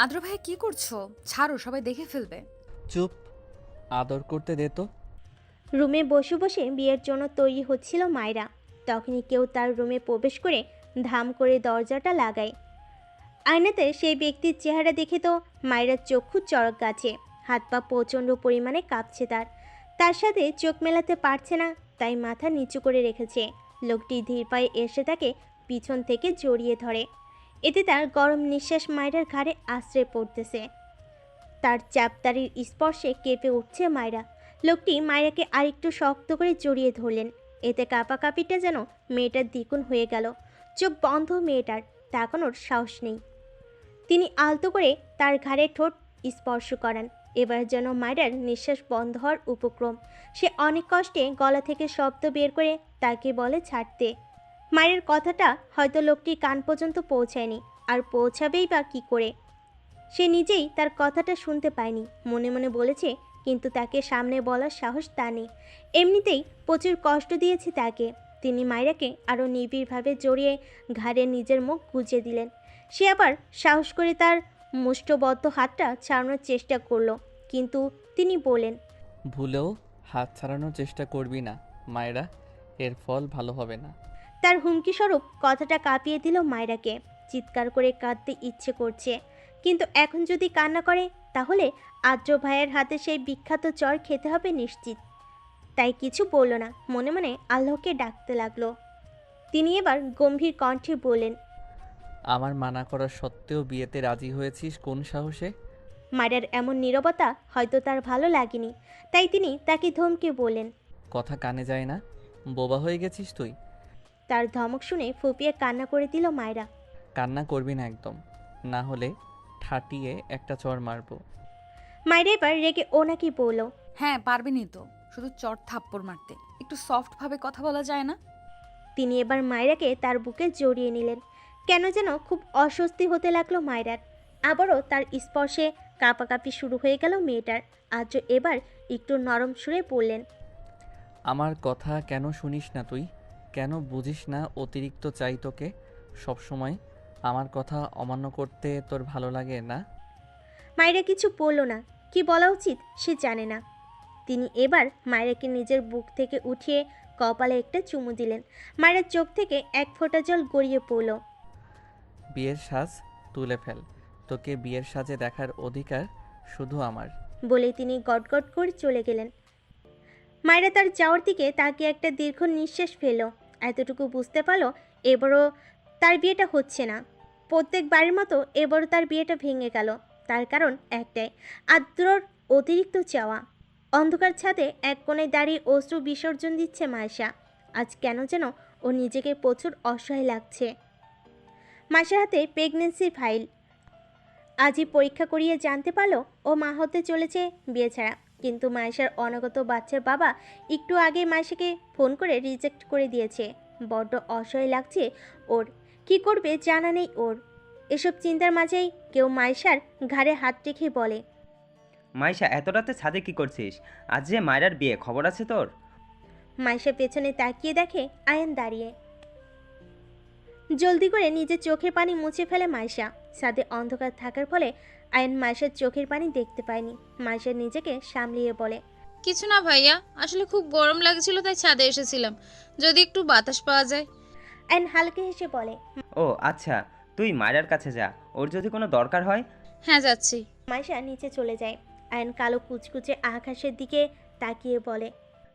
আদ্র ভাই কি করছো? ছাড়ো, সবাই দেখে ফেলবে। চুপ, আদর করতে দে তো। রুমে বসে বসে বিয়ের জন্য তৈরি হচ্ছিল মায়রা। তখনই কেউ তার রুমে প্রবেশ করে ধাম করে দরজাটা লাগায়। আয়নাতে সেই ব্যক্তির চেহারা দেখে তো মায়রার চক্ষু চড়ক গাছে, হাত পা প্রচণ্ড পরিমাণে কাঁপছে তার। তার সাথে চোখ মেলাতে পারছে না, তাই মাথা নিচু করে রেখেছে। লোকটি ধীর পায়ে এসে তাকে পিছন থেকে জড়িয়ে ধরে। এতে তার গরম নিঃশ্বাস মায়রার ঘাড়ে আশ্রয় পড়তেছে। তার চাপদারির স্পর্শে কেঁপে উঠছে মায়রা। লোকটি মায়রাকে আরেকটু শক্ত করে জড়িয়ে ধরলেন। এতে কাঁপাকাঁপিটা যেন মেয়েটার দ্বিগুণ হয়ে গেল। চোখ বন্ধ মেয়েটার, তাকানোর সাহস নেই। তিনি আলতো করে তার ঘাড়ে ঠোঁট স্পর্শ করান। এবার যেন মায়রার নিঃশ্বাস বন্ধ হওয়ার উপক্রম। সে অনেক কষ্টে গলা থেকে শব্দ বের করে তাকে বলে ছাড়তে। মায়ের কথাটা হয়তো লোকটির কান পর্যন্ত পৌঁছায়নি, আর পৌঁছাবেই বা কী করে। সে নিজেই তার কথাটা শুনতে পায়নি, মনে মনে বলেছে, কিন্তু তাকে সামনে বলার সাহস তা নেই। এমনিতেই প্রচুর কষ্ট দিয়েছে তাকে। তিনি মায়রাকে আরও নিবিড়ভাবে জড়িয়ে ঘাড়ে নিজের মুখ গুজে দিলেন। সে আবার সাহস করে তার মুষ্ঠবদ্ধ হাতটা ছাড়ানোর চেষ্টা করলো, কিন্তু তিনি বলেন, ভুলেও হাত ছাড়ানোর চেষ্টা করবি না মায়েরা, এর ফল ভালো হবে না। তার হুমকি স্বরূপ কথাটা কাঁপিয়ে দিল মায়রাকে। চিৎকার করে কাঁদতে ইচ্ছে করছে, কিন্তু এখন যদি কান্না করে তাহলে আদ্র ভাইয়ের হাতে সেই বিখ্যাত চর খেতে হবে নিশ্চিত। তাই কিছু বলল না, মনে মনে আল্লাহকে ডাকতে লাগলো। তিনি এবার গম্ভীর কণ্ঠে বললেন, আমার মানা করা সত্ত্বেও বিয়েতে রাজি হয়েছিস কোন সাহসে? মায়ের এমন নীরবতা হয়তো তার ভালো লাগেনি, তাই তিনি তাকে ধমকে বললেন। কথা কানে যায় না? বোবা হয়ে গেছিস তুই? তার ধমক শুনে ফুপিয়ে কান্না করে দিল মায়রা। কান্না করবি না একদম, না হলে ঠাটিয়ে একটা চড় মারবো। মায়রা এবার রেগে ওনাকে বলল, হ্যাঁ, পারবেনই তো, শুধু চট থাপ্পড় মারতে। একটু সফট ভাবে কথা বলা যায় না? তিনি এবার মায়রাকে তার বুকে জড়িয়ে নিলেন। কেন যেন খুব অস্বস্তি হতে লাগলো মায়রার। আবারও তার স্পর্শে কাঁপাকাঁপি শুরু হয়ে গেল মেয়েটার। আজ এবার একটু নরম সুরে বললেন, আমার কথা কেন শুনিস না তুই? কেন বুঝিস না অতিরিক্ত চাই তোকে সবসময়? আমার কথা অমান্য করতে তোর ভালো লাগে না? মায়রা কিছু বলল না, কি বলা উচিত সে জানে না। তিনি এবার মায়রাকে নিজের বুক থেকে উঠিয়ে কপালে একটা চুমু দিলেন। মায়রার চোখ থেকে এক ফোঁটা জল গড়িয়ে পড়ল। বিয়ের সাজ তুলে ফেল, তোকে বিয়ের সাজে দেখার অধিকার শুধু আমার। বলেই তিনি গটগট করে চলে গেলেন। মায়রা তার যাওয়ার দিকে তাকিয়ে একটা দীর্ঘ নিঃশ্বাস ফেলল। এতটুকু বুঝতে পারল এবারও তার বিয়েটা হচ্ছে না। প্রত্যেকবারের মতো এবারও তার বিয়েটা ভেঙে গেল। তার কারণ একটাই, আদ্রর অতিরিক্ত চাওয়া। অন্ধকার ছাদে এক কোণে দাঁড়িয়ে অশ্রু বিসর্জন দিচ্ছে মায়েশা। আজ কেন যেন ও নিজেকে প্রচুর অসহায় লাগছে। মায়েশার হাতে প্রেগনেন্সির ফাইল। আজই পরীক্ষা করিয়ে জানতে পারলো ও মা হতে চলেছে বিয়ে ছাড়া। কিন্তু মায়েশার অনাগত বাচ্চার বাবা একটু আগে মায়েশাকে ফোন করে রিজেক্ট করে দিয়েছে। বড্ড অসহায় লাগছে ওর, কি করবে জানা নেই ওর। এসব চিন্তার মাঝেই কেউ মায়েশার ঘাড়ে হাত রেখে বলে, মাইশা, এত রাতে ছাদে কি করছিস? আজ যে মায়রার বিয়ে, খবর আছে তোর? মায়েশা পেছনে তাকিয়ে দেখে আয়ান দাঁড়িয়ে। জলদি করে নিজের চোখের পানি মুছে ফেলে মায়েশা। ছাদে অন্ধকার থাকার ফলে আয়ান মায়েশার চোখের পানি দেখতে পায়নি। মায়েশা নিজেকে সামলিয়ে বলে, কিছু না ভাইয়া, আসলে খুব গরম লাগছিল তাই ছাদে এসেছিলাম, যদি একটু বাতাস পাওয়া যায়। আয়ান হালকা হেসে বলে, ও আচ্ছা, তুই মায়রার কাছে যা, ওর যদি কোনো দরকার হয়। হ্যাঁ, যাচ্ছি। মায়েশা নিচে চলে যায়। আয়ন কালো কুচকুচে আকাশের দিকে তাকিয়ে বলে,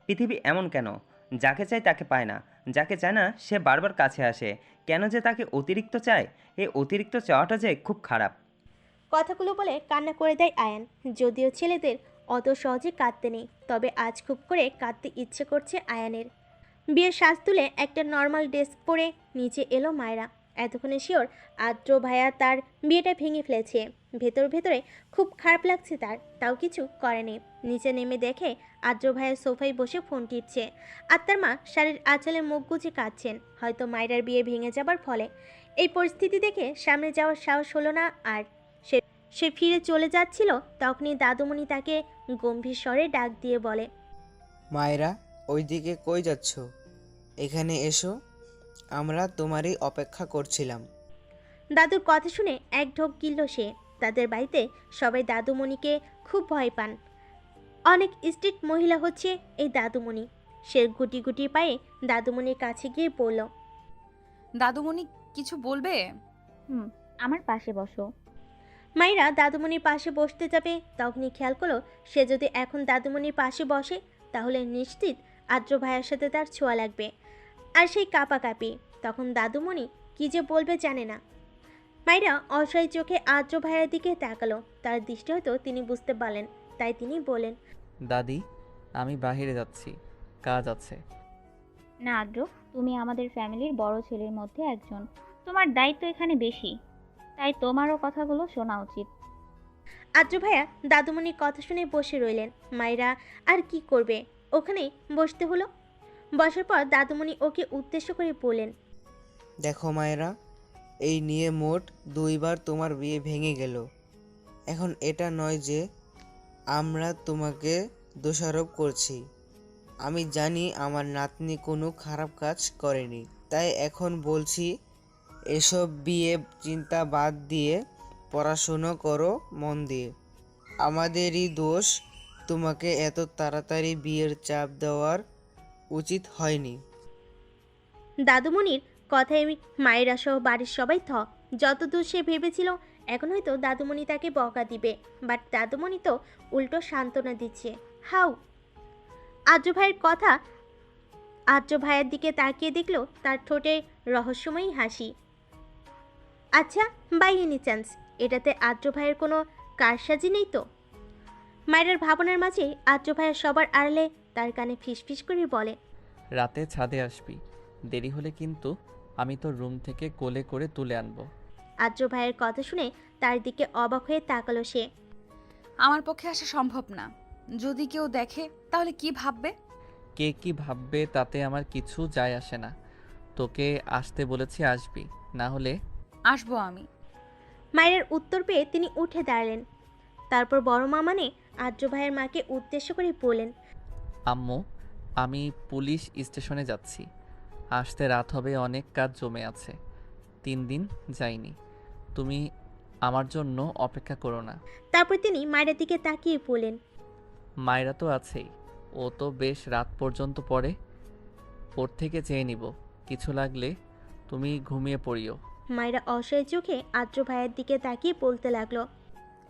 পৃথিবী এমন কেন? যাকে চায় তাকে পায় না, যাকে চায় না সে বারবার কাছে আসে। কেন যে তাকে অতিরিক্ত চায়? এই অতিরিক্ত চাওয়াটা যে খুব খারাপ। কথাগুলো বলে কান্না করে দেয় আয়ান। যদিও ছেলেদের অত সহজে কাঁদতে নেই, তবে আজ খুব করে কাঁদতে ইচ্ছে করছে আয়ানের। বিয়ের সাজ তুলে একটা নর্মাল ড্রেস পরে নিচে এলো মায়রা। এতক্ষণে শিওর আদ্র ভাইয়া তার বিয়েটা ভেঙে ফেলেছে। ভেতর ভেতরে খুব খারাপ লাগছে তার, তাও কিছু করেনি। নিচে নেমে দেখে আদ্র ভাইয়া সোফায় বসে ফোন টিপছে। আর তার মা শাড়ির আঁচলে মুখ গুজে কাঁদছেন, হয়তো মায়রার বিয়ে ভেঙে যাবার ফলে। এই পরিস্থিতি দেখে সামনে যাওয়ার সাহস হলো না আর। সে সে ফিরে চলে যাচ্ছিল, তখনই দাদুমণি তাকে গম্ভীর স্বরে ডাক দিয়ে বলে, মায়েরা, ওইদিকে কই যাচ্ছ? এখানে এসো, আমরা তোমারই অপেক্ষা করছিলাম। দাদুর কথা শুনে এক ঢোক গিলল সে। তাদের বাড়িতে সবাই দাদুমণিকে খুব ভয় পান। অনেক স্ট্রিক্ট মহিলা হচ্ছে এই দাদুমণি। সে গুটি গুটি পায়ে দাদুমণির কাছে গিয়ে বলল, দাদুমণি কিছু বলবে? আমার পাশে বসো। মাইরা দাদুমণির পাশে বসতে যাবে, তখনই খেয়াল করলো সে যদি এখন দাদুমণির পাশে বসে তাহলে নিশ্চিত আদ্র ভাইয়ের সাথে তার ছোঁয়া লাগবে। আর সেই কাঁপাকাঁপি, তখন দাদুমণি কি যে বলবে জানে না। মাইরা অসহায় চোখে আদ্র ভাইয়ের দিকে তাকালো। তার দৃষ্টি হয়তো তিনি বুঝতে পারলেন, তাই তিনি বলেন, দাদি, আমি বাইরে যাচ্ছি, কাজ আছে। না আদ্র, তুমি আমাদের ফ্যামিলির বড় ছেলের মধ্যে একজন, তোমার দায়িত্ব এখানে বেশি, তাই তোমারও কথাগুলো শোনা উচিত। আদ্র ভাইয়া দাদুমণির কথা শুনে বসে রইলেন। মাইরা আর কি করবে, ওখানেই বসতে হলো। বসার পর দাদুমণি ওকে উদ্দেশ্য করে বললেন, দেখো মায়েরা, এই নিয়ে মোট 2 বার তোমার বিয়ে ভেঙে গেল। এখন এটা নয় যে আমরা তোমাকে দোষারোপ করছি। আমি জানি আমার নাতনি কোনো খারাপ কাজ করেনি, তাই এখন বলছি এসব বিয়ে চিন্তা বাদ দিয়ে পড়াশুনো করো মন দিয়ে। আমাদেরই দোষ তোমাকে এত তাড়াতাড়ি বিয়ের চাপ দেওয়ার উচিত হয়নি। দাদুমণির কথায় মায়েরা সহ বাড়ির সবাই যতদূর সে ভেবেছিল এখন হয়তো দাদুমণি তাকে বকা দিবে, বাট দাদুমণি তো উল্টো সান্ত্বনা দিচ্ছে। হাউ! আদ্র ভাইয়ের দিকে তাকিয়ে দেখলো তার ঠোঁটে রহস্যময়ী হাসি। আচ্ছা, বাই এনি চান্স এটাতে আদ্র ভাইয়ের কোনো কারসাজি নেই তো? মায়ের ভাবনার মাঝে আদ্র ভাইয়ের সবার আড়ালে তার কানে ফিসফিস করে বলে, রাতে ছাদে আসবি, দেরি হলে কিন্তু আমি তোর রুম থেকে কোলে করে তুলে আনবো। আদ্র ভাইয়ের কথা শুনে তার দিকে অবাক হয়ে তাকালো সে। আমার পক্ষে আসা সম্ভব না। যদি কেউ দেখে তাহলে কি ভাববে? কে কি ভাববে তাতে আমার কিছু যায় আসে না। তোকে আসতে বলেছি, আসবি, না হলে আসবো আমি। মায়ের উত্তর পেয়ে তিনি উঠে দাঁড়ালেন। তারপর বড় মা মানে আদ্র ভাইয়ের মাকে উদ্দেশ্য করে বললেন, আম্মু, আমি পুলিশ স্টেশনে যাচ্ছি, আসতে রাত হবে, অনেক কাজ জমে আছে, 3 দিন যাইনি, তুমি আমার জন্য অপেক্ষা করো না। তারপর তিনি মায়ের দিকে তাকিয়ে বললেন, মায়েরা তো আছেই, ও তো বেশ রাত পর্যন্ত পড়ে, ওর থেকে চেয়ে নিব, কিছু লাগলে তুমি ঘুমিয়ে পড়িও। মায়েরা অসহায় চোখে আদ্র ভাইয়ের দিকে তাকিয়ে বলতে লাগলো,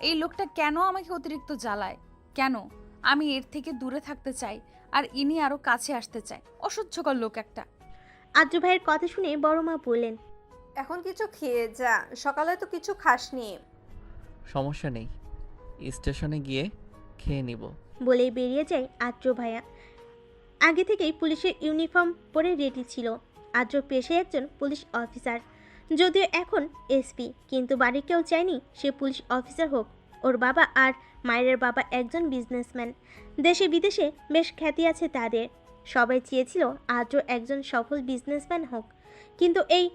এই লোকটা কেন আমাকে অতিরিক্ত জ্বালায়? কেন? আমি এর থেকে দূরে থাকতে চাই, আর ইনি আরো কাছে আসতে চায়। অসহ্যকর লোক একটা। আদ্র ভাইয়ের কথা শুনে বড় মা বললেন, এখন কিছু খেয়ে যা, সকালে তো কিছু খাসনি। সমস্যা নেই, স্টেশনে গিয়ে খেয়ে নিব। বলেই বেরিয়ে যায় আদ্র ভাইয়া। আগে থেকেই পুলিশের ইউনিফর্ম পরে রেডি ছিল। আদ্র পেশায় একজন পুলিশ অফিসার, যদিও এখন এসপি, কিন্তু বাড়ির কেউ চায়নি সে পুলিশ অফিসার হোক। ওর বাবা আর মায়ের বাবা একজন বিজনেসম্যান, দেশে বিদেশে বেশ খ্যাতি আছে তাদের। সবাই চেয়েছিল আদ্র একজন সফল বিজনেসম্যান হোক, কিন্তু এই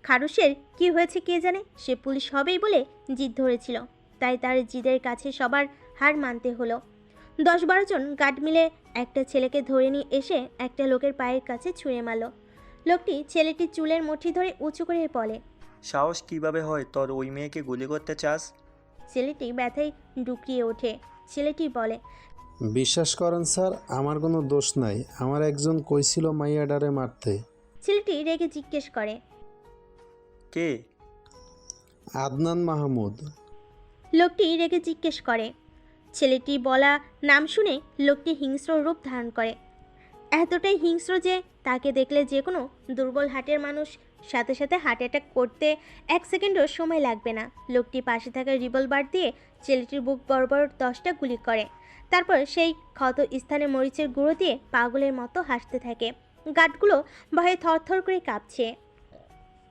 খারুসের কি হয়েছে কে জানে, সে পুলিশ হবেই বলে জিদ ধরেছিল, তাই তার জিদের কাছে সবার হার মানতে হলো। 10-12 জন গার্ড মিলে একটা ছেলেকে ধরে নিয়ে এসে একটা লোকের পায়ের কাছে ছুঁড়ে মারল। লোকটি ছেলেটির চুলের মুঠি ধরে উঁচু করে বলে, সাহস কিভাবে হয় তোর ওই মেয়েকে গুলি করতে চাস? ছেলেটি ব্যথায় ডুকরিয়ে ওঠে। ছেলেটি বলে, বিশ্বাস করেন স্যার, আমার কোনো দোষ নাই, আমার একজন কইছিল মাইয়াডারে মারতে। ছেলেটি রেগে জিজ্ঞেস করে, কে? আদনান মাহমুদ। লোকটি রেগে জিজ্ঞেস করে। ছেলেটি বলা নাম শুনে লোকটি হিংস্র রূপ ধারণ করে, এতটাই হিংস্র যে তাকে দেখলে যে কোনো দুর্বল হার্টের মানুষ সাথে সাথে হার্ট অ্যাটাক করতে 1 সেকেন্ডও সময় লাগবে না। লোকটি পাশে থাকা রিভলভার দিয়ে ছেলেটির বুক বরাবর 10টা গুলি করে। তারপর সেই ক্ষত স্থানে মরিচের গুঁড়ো দিয়ে পাগলের মতো হাসতে থাকে। গার্ডগুলো ভয়ে থরথর করে কাঁপছে।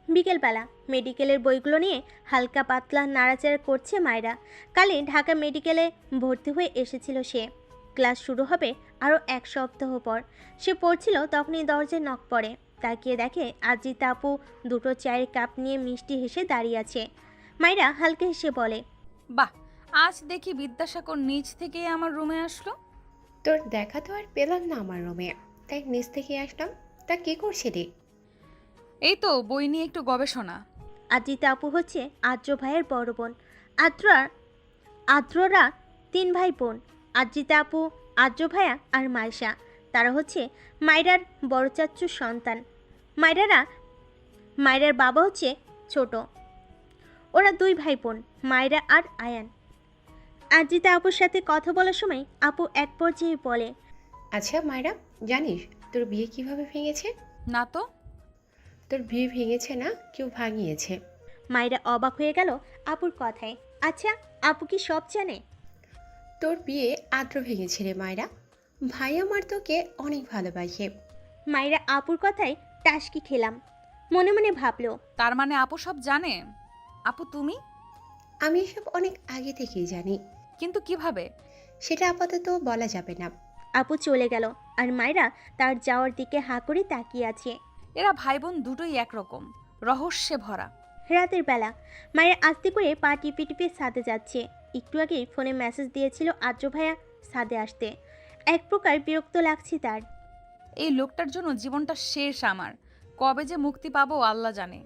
বিকেলবেলা মেডিকেলের বইগুলো নিয়ে হালকা পাতলা নাড়াচাড়া করছে মায়েরা। কালই ঢাকা মেডিকেলে ভর্তি হয়ে এসেছিল সে। ক্লাস শুরু হবে আরও 1 সপ্তাহ পর। সে পড়ছিল, তখনই দরজায় নক পড়ে। তাকিয়ে দেখে আজিতা আপু 2টো চায়ের কাপ নিয়ে মিষ্টি হেসে দাঁড়িয়ে আছে। মায়েরা হালকা হেসে বলে, বাহ, আজ দেখি বিদ্যাসাগর নিচ থেকে আমার রুমে আসলো। তোর দেখা তো আর পেলাম না আমার রুমে, তাই নিচ থেকে আসলাম। তা কি করছিলি? এই তো বই নিয়ে একটু গবেষণা। আজিতা আপু হচ্ছে আদ্র ভাইয়ের বড় বোন। আদ্ররা 3 ভাই বোন, আদ্রিতা আপু, আদ্র ভাইয়া আর মাইশা। তারা হচ্ছে মায়রার বড় চাচ্চুর সন্তান। মায়রার বাবা হচ্ছে ছোট। ওরা 2 ভাই বোন, মায়রা আর আয়ান। আদ্রিতা আপুর সাথে কথা বলার সময় আপু এক পর্যায়ে বলে, আচ্ছা মায়েরা, জানিস তোর বিয়ে কিভাবে ভেঙেছে? না তো। তোর বিয়ে ভেঙেছে না, কেউ ভাঙিয়েছে। মায়রা অবাক হয়ে গেল আপুর কথায়। আচ্ছা, আপু কি সব জানে? তোর বিয়ে আদ্র ভেঙেছে রে মায়েরা। ভাই আমার তোকে অনেক ভালোবাসে। মায়রা আপুর কথায় টাসকি খেলাম। মনে মনে ভাবলো, তার মানে আপু সব জানে। আপু তুমি? আমি এসব অনেক আগে থেকেই জানি, কিন্তু কিভাবে? সেটা আপাতত বলা যাবে না। আপু চলে গেল আর মায়রা তার যাওয়ার দিকে হাঁ করে তাকিয়ে আছে। এরা ভাই বোন দুটোই একরকম, রহস্যে ভরা। রাতের বেলা মায়ের আস্তে করে পা টিপে টিপে ছাদে যাচ্ছে। একটু আগেই ফোনে মেসেজ দিয়েছিল আদ্র ভাইয়া ছাদে আসতে। এক প্রকার বিরক্ত লাগছে তার। এই লোকটার জন্য জীবনটা শেষ আমার। কবে যে মুক্তি পাবো আল্লাহ জানে।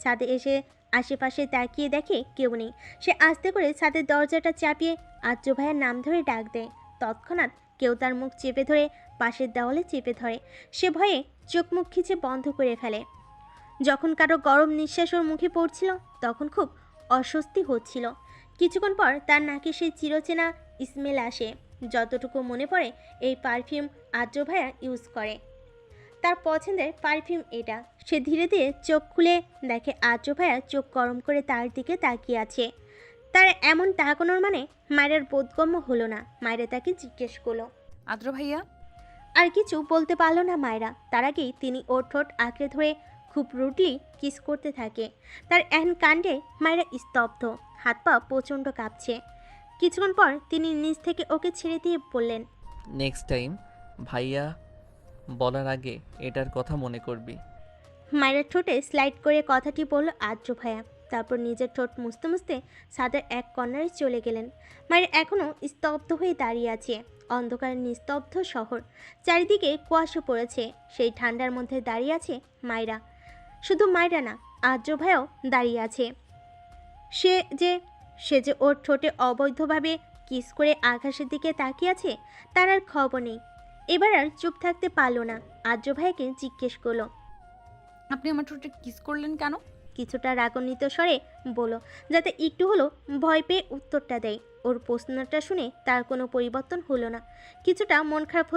ছাদে এসে আশেপাশে তাকিয়ে দেখে কেউ নেই। সে আস্তে করে ছাদের দরজাটা চাপিয়ে আদ্র ভাইয়ের নাম ধরে ডাক দেয়। তৎক্ষণাৎ কেউ তার মুখ চেপে ধরে পাশের দেওয়ালে চেপে ধরে। সে ভয়ে চোখ মুখ খিচে বন্ধ করে ফেলে। যখন কারো গরম নিঃশ্বাস ওর মুখে পড়ছিল তখন খুব অস্বস্তি হচ্ছিল। কিছুক্ষণ পর তার নাকে সেই চিরচেনা স্মেল আসে। যতটুকু মনে পড়ে এই পারফিউম আদ্র ভাইয়া ইউজ করে। তার পছন্দের পারফিউম এটা। সে ধীরে ধীরে চোখ খুলে দেখে আদ্র ভাইয়া চোখ গরম করে তার দিকে তাকিয়ে আছে। তার এমন তাকানোর মানে মায়ের বোধগম্য হলো না। মায়েরা তাকে জিজ্ঞেস করলো, আদ্র ভাইয়া? আর কিছু বলতে পারলো না মায়েরা। তার আগেই তিনি ওর ঠোঁট আঁকড়ে ধরে খুব রুডলি কিস করতে থাকে। তার এহেন কাণ্ডে মায়েরা স্তব্ধ, হাত পা প্রচণ্ড কাঁপছে। কিছুক্ষণ পর তিনি নিজ থেকে ওকে ছেড়ে দিয়ে বললেন, নেক্সট টাইম ভাইয়া বলার আগে এটার কথা মনে করবি। মায়ের ঠোঁটে স্লাইড করে কথাটি বলল আদ্র ভাইয়া। তারপর নিজের ঠোঁট মুছতে মুছতে ছাদের এক কর্নারে চলে গেলেন। মায়ের এখনও স্তব্ধ হয়ে দাঁড়িয়ে আছে। অন্ধকার নিস্তব্ধ শহর, চারিদিকে কুয়াশা পড়েছে। সেই ঠান্ডার মধ্যে দাঁড়িয়ে আছে মায়রা। শুধু মায়রা না, আদ্র ভাইয়াও দাঁড়িয়ে আছে। সে যে ওর ঠোঁটে অবৈধভাবে কিস করে আকাশের দিকে তাকিয়ে আছে তার আর খবর নেই। এবার আর চুপ থাকতে পারলো না। আদ্র ভাইকে জিজ্ঞেস করলো, আপনি আমার ঠোঁটে কিস করলেন কেন? কিছুটা রাগান্বিত স্বরে বলল, যাতে একটু হলো ভয় পেয়ে উত্তরটা দেয়। ওর প্রশ্নটা শুনে তার কোনো পরিবর্তন হলো না। কিছুটা মন খারাপ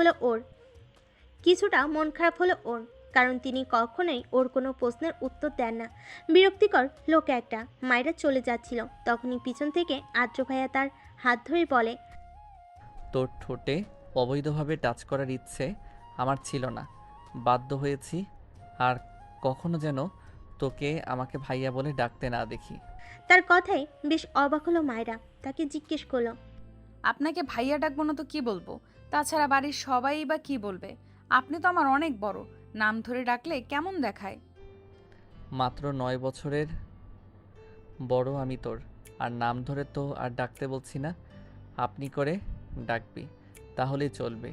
হলো ওর, কারণ তিনি কখনোই ওর কোনো প্রশ্নের উত্তর দেন না। বিরক্তিকর লোক একটা। মায়েরা চলে যাচ্ছিল, তখনই পিছন থেকে আদ্র ভাইয়া তার হাত ধরে বলে, তোর ঠোঁটে অবৈধভাবে টাচ করার ইচ্ছে আমার ছিল না, বাধ্য হয়েছি। আর কখনো যেন তোকে আমাকে ভাইয়া বলে ডাকতে না দেখি। তার কথায় বেশ অবাক হলো মায়েরা। তাকে জিজ্ঞেস করলো, আপনাকে ভাইয়া ডাকবো না তো কি বলবো? তাছাড়া বাড়ির সবাই বা কি বলবে? আপনি তো আমার অনেক বড়, নাম ধরে ডাকলে কেমন দেখায়? মাত্র 9 বছরের বড় আমি তোর, আর নাম ধরে তো আর ডাকতে বলছি না। আপনি করে ডাকবি তাহলেই চলবে,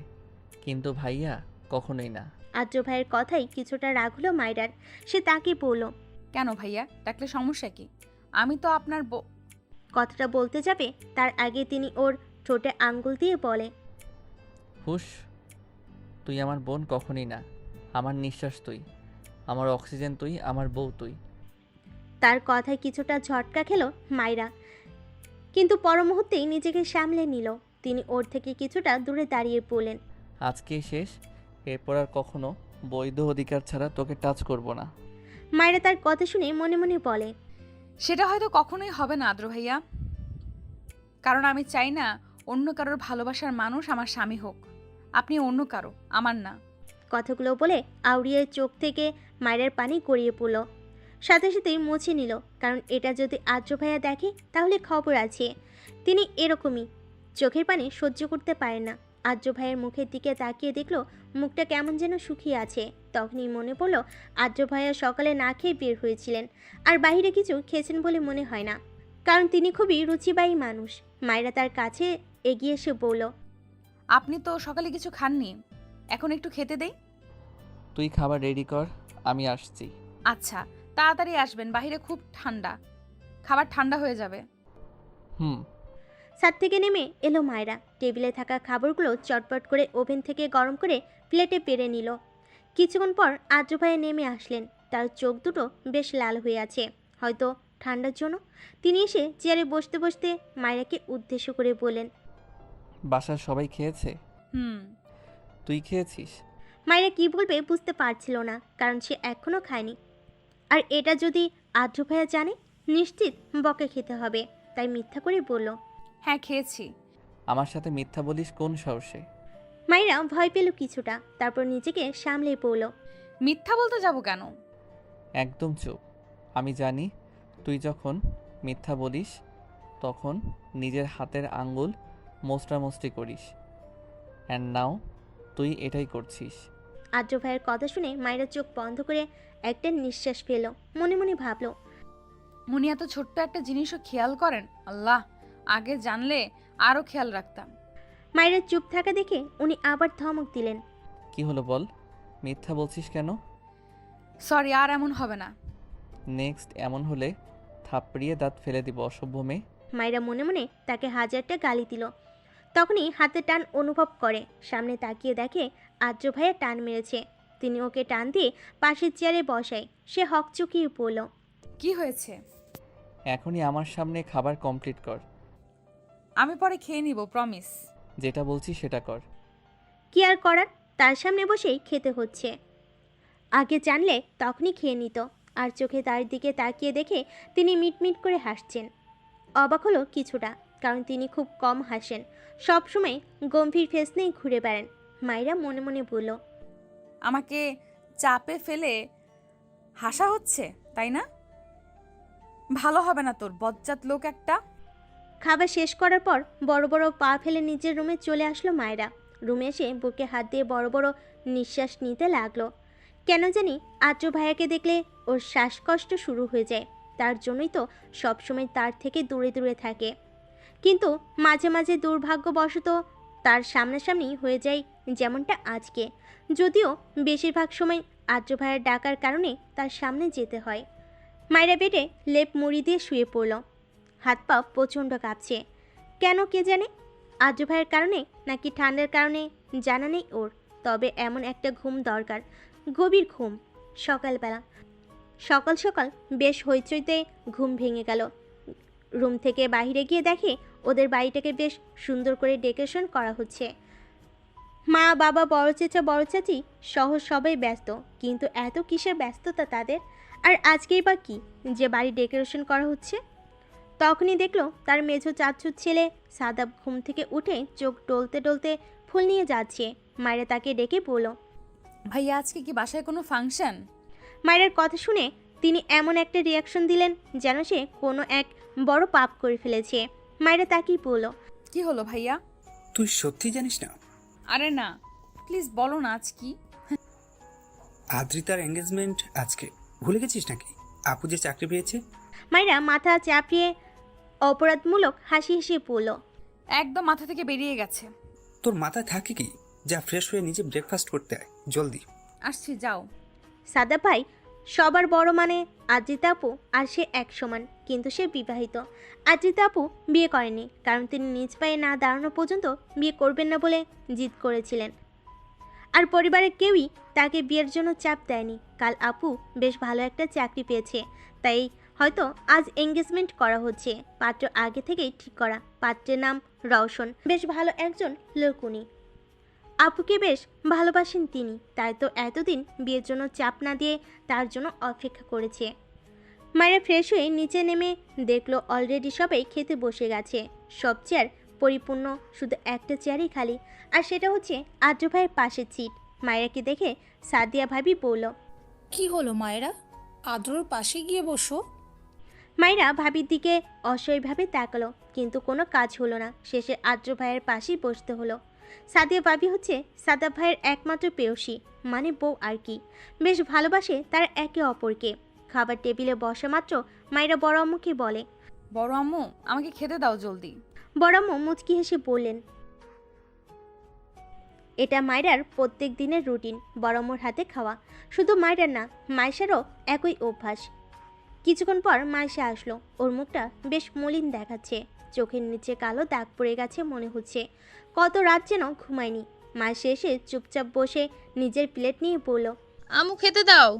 কিন্তু ভাইয়া কখনোই না। আদ্র ভাইয়ের কথাই কিছুটা রাগ হলো মায়রার। সে তাকে বলল, কেন ভাইয়া ডাকলে সমস্যা কি? আমি তো আপনার কথাটা বলতে যাবে তার আগে তিনি ওর ঠোঁটে আঙ্গুল দিয়ে বলে, হুশ, তুই আমার বোন কখনই না। আমার নিঃশ্বাস তুই, আমার অক্সিজেন তুই, আমার বউ তুই। তার কথায় কিছুটা ঝটকা খেলো মায়রা, কিন্তু পর মুহূর্তেই নিজেকে সামলে নিল। তিনি ওর থেকে কিছুটা দূরে দাঁড়িয়ে বললেন, আজকেই শেষ, এরপর আর কখনো বৈধ অধিকার ছাড়া তোকে টাচ করব না। মায়রা তার কথা শুনে মনে মনে বলে, সেটা হয়তো কখনোই হবে না আদ্র ভাইয়া, কারণ আমি চাই না অন্য কারোর ভালোবাসার মানুষ আমার স্বামী হোক। আপনি অন্য কারো, আমার না। কথাগুলো বলে আউরিয়ার চোখ থেকে মায়রার পানি গড়িয়ে পড়ল। সাথে সাথেই মুছে নিল, কারণ এটা যদি আদ্র ভাইয়া দেখে তাহলে খবর আছে। তিনি এরকমই, চোখের পানি সহ্য করতে পারেন না। আদ্র ভাইয়ের মুখের দিকে তাকিয়ে দেখলো মুখটা কেমন যেন শুকিয়ে আছে। তখনই মনে পড়ল আদ্র ভাইয়া সকালে না খেয়ে বের হয়েছিলেন, আর বাইরে কিছু খেয়েছেন বলে মনে হয় না, কারণ তিনি খুবই রুচিবাহী মানুষ। মায়রা তার কাছে এগিয়ে এসে বলল, আপনি তো সকালে কিছু খাননি, এখন একটু খেতে দেই। তুই খাবার রেডি কর, আমি আসছি। আচ্ছা, তাড়াতাড়ি আসবেন, বাইরে খুব ঠান্ডা, খাবার ঠান্ডা হয়ে যাবে। হুম। ছাদ থেকে নেমে এলো মায়েরা। টেবিলে থাকা খাবারগুলো চটপট করে ওভেন থেকে গরম করে প্লেটে পেরে নিল। কিছুক্ষণ পর আদ্র ভাইয়া নেমে আসলেন। তার চোখ দুটো বেশ লাল হয়ে আছে, হয়তো ঠান্ডার জন্য। তিনি এসে চেয়ারে বসতে বসতে মায়েরাকে উদ্দেশ্য করে বললেন, বাসার সবাই খেয়েছে? হুম। তুই খেয়েছিস? মায়েরা কি বলবে বুঝতে পারছিল না, কারণ সে এখনও খায়নি। আর এটা যদি আদ্র ভাইয়া জানে, নিশ্চিত বকে খেতে হবে। তাই মিথ্যা করে বলল, হ্যাঁ খেয়েছি। আমার সাথে মিথ্যা বলিস কোন সাহসে? মায়েরা ভয় পেল কিছুটা, তারপর নিজেকে সামলে পড়ল। মিথ্যা বলতে যাব কেন? একদম চুপ। আমি জানি তুই যখন মিথ্যা বলিস তখন নিজের হাতের আঙ্গুল মোস্টামুষ্টি করিস। অ্যান্ড নাও তুই এটাই করছিস। আদ্র ভাইয়ের কথা শুনে মায়েরা চোখ বন্ধ করে একটা নিঃশ্বাস ফেল। মনে মনে ভাবল, উনি এত ছোট্ট একটা জিনিসও খেয়াল করেন। আল্লাহ, আগে জানলে আরও খেয়াল রাখতাম। মায়েরা চুপ থাকা দেখে উনি আবার ধমক দিলেন, কি হলো বল, মিথ্যা বলছিস কেন? সরি, আর এমন হবে না। নেক্সট এমন হলে থাপড়িয়ে দাঁত ফেলে দিব, অসভ্য মেয়ে। মায়েরা মনে মনে তাকে হাজারটা গালি দিল। তখনই হাতে টান অনুভব করে। সামনে তাকিয়ে দেখে আদ্র ভাইয়া টান মেরেছে। তিনি ওকে টান দিয়ে পাশের চেয়ারে বসায়। সে হকচকিয়ে পড়ল। কি হয়েছে? এখনই আমার সামনে খাবার কমপ্লিট কর। আমি পরে খেয়ে নিব, প্রমিস। যেটা বলছি সেটা কর। কি আর করার, তার সামনে বসেই খেতে হচ্ছে। আগে জানলে তখনই খেয়ে নিত। আর চোখে তার দিকে তাকিয়ে দেখে তিনি মিটমিট করে হাসছেন। অবাক হলো কিছুটা, কারণ তিনি খুব কম হাসেন। সবসময় গম্ভীর ফেস নিয়ে ঘুরে বেড়ান। মায়েরা মনে মনে বলল, আমাকে চাপে ফেলে হাসা হচ্ছে, তাই না? ভালো হবে না তোর, বজ্জাত লোক একটা। খাবার শেষ করার পর বড় বড় পা ফেলে নিজের রুমে চলে আসলো মায়েরা। রুমে এসে বুকে হাত দিয়ে বড় বড় নিঃশ্বাস নিতে লাগলো। কেন জানি আদ্র ভাইয়াকে দেখলে ওর শ্বাসকষ্ট শুরু হয়ে যায়। তার জন্যই তো সবসময় তার থেকে দূরে দূরে থাকে। কিন্তু মাঝে মাঝে দুর্ভাগ্যবশত তার সামনাসামনি হয়ে যায়, যেমনটা আজকে। যদিও বেশিরভাগ সময় আদ্র ভাইয়ার ডাকার কারণে তার সামনে যেতে হয়। মায়েরা বেডে লেপ মুড়ি দিয়ে শুয়ে পড়ল। হাত পা প্রচণ্ড কাঁপছে। কেন কে জানে, আদ্র ভাইয়ের কারণে নাকি ঠান্ডার কারণে জানা নেই ওর। তবে এমন একটা ঘুম দরকার, গভীর ঘুম। সকালবেলা সকাল সকাল বেশ হইচইতে ঘুম ভেঙে গেল। রুম থেকে বাইরে গিয়ে দেখে ওদের বাড়িটাকে বেশ সুন্দর করে ডেকোরেশন করা হচ্ছে। মা, বাবা, বড় চেঁচা, বড় চাচি সহ সবাই ব্যস্ত। কিন্তু এত কিসের ব্যস্ততা তাদের? আর আজকেই বা কি যে বাড়ি ডেকোরেশন করা হচ্ছে? তখনই দেখলো তার মেঝো চাচুর ছেলে সাদাব ঘুম থেকে উঠে চোখ ডলতে ডলতে ফুল নিয়ে যাচ্ছে। মায়েরা তাকে ডেকে বলল, ভাইয়া আজকে কি বাসায় কোনো ফাংশন? মায়ের কথা শুনে তিনি এমন একটা রিয়াকশন দিলেন যেন সে কোনো এক বড় পাপ করে ফেলেছে। মায়েরা তাকেই বলল, কি হলো ভাইয়া? তুই সত্যি জানিস না? আরে না, প্লিজ বলো না আজ কি। আদ্রিতার এঙ্গেজমেন্ট আজকে, ভুলে গেছিস নাকি? আপু যে চাকরি পেয়েছে। মায়েরা মাথা চাপিয়ে অপরাধমূলক হাসি হেসে বলল, একদম মাথা থেকে বেরিয়ে গেছে। তোর মাথায় থাকে কি? যা ফ্রেশ হয়ে নিজে ব্রেকফাস্ট করতে আয় জলদি। আসছি, যাও। সাদাব ভাই সবার বড়, মানে আদ্রিতা আপু আর সে এক সমান। কিন্তু সে বিবাহিত। আদ্রিতা আপু বিয়ে করেনি, কারণ তিনি নিজ পায়ে না দাঁড়ানো পর্যন্ত বিয়ে করবেন না বলে জিদ করেছিলেন। আর পরিবারের কেউই তাকে বিয়ের জন্য চাপ দেয়নি। কাল আপু বেশ ভালো একটা চাকরি পেয়েছে, তাই হয়তো আজ এঙ্গেজমেন্ট করা হচ্ছে। পাত্র আগে থেকেই ঠিক করা। পাত্রের নাম রওশন, বেশ ভালো একজন লোক উনি। আপুকে বেশ ভালোবাসেন তিনি, তাই তো এতদিন বিয়ের জন্য চাপ না দিয়ে তার জন্য অপেক্ষা করেছে। মায়েরা ফ্রেশ হয়ে নিচে নেমে দেখলো অলরেডি সবাই খেতে বসে গেছে। সব চেয়ার পরিপূর্ণ, শুধু একটা চেয়ারই খালি, আর সেটা হচ্ছে আদ্র ভাইয়ের পাশের সিট। মায়েরাকে দেখে সাদিয়া ভাবি বলল, কি হলো মায়েরা, আদ্রর পাশে গিয়ে বসো। মায়েরা ভাবির দিকে অসহায়ভাবে তাকালো, কিন্তু কোনো কাজ হলো না। শেষে আদ্র ভাইয়ের পাশেই বসতে হলো। সাদিয়া ভাবি হচ্ছে সাদাব ভাইয়ের একমাত্র প্রেয়সী, মানে বউ আর কি। বেশ ভালোবাসে তারা একে অপরকে। খাবার টেবিলে বসা মাত্র মায়েরা বড় আম্মুকে বলে, বড় আম্মু, আমাকে খেতে দাও জলদি। বড় আম্মু মুচকি হেসে বললেন, এটা মায়েরার প্রত্যেক দিনের রুটিন, বড় আম্মুর হাতে খাওয়া। শুধু মায়েরার না, মায়েশারও একই অভ্যাস। কিছুক্ষণ পর মাইশা আসলো। ওর মুখটা বেশ মলিন দেখাচ্ছে, চোখের নিচে কালো দাগ পড়ে গেছে মনে হচ্ছে। কত রাত যেন ঘুমায়নি। মাইশা এসে চুপচাপ বসে নিজের প্লেট নিয়ে বলল, আমু খেতে দাও।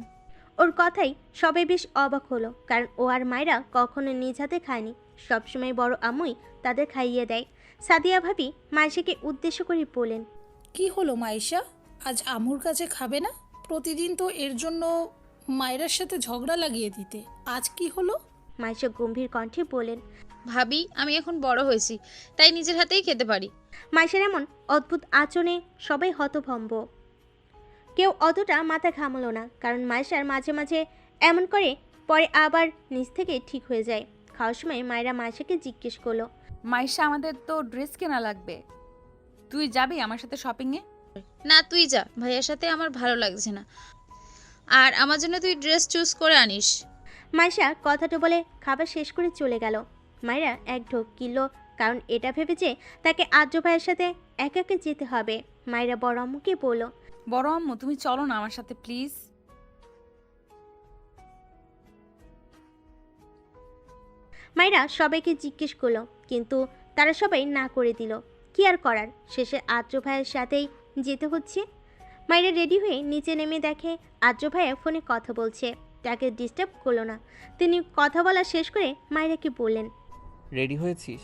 ওর কথাই সবাই বেশ অবাক হলো, কারণ ও আর মায়েরা কখনো নিজ হাতে খায়নি। সবসময় বড় আম্মুই তাদের খাইয়ে দেয়। সাদিয়া ভাবি মাইশাকে উদ্দেশ্য করে বলেন, কি হলো মাইশা, আজ আমুর কাছে খাবে না? প্রতিদিন তো এর জন্য মায়েরার সাথে ঝগড়া লাগিয়ে দিতে, আজ কি হলো? মাইশা গম্ভীর কণ্ঠে বলেন, ভাবি আমি এখন বড় হয়েছি, তাই নিজের হাতেই খেতে পারি। মাইশার এমন অদ্ভুত আচরণে সবাই হতভম্ব। কেউ অতটা মাথা ঘামালো না, কারণ মাইশার মাঝে মাঝে এমন করে, পরে আবার নিজ থেকে ঠিক হয়ে যায়। খাওয়ার সময় মায়েরা মাইশাকে জিজ্ঞেস করলো, মাইশা, আমাদের তো ড্রেস কেনা লাগবে, তুই যাবি আমার সাথে শপিংয়ে? না তুই যা, ভাইয়ার সাথে আমার ভালো লাগছে না, আর আমার জন্য তুই ড্রেস চুজ করে আনিস। মাইশা কথাটা বলে খাবার শেষ করে চলে গেল। মায়েরা এক ঢোক কিনল, কারণ এটা ভেবেছে তাকে আদ্র ভাইয়ের সাথে একা একা যেতে হবে। মায়েরা বড় আম্মুকে বলল, বড় আম্মু, তুমি চলো না আমার সাথে প্লিজ। মায়েরা সবাইকে জিজ্ঞেস করলো, কিন্তু তারা সবাই না করে দিল। কি আর করার, শেষে আদ্র ভাইয়ের সাথেই যেতে হচ্ছে। মায়েরা রেডি হয়ে নিচে নেমে দেখে আদ্র ভাইয়া ফোনে কথা বলছে। তাকে ডিস্টার্ব করলো না। তিনি কথা বলা শেষ করে মায়েরাকে বললেন, রেডি হয়েছিস?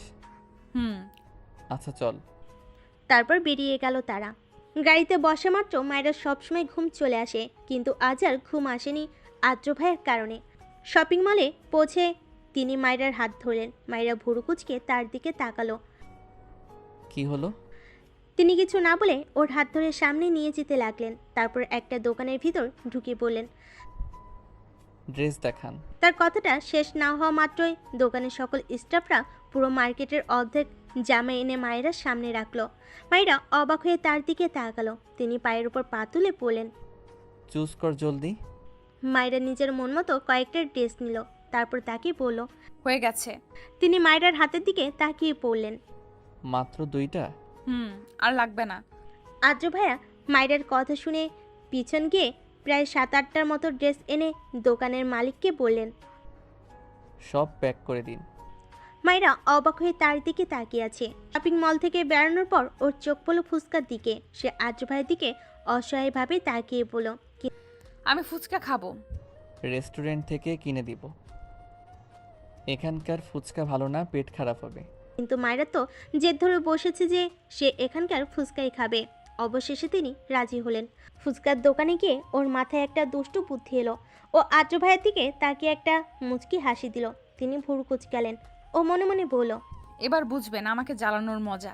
আচ্ছা চল। তারপর বেরিয়ে গেল তারা। গাড়িতে বসা মাত্র মায়েরা সবসময় ঘুম চলে আসে, কিন্তু আজ আর ঘুম আসেনি আদ্র ভাইয়ের কারণে। শপিং মলে পৌঁছে তিনি মায়েরার হাত ধরলেন। মায়েরা ভুরু কুঁচকে তার দিকে তাকালো। কি হলো? তিনি কিছু না বলে ওর হাত ধরে সামনে নিয়ে যেতে লাগলেন। তারপর একটা দোকানের ভিতর ঢুকে বললেন, ড্রেস দেখান। তার কথাটা শেষ না হওয়া মাত্রই দোকানের সকল স্টাফরা পুরো মার্কেটের অর্ধেক জামা এনে মায়েরা সামনে রাখলো। মায়েরা অবাক হয়ে তার দিকে তাকালো। তিনি পায়ের উপর পা তুলে বললেন, চুজ কর জলদি। মায়েরা নিজের মন মতো কয়েকটা ড্রেস নিল, তারপর তাকে বলল, হয়ে গেছে। তিনি মায়েরার হাতের দিকে তাকিয়ে পড়লেন, মাত্র 2টা? আর লাগবে না। আদ্র ভাইয়া মায়েরার কথা শুনে পিছন গিয়ে প্রায় 7-8টার মতো ড্রেস এনে দোকানের মালিককে বললেন। সব প্যাক করে দিন। মায়েরা অবাক হয়ে তার দিকে তাকিয়ে আছে। শপিং মল থেকে বেরানোর পর ওর চোখ পড়ল ফুচকার দিকে। সে আদ্র ভাইয়ের দিকে অসহায়ভাবে তাকিয়ে বলল, আমি ফুচকা খাবো। রেস্টুরেন্ট থেকে কিনে দিব। এখানকার ফুচকা ভালো না, পেট খারাপ হবে। কিন্তু মায়েরা তো জেদ ধরে বসেছে যে সে এখানকার ফুচকাই খাবে। অবশেষে তিনি রাজি হলেন। ফুচকার দোকানে গিয়ে ওর মাথায় একটা দুষ্টু বুদ্ধি এলো। ও আদ্র ভাইয়ের দিকে তাকিয়ে একটা মুচকি হাসি দিল। তিনি ভুরু কুঁচকালেন। ও মনে মনে বলল, এবার বুঝবেন আমাকে জ্বালানোর মজা।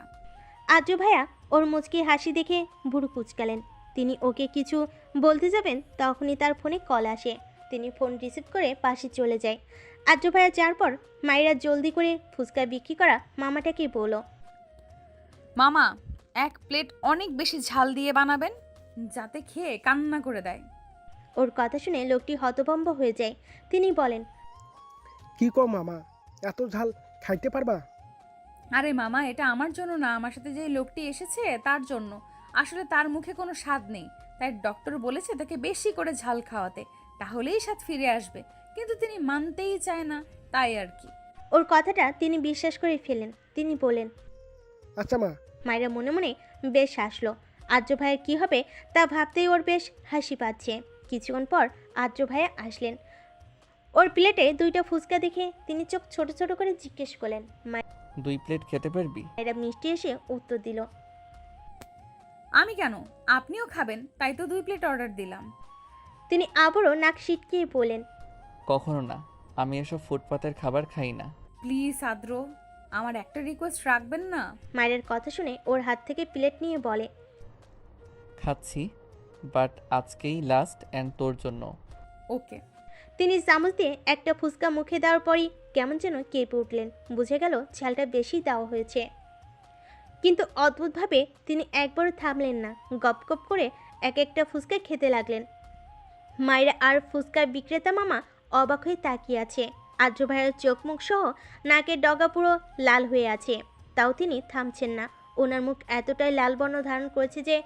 আদ্র ভাইয়া ওর মুচকি হাসি দেখে ভুরু কুঁচকালেন। তিনি ওকে কিছু বলতে যাবেন, তখনই তার ফোনে কল আসে। তিনি ফোন রিসিভ করে পাশে চলে যায়। আদ্র ভাইয়া যাওয়ার পর মায়েরা জলদি করে ফুচকা বিক্রি করা মামাটাকে বলল, মামা, 1 প্লেট অনেক বেশি ঝাল দিয়ে বানাবেন, যাতে খেয়ে কান্না করে দেয়। ওর কথা শুনে লোকটি হতভম্ব হয়ে যায়। তিনি বলেন, কি কো মামা, এত ঝাল খাইতে পারবা? আরে মামা, এটা আমার জন্য না, আমার সাথে যে লোকটি এসেছে তার জন্য। আসলে তার মুখে কোনো স্বাদ নেই, তাই ডক্টর বলেছে তাকে বেশি করে ঝাল খাওয়াতে, তাহলেই স্বাদ ফিরে আসবে। কিন্তু তিনি মানতেই চায় না, তাই আর কি। ওর কথাটা তিনি বিশ্বাস করে ফেলেন। তিনি বলেন, আচ্ছা মা। মায়েরা মনে মনে বেশ হাসলো। আদ্র ভাইয়ের কী হবে তা ভাবতেই ওর বেশ হাসি পাচ্ছে। কিছুক্ষণ পর আদ্র ভাইয়া আসলেন। ওর প্লেটে 2টা ফুচকা দেখে তিনি চোখ ছোট ছোট করে জিজ্ঞেস করলেন, 2 প্লেট খেতে পারবি? মায়েরা মিষ্টি এসে উত্তর দিল, আমি কেন, আপনিও খাবেন, তাই তো 2 প্লেট অর্ডার দিলাম। তিনি আবারও নাক সিটকিয়ে বলেন, কখনো না, আমি এসব ফুটপাতের খাবার খাই না। প্লিজ আদ্র, আমার একটা রিকোয়েস্ট রাখবেন না? মায়ের কথা শুনে ওর হাত থেকে প্লেট নিয়ে বলে, খাচ্ছি, বাট আজকেই লাস্ট অ্যান্ড তোর জন্য। ওকে। তিনি চামচ দিয়ে একটা ফুচকা মুখে দেওয়ার পরই কেমন যেন কেঁপে উঠলেন। বুঝে গেল ঝালটা বেশি দেওয়া হয়েছে। কিন্তু অদ্ভুতভাবে তিনি একবারও থামলেন না। গপ গপ করে এক একটা ফুচকা খেতে লাগলেন। মায়েরা আর ফুচকা বিক্রেতা মামা অবাক হয়ে তাকিয়ে আছে। আদ্র ভাইয়ের চোখ মুখ সহ নাকের ডগা পুরো লাল হয়ে আছে, তাও তিনি থামছেন না। ওনার মুখ এতটাই লাল বর্ণ ধারণ করেছে যে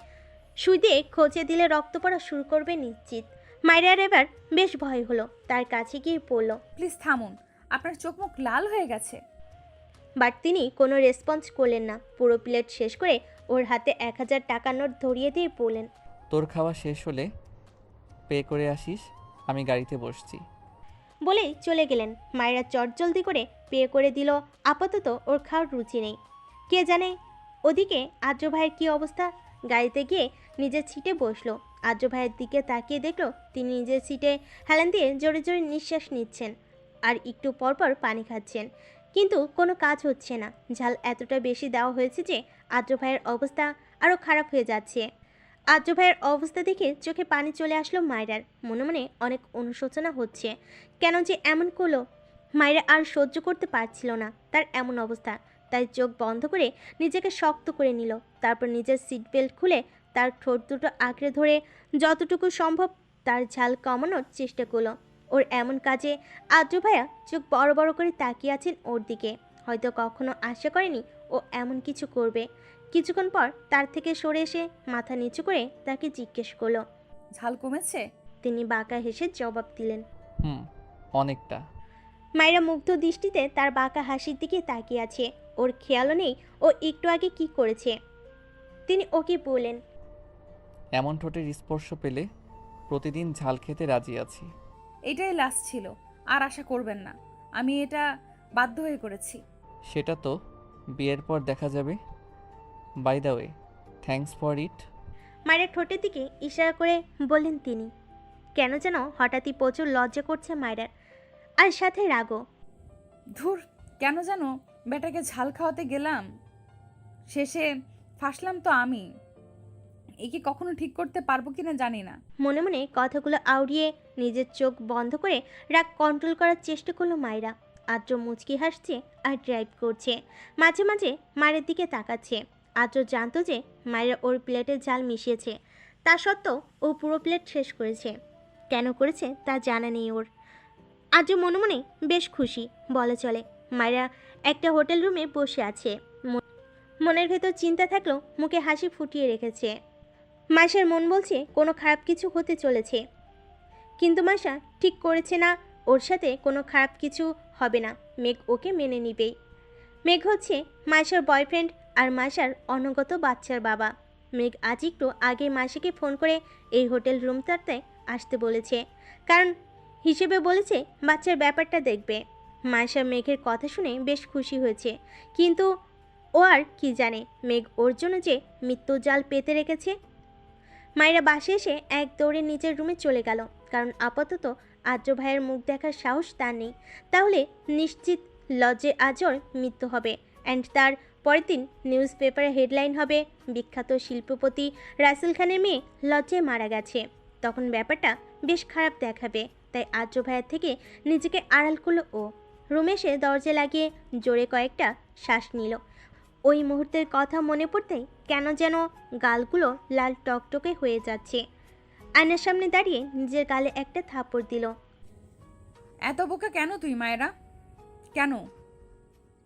সুই দিয়ে খোঁচে দিলে রক্ত পড়া শুরু করবে নিশ্চিত। মায়েরার এবার বেশ ভয় হলো, তার কাছে গিয়ে পড়ল। প্লিজ থামুন, আপনার চোখ মুখ লাল হয়ে গেছে। বাট তিনি কোনো রেসপন্স করলেন না। পুরো প্লেট শেষ করে ওর হাতে 1000 টাকার নোট ধরিয়ে দিয়ে বললেন, তোর খাওয়া শেষ হলে পে করে আসিস, আমি গাড়িতে বসছি। বলেই চলে গেলেন। মায়েরা চটজলদি করে পে করে দিল। আপাতত ওর খাওয়ার রুচি নেই। কে জানে ওদিকে আদ্র ভাইয়ের কী অবস্থা। গাড়িতে গিয়ে নিজের সিটে বসলো। আদ্র ভাইয়ের দিকে তাকিয়ে দেখলো তিনি নিজের সিটে হেলান দিয়ে জোরে জোরে নিঃশ্বাস নিচ্ছেন আর একটু পরপর পানি খাচ্ছেন, কিন্তু কোনো কাজ হচ্ছে না। ঝাল এতটা বেশি দেওয়া হয়েছে যে আদ্র ভাইয়ের অবস্থা আরও খারাপ হয়ে যাচ্ছে। আদ্র ভাইয়ের অবস্থা দেখে চোখে পানি চলে আসলো মায়রার। মনে মনে অনেক অনুশোচনা হচ্ছে, কেন যে এমন করলো। মায়রা আর সহ্য করতে পারছিল না তার এমন অবস্থা, তাই চোখ বন্ধ করে নিজেকে শক্ত করে নিল। তারপর নিজের সিট বেল্ট খুলে তার ঠোঁট দুটো আঁকড়ে ধরে যতটুকু সম্ভব তার ঝাল কমানোর চেষ্টা করলো। ওর এমন কাজে আদ্র ভাইয়া চোখ বড় বড় করে তাকিয়ে আছেন ওর দিকে। হয়তো কখনো আশা করেনি ও এমন কিছু করবে। কিছুক্ষণ পর তার থেকে সরে এসে মাথা নিচু করে তাকে জিজ্ঞেস করলো, ঝাল কমেছে? তিনি বাঁকা হেসে জবাব দিলেন, অনেকটা। মায়েরা মুগ্ধ দৃষ্টিতে তার বাঁকা হাসির দিকে তাকিয়ে আছে। ওর খেয়ালও নেই ও একটু আগে কি করেছে। তিনি ওকে বললেন, এমন ঠোঁটের স্পর্শ পেলে প্রতিদিন ঝাল খেতে রাজি আছি। এটাই লাস্ট ছিল, আর আশা করবেন না। আমি এটা বাধ্য হয়ে করেছি। সেটা তো বিয়ের পর দেখা যাবে। By the way, thanks for it. মায়ের ঠোঁটের দিকে ইশারা করে বললেন তিনি। কেন যেন হঠাৎই প্রচুর লজ্জা করছে মায়েরার, আর সাথে রাগও। ধুর, কেন যেন বেটাকে ঝাল খাওয়াতে গেলাম, শেষে ফাঁসলাম তো আমি। এ কি কখনো ঠিক করতে পারবো কিনা জানি না। মনে মনে কথাগুলো আউড়িয়ে নিজের চোখ বন্ধ করে রাগ কন্ট্রোল করার চেষ্টা করলো মায়েরা। আদ্র মুচকি হাসছে আর ড্রাইভ করছে, মাঝে মাঝে মায়ের দিকে তাকাচ্ছে। আদ্র জানতো যে মায়েরা ওর প্লেটে ঝাল মিশিয়েছে, তা সত্ত্বেও ও পুরো প্লেট শেষ করেছে। কেন করেছে তা জানা নেই ওর। আদ্র মনে মনে বেশ খুশি বলা চলে। মায়েরা একটা হোটেল রুমে বসে আছে। মনের ভেতর চিন্তা থাকলেও মুখে হাসি ফুটিয়ে রেখেছে। মাসার মন বলছে কোনো খারাপ কিছু হতে চলেছে, কিন্তু মাসা ঠিক করেছে না, ওর সাথে কোনো খারাপ কিছু হবে না। মেঘ ওকে মেনে নিবেই। মেঘ হচ্ছে মাসার বয়ফ্রেন্ড আর মাসার অনগত বাচ্চার বাবা। মেঘ আজ একটু আগে মাসাকে ফোন করে এই হোটেল রুমটাতে আসতে বলেছে, কারণ হিসেবে বলেছে বাচ্চার ব্যাপারটা দেখবে। মাসা মেঘের কথা শুনে বেশ খুশি হয়েছে, কিন্তু ও আর কি জানে মেঘ ওর জন্য যে মৃত্যু জাল পেতে রেখেছে। মায়েরা বাসে এসে এক দৌড়ে নিজের রুমে চলে গেল, কারণ আপাতত আদ্র ভাইয়ের মুখ দেখার সাহস তার নেই। তাহলে নিশ্চিত লজ্জে আজর মৃত্যু হবে, অ্যান্ড তার পরের দিন নিউজ পেপারে হেডলাইন হবে, বিখ্যাত শিল্পপতি রাসেল খানের মেয়ে লজ্জায় মারা গেছে। তখন ব্যাপারটা বেশ খারাপ দেখাবে। তাই আদ্র ভাইয়ের থেকে নিজেকে আড়াল করলো ও। রুমে এসে দরজা লাগিয়ে জোরে কয়েকটা শ্বাস নিল। ওই মুহূর্তের কথা মনে পড়তেই কেন যেন গালগুলো লাল টকটকে হয়ে যাচ্ছে। আয়নার সামনে দাঁড়িয়ে নিজের গালে একটা থাপড় দিল। এত বোকা কেন তুই মায়েরা? কেন?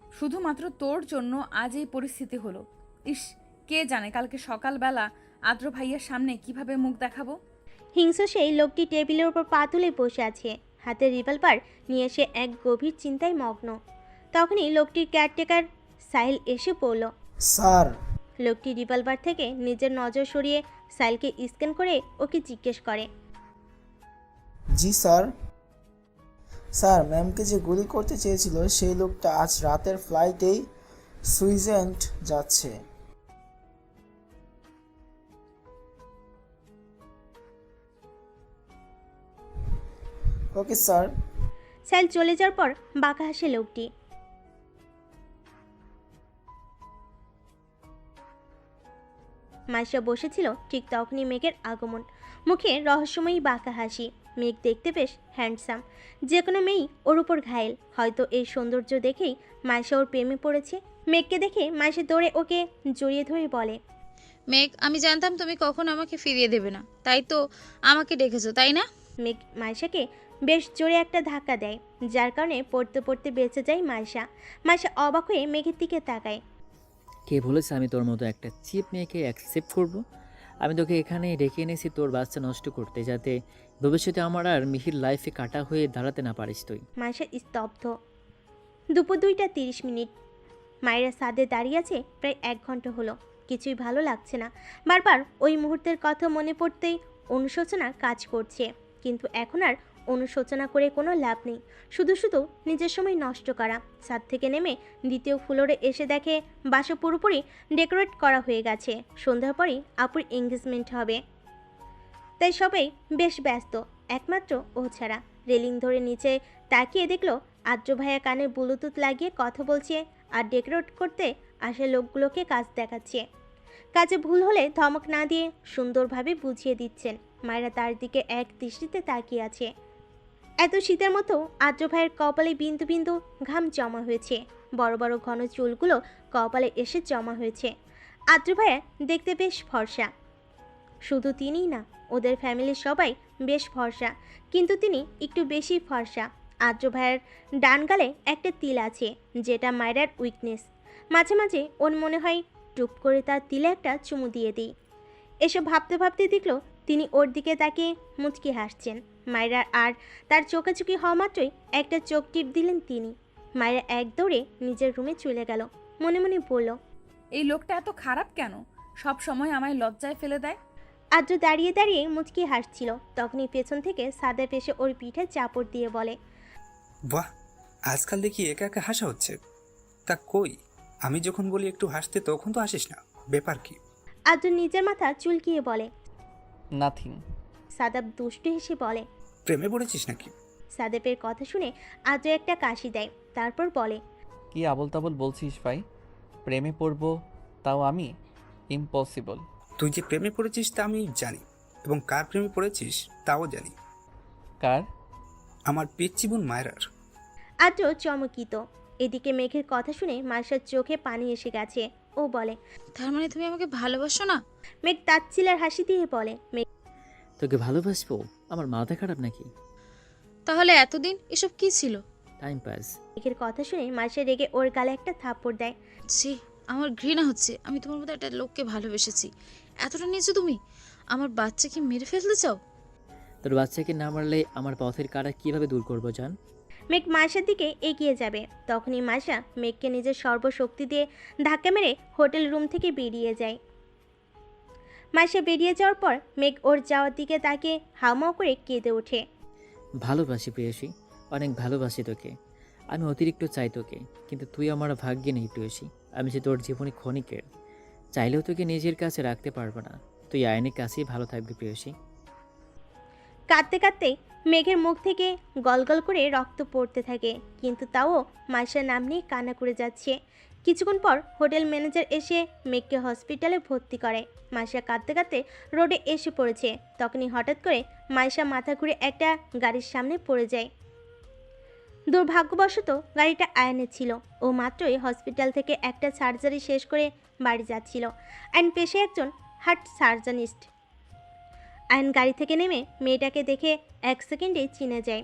শুধুমাত্র তোর জন্য আজ এই পরিস্থিতি হলো। ইস, কে জানে কালকে সকালবেলা আদ্র ভাইয়ের সামনে কিভাবে মুখ দেখাবো। হিংস্র সেই লোকটি টেবিলের উপর পা তুলে বসে আছে, হাতে রিভলভার নিয়ে সে এক গভীর চিন্তায় মগ্ন। তখনই লোকটির কেয়ারটেকার সাহিল এসে পড়ল। স্যার। লোকটি রিভলভার থেকে নিজের নজর সরিয়ে সাহিলকে স্ক্যান করে ওকে জিজ্ঞেস করে, জি স্যার। স্যার, ম্যামকে যে গুলি করতে চেয়েছিল সেই লোকটা আজ রাতের ফ্লাইটেই সুইজারল্যান্ড যাচ্ছে। Okay sir. সাহিল চলে যাওয়ার পর বাঁকা হাসে লোকটি। মাইশা বসেছিল, ঠিক তখনই মেঘের আগমন। মুখে রহস্যময়ী বাঁকা হাসি। মেঘ দেখতে বেশ হ্যান্ডসাম, যে কোনো মেয়েই ওর উপর ঘায়েল। হয়তো এই সৌন্দর্য দেখেই মাইশা ওর প্রেমে পড়েছে। মেঘকে দেখে মাইশা দৌড়ে ওকে জড়িয়ে ধরে বলে, মেঘ, আমি জানতাম তুমি কখনো আমাকে ফিরিয়ে দেবে না, তাই তো আমাকে ডেকেছো, তাই না? মেঘ মাইশাকে বেশ জোরে একটা ধাক্কা দেয়, যার কারণে পড়তে পড়তে বেঁচে যায় মাইশা। মাইশা অবাক হয়ে মেঘের দিকে তাকায়। কে বলেছে আমি তোর মতো একটা চিপ মেয়েকে অ্যাকসেপ্ট করব? আমি তোকে এখানে ডেকে এনেছি তোর বাচ্চা নষ্ট করতে, যাতে ভবিষ্যতে আমার আর মিহির লাইফে কাটা হয়ে দাঁড়াতে না পারিস তুই। মায়েশা স্তব্ধ। দুপুর 2:30। মায়েরা ছাদে দাঁড়িয়ে আছে প্রায় 1 ঘন্টা হলো। কিছুই ভালো লাগছে না। বারবার ওই মুহূর্তের কথা মনে পড়তেই অনুশোচনা কাজ করছে, কিন্তু এখন আর অনুশোচনা করে কোনো লাভ নেই। শুধু শুধু নিজের সময় নষ্ট করা। ছাদ থেকে নেমে দ্বিতীয় ফ্লোরে এসে দেখে বাসা পুরোপুরি ডেকোরেট করা হয়ে গেছে। সন্ধ্যার পরই আপুর এঙ্গেজমেন্ট হবে, তাই সবাই বেশ ব্যস্ত, একমাত্র ও ছাড়া। রেলিং ধরে নিচে তাকিয়ে দেখলো আদ্র ভাইয়া কানে ব্লুটুথ লাগিয়ে কথা বলছে আর ডেকোরেট করতে আসা লোকগুলোকে কাজ দেখাচ্ছে। কাজে ভুল হলে ধমক না দিয়ে সুন্দরভাবে বুঝিয়ে দিচ্ছেন। মায়েরা তার দিকে এক দৃষ্টিতে তাকিয়ে আছে। এত শীতের মতো আদ্র ভাইয়ের কপালে বিন্দু বিন্দু ঘাম জমা হয়েছে। বড় বড় ঘন চুলগুলো কপালে এসে জমা হয়েছে। আদ্র ভাইয়া দেখতে বেশ ফর্সা। শুধু তিনিই না, ওদের ফ্যামিলির সবাই বেশ ফর্সা, কিন্তু তিনি একটু বেশি ফর্সা। আদ্র ভাইয়ের ডান গালে একটা তিল আছে, যেটা মায়েরার উইকনেস। মাঝে মাঝে ওর মনে হয় টুপ করে তার তিলে একটা চুমু দিয়ে দিই। এসব ভাবতে ভাবতে দেখলো তিনি ওর দিকে তাকিয়ে মুচকি হাসছেন। মায়েরা আর তার চোখাচুকি হওয়া মাত্রই একটা চোখ টিপ দিলেন তিনি। মায়েরা এক দৌড়ে নিজের রুমে চলে গেল। মনে মনে বলল, এই লোকটা এত খারাপ কেন? সব সময় আমায় লজ্জায় ফেলে দেয়। আদ্র দাঁড়িয়ে দাঁড়িয়ে মুচকি হাসছিল। তখনই পেছন থেকে সাদেব এসে ওর পিঠে চাপড় দিয়ে বলে, বাহ, আজকাল দেখি একা একা হাসা হচ্ছে। তা কই, আমি যখন বলি একটু হাসতে তখন তো হাসিস না, ব্যাপার কি? আদ্র নিজের মাথা চুলকিয়ে বলে। নাথিং। সাদাব দুষ্টু হেসে বলে, প্রেমে পড়েছিস নাকি? সাদেবের কথা শুনে আদ্র একটা কাশি দেয়, তারপর বলে, কি আবল তাবল বলছিস ভাই? প্রেমে পড়বো তাও আমি? ইম্পসিবল। তুই যে প্রেমে পড়েছিস তা আমি জানি, এবং কার প্রেমে পড়েছিস তাও জানি। কার? আমার পিচ্চি বোন মায়রার। আদ্র চমকিত। এদিকে মেঘের কথা শুনে মার্শার চোখে পানি এসে গেছে। ও বলে, তার মানে তুমি আমাকে ভালোবাসো না? মেঘ তাচ্ছিলার হাসি দিয়ে বলে, তোকে ভালোবাসবো? আমার মাথা খারাপ নাকি? তাহলে এতদিন এসব কি ছিল? Time pass. মেঘের কথা শুনে মার্শা রেগে ওর গালে একটা থাপ্পড় দেয়। ছি, আমার ঘৃণা হচ্ছে। আমি তোমার মতো একটা লোককে ভালোবেসেছি। এতটা নিচে তুমি আমার বাচ্চাকে মেরে ফেলতে চাও? তোর বাচ্চাকে না মারলে আমার পথের কাটা কিভাবে দূর করবো জান? মেঘ মার্শার দিকে এগিয়ে যাবে, তখনই মার্শা মেঘকে নিজের সর্বশক্তি দিয়ে ধাক্কা মেরে হোটেল রুম থেকে বেরিয়ে যায়। মার্শা বেরিয়ে যাওয়ার পর মেঘ ওর যাওয়ার দিকে তাকে হাউমাউ করে কেঁদে ওঠে। ভালোবাসি প্রেয়সী, অনেক ভালোবাসি তোকে। আমি অতিরিক্ত চাই তোকে, কিন্তু তুই আমার ভাগ্যে নেই প্রেয়সী। আমি যে তোর জীবনে ক্ষণিকের, চাইলেও তোকে নিজের কাছে রাখতে পারবো না। তুই আইনের কাছেই ভালো থাকবি প্রেয়সী। কাঁদতে কাঁদতে মেঘের মুখ থেকে গলগল করে রক্ত পড়তে থাকে, কিন্তু তাও মার্শার নাম নিয়ে কান্না করে যাচ্ছে। কিছুক্ষণ পর হোটেল ম্যানেজার এসে মেঘকে হসপিটালে ভর্তি করে। মার্শা কাঁদতে কাঁদতে রোডে এসে পড়েছে। তখনই হঠাৎ করে মার্শা মাথা ঘুরে একটা গাড়ির সামনে পড়ে যায়। দুর্ভাগ্যবশত গাড়িটা আয়নে ছিল। ও মাত্রই হসপিটাল থেকে একটা সার্জারি শেষ করে বাড়ি যাচ্ছিল। আইন পেশায় একজন হার্ট সার্জনিস্ট। আইন গাড়ি থেকে নেমে মেয়েটাকে দেখে 1 সেকেন্ডে চিনে যায়।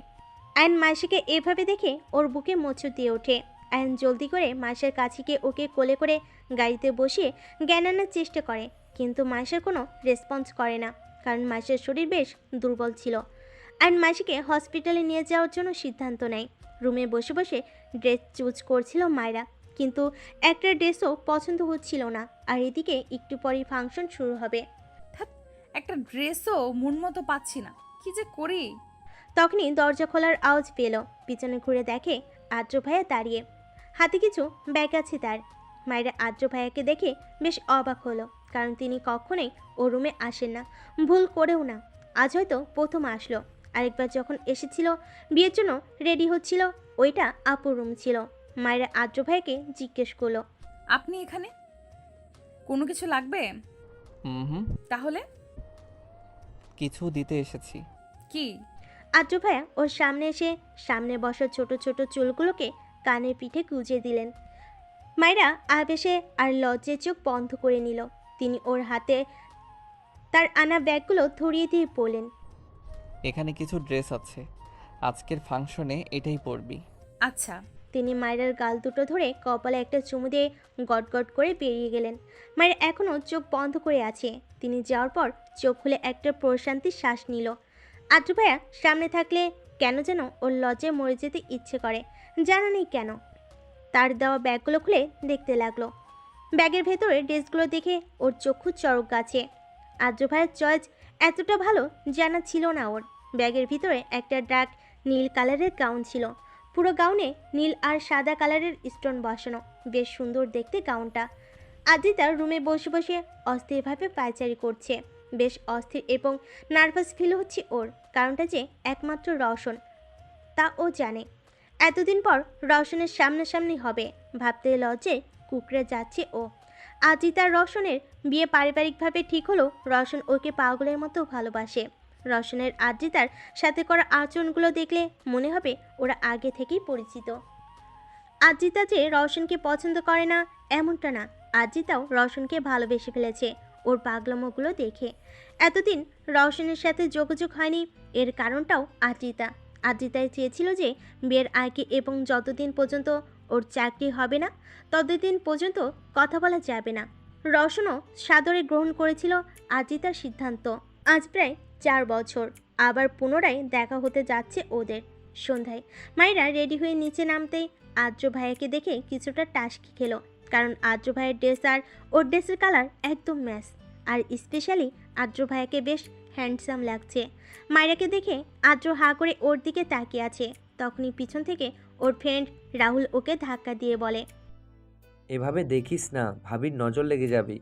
আইন মার্শাকে এভাবে দেখে ওর বুকে মোচড় দিয়ে ওঠে। আইন জলদি করে মার্শার কাছে গিয়ে ওকে কোলে করে গাড়িতে বসিয়ে জ্ঞান আনার চেষ্টা করে, কিন্তু মার্শার কোনো রেসপন্স করে না, কারণ মার্শার শরীর বেশ দুর্বল ছিল। আইন মার্শাকে হসপিটালে নিয়ে যাওয়ার জন্য সিদ্ধান্ত নেয়। রুমে বসে বসে ড্রেস চুজ করছিল মায়েরা, কিন্তু একটা ড্রেসও পছন্দ হচ্ছিল না। আর এদিকে একটু পরেই ফাংশন শুরু হবে। একটা ড্রেসও মন মতো পাচ্ছি না, কি যে করি। তখনই দরজা খোলার আওয়াজ পেল। পিছনে ঘুরে দেখে আদ্র ভাইয়া দাঁড়িয়ে, হাতে কিছু ব্যাগ আছে তার। মায়েরা আদ্র ভাইয়াকে দেখে বেশ অবাক হলো, কারণ তিনি কখনোই ও রুমে আসেন না, ভুল করেও না। আজ হয়তো প্রথম আসলো। আরেকবার যখন এসেছিল বিয়ের জন্য রেডি হচ্ছিল, ওইটা আপুর রুম ছিল। মায়েরা আদ্র ভাইয়াকে জিজ্ঞেস করলো, আপনি এখানে? কোনো কিছু লাগবে? হুম, তাহলে কিছু দিতে এসেছি। কি? আদ্র ভাইয়া ওর সামনে এসে সামনে বসা ছোট ছোট চুলগুলোকে কানের পিঠে গুজে দিলেন। মায়েরা আবেশে আর লজ্জে চোখ বন্ধ করে নিল। তিনি ওর হাতে তার আনা ব্যাগগুলো ধরিয়ে দিয়ে বললেন, এখানে কিছু ড্রেস আছে, আজকের ফাংশনে এটাই পরবি। আচ্ছা। তিনি মায়েরার গাল দুটো ধরে কপালে একটা চুমু দিয়ে গটগট করে বেরিয়ে গেলেন। মায়ের এখনও চোখ বন্ধ করে আছে। তিনি যাওয়ার পর চোখ খুলে একটা প্রশান্তির শ্বাস নিল। আদ্র ভাইয়া সামনে থাকলে কেন যেন ওর লজ্জায় মরে যেতে ইচ্ছে করে, জানা নেই কেন। তার দেওয়া ব্যাগগুলো খুলে দেখতে লাগলো। ব্যাগের ভেতরে ড্রেসগুলো দেখে ওর চক্ষু চড়ক গাছে। আদ্র ভাইয়ের চয়েস এতটা ভালো জানা ছিল না ওর। ব্যাগের ভিতরে একটা ডার্ক নীল কালারের গাউন ছিল। পুরো গাউনে নীল আর সাদা কালারের স্টোন বসানো, বেশ সুন্দর দেখতে গাউনটা। আদ্রিতার রুমে বসে বসে অস্থিরভাবে পায়চারি করছে। বেশ অস্থির এবং নার্ভাস ফিল হচ্ছে ওর, কারণটা যে একমাত্র রওশন তা ও জানে। এতদিন পর রওশনের সামনাসামনি হবে ভাবতে লজ্জায় কুকড়ে যাচ্ছে ও। আদ্রিতার রওশনের বিয়ে পারিবারিকভাবে ঠিক হলো রওশন ওকে পাগলের মতো ভালোবাসে। রওশনের আদ্রিতার সাথে করা আচরণগুলো দেখলে মনে হবে ওরা আগে থেকেই পরিচিত। আদ্রিতা যে রওশনকে পছন্দ করে না এমনটা না, আদ্রিতাও রওশনকে ভালোবেসে ফেলেছে ওর পাগলামোগুলো দেখে। এতদিন রওশনের সাথে যোগাযোগ হয়নি, এর কারণটাও আদ্রিতায় চেয়েছিল যে বিয়ের আগে এবং যতদিন পর্যন্ত ওর চাকরি হবে না ততদিন পর্যন্ত কথা বলা যাবে না। রওশনও সাদরে গ্রহণ করেছিল আদ্রিতার সিদ্ধান্ত। আজ প্রায় 4 বছর আবার পুনরায় দেখা হতে যাচ্ছে ওদের। সন্ধ্যায় মায়েরা রেডি হয়ে নিচে নামতেই আদ্র ভাইয়াকে দেখে কিছুটা টাসকি খেলো, কারণ আদ্র ভাইয়ের ড্রেস আর ওর ড্রেসের কালার একদম ম্যাচ। আর স্পেশালি আদ্র ভাইয়াকে বেশ হ্যান্ডসাম লাগছে। মায়েরাকে দেখে আদ্র হা করে ওর দিকে তাকিয়ে আছে। তখনই পিছন থেকে ওর ফ্রেন্ড রাহুল ওকে ধাক্কা দিয়ে বলে, এভাবে দেখিস না, ভাবির নজর লেগে যাবে।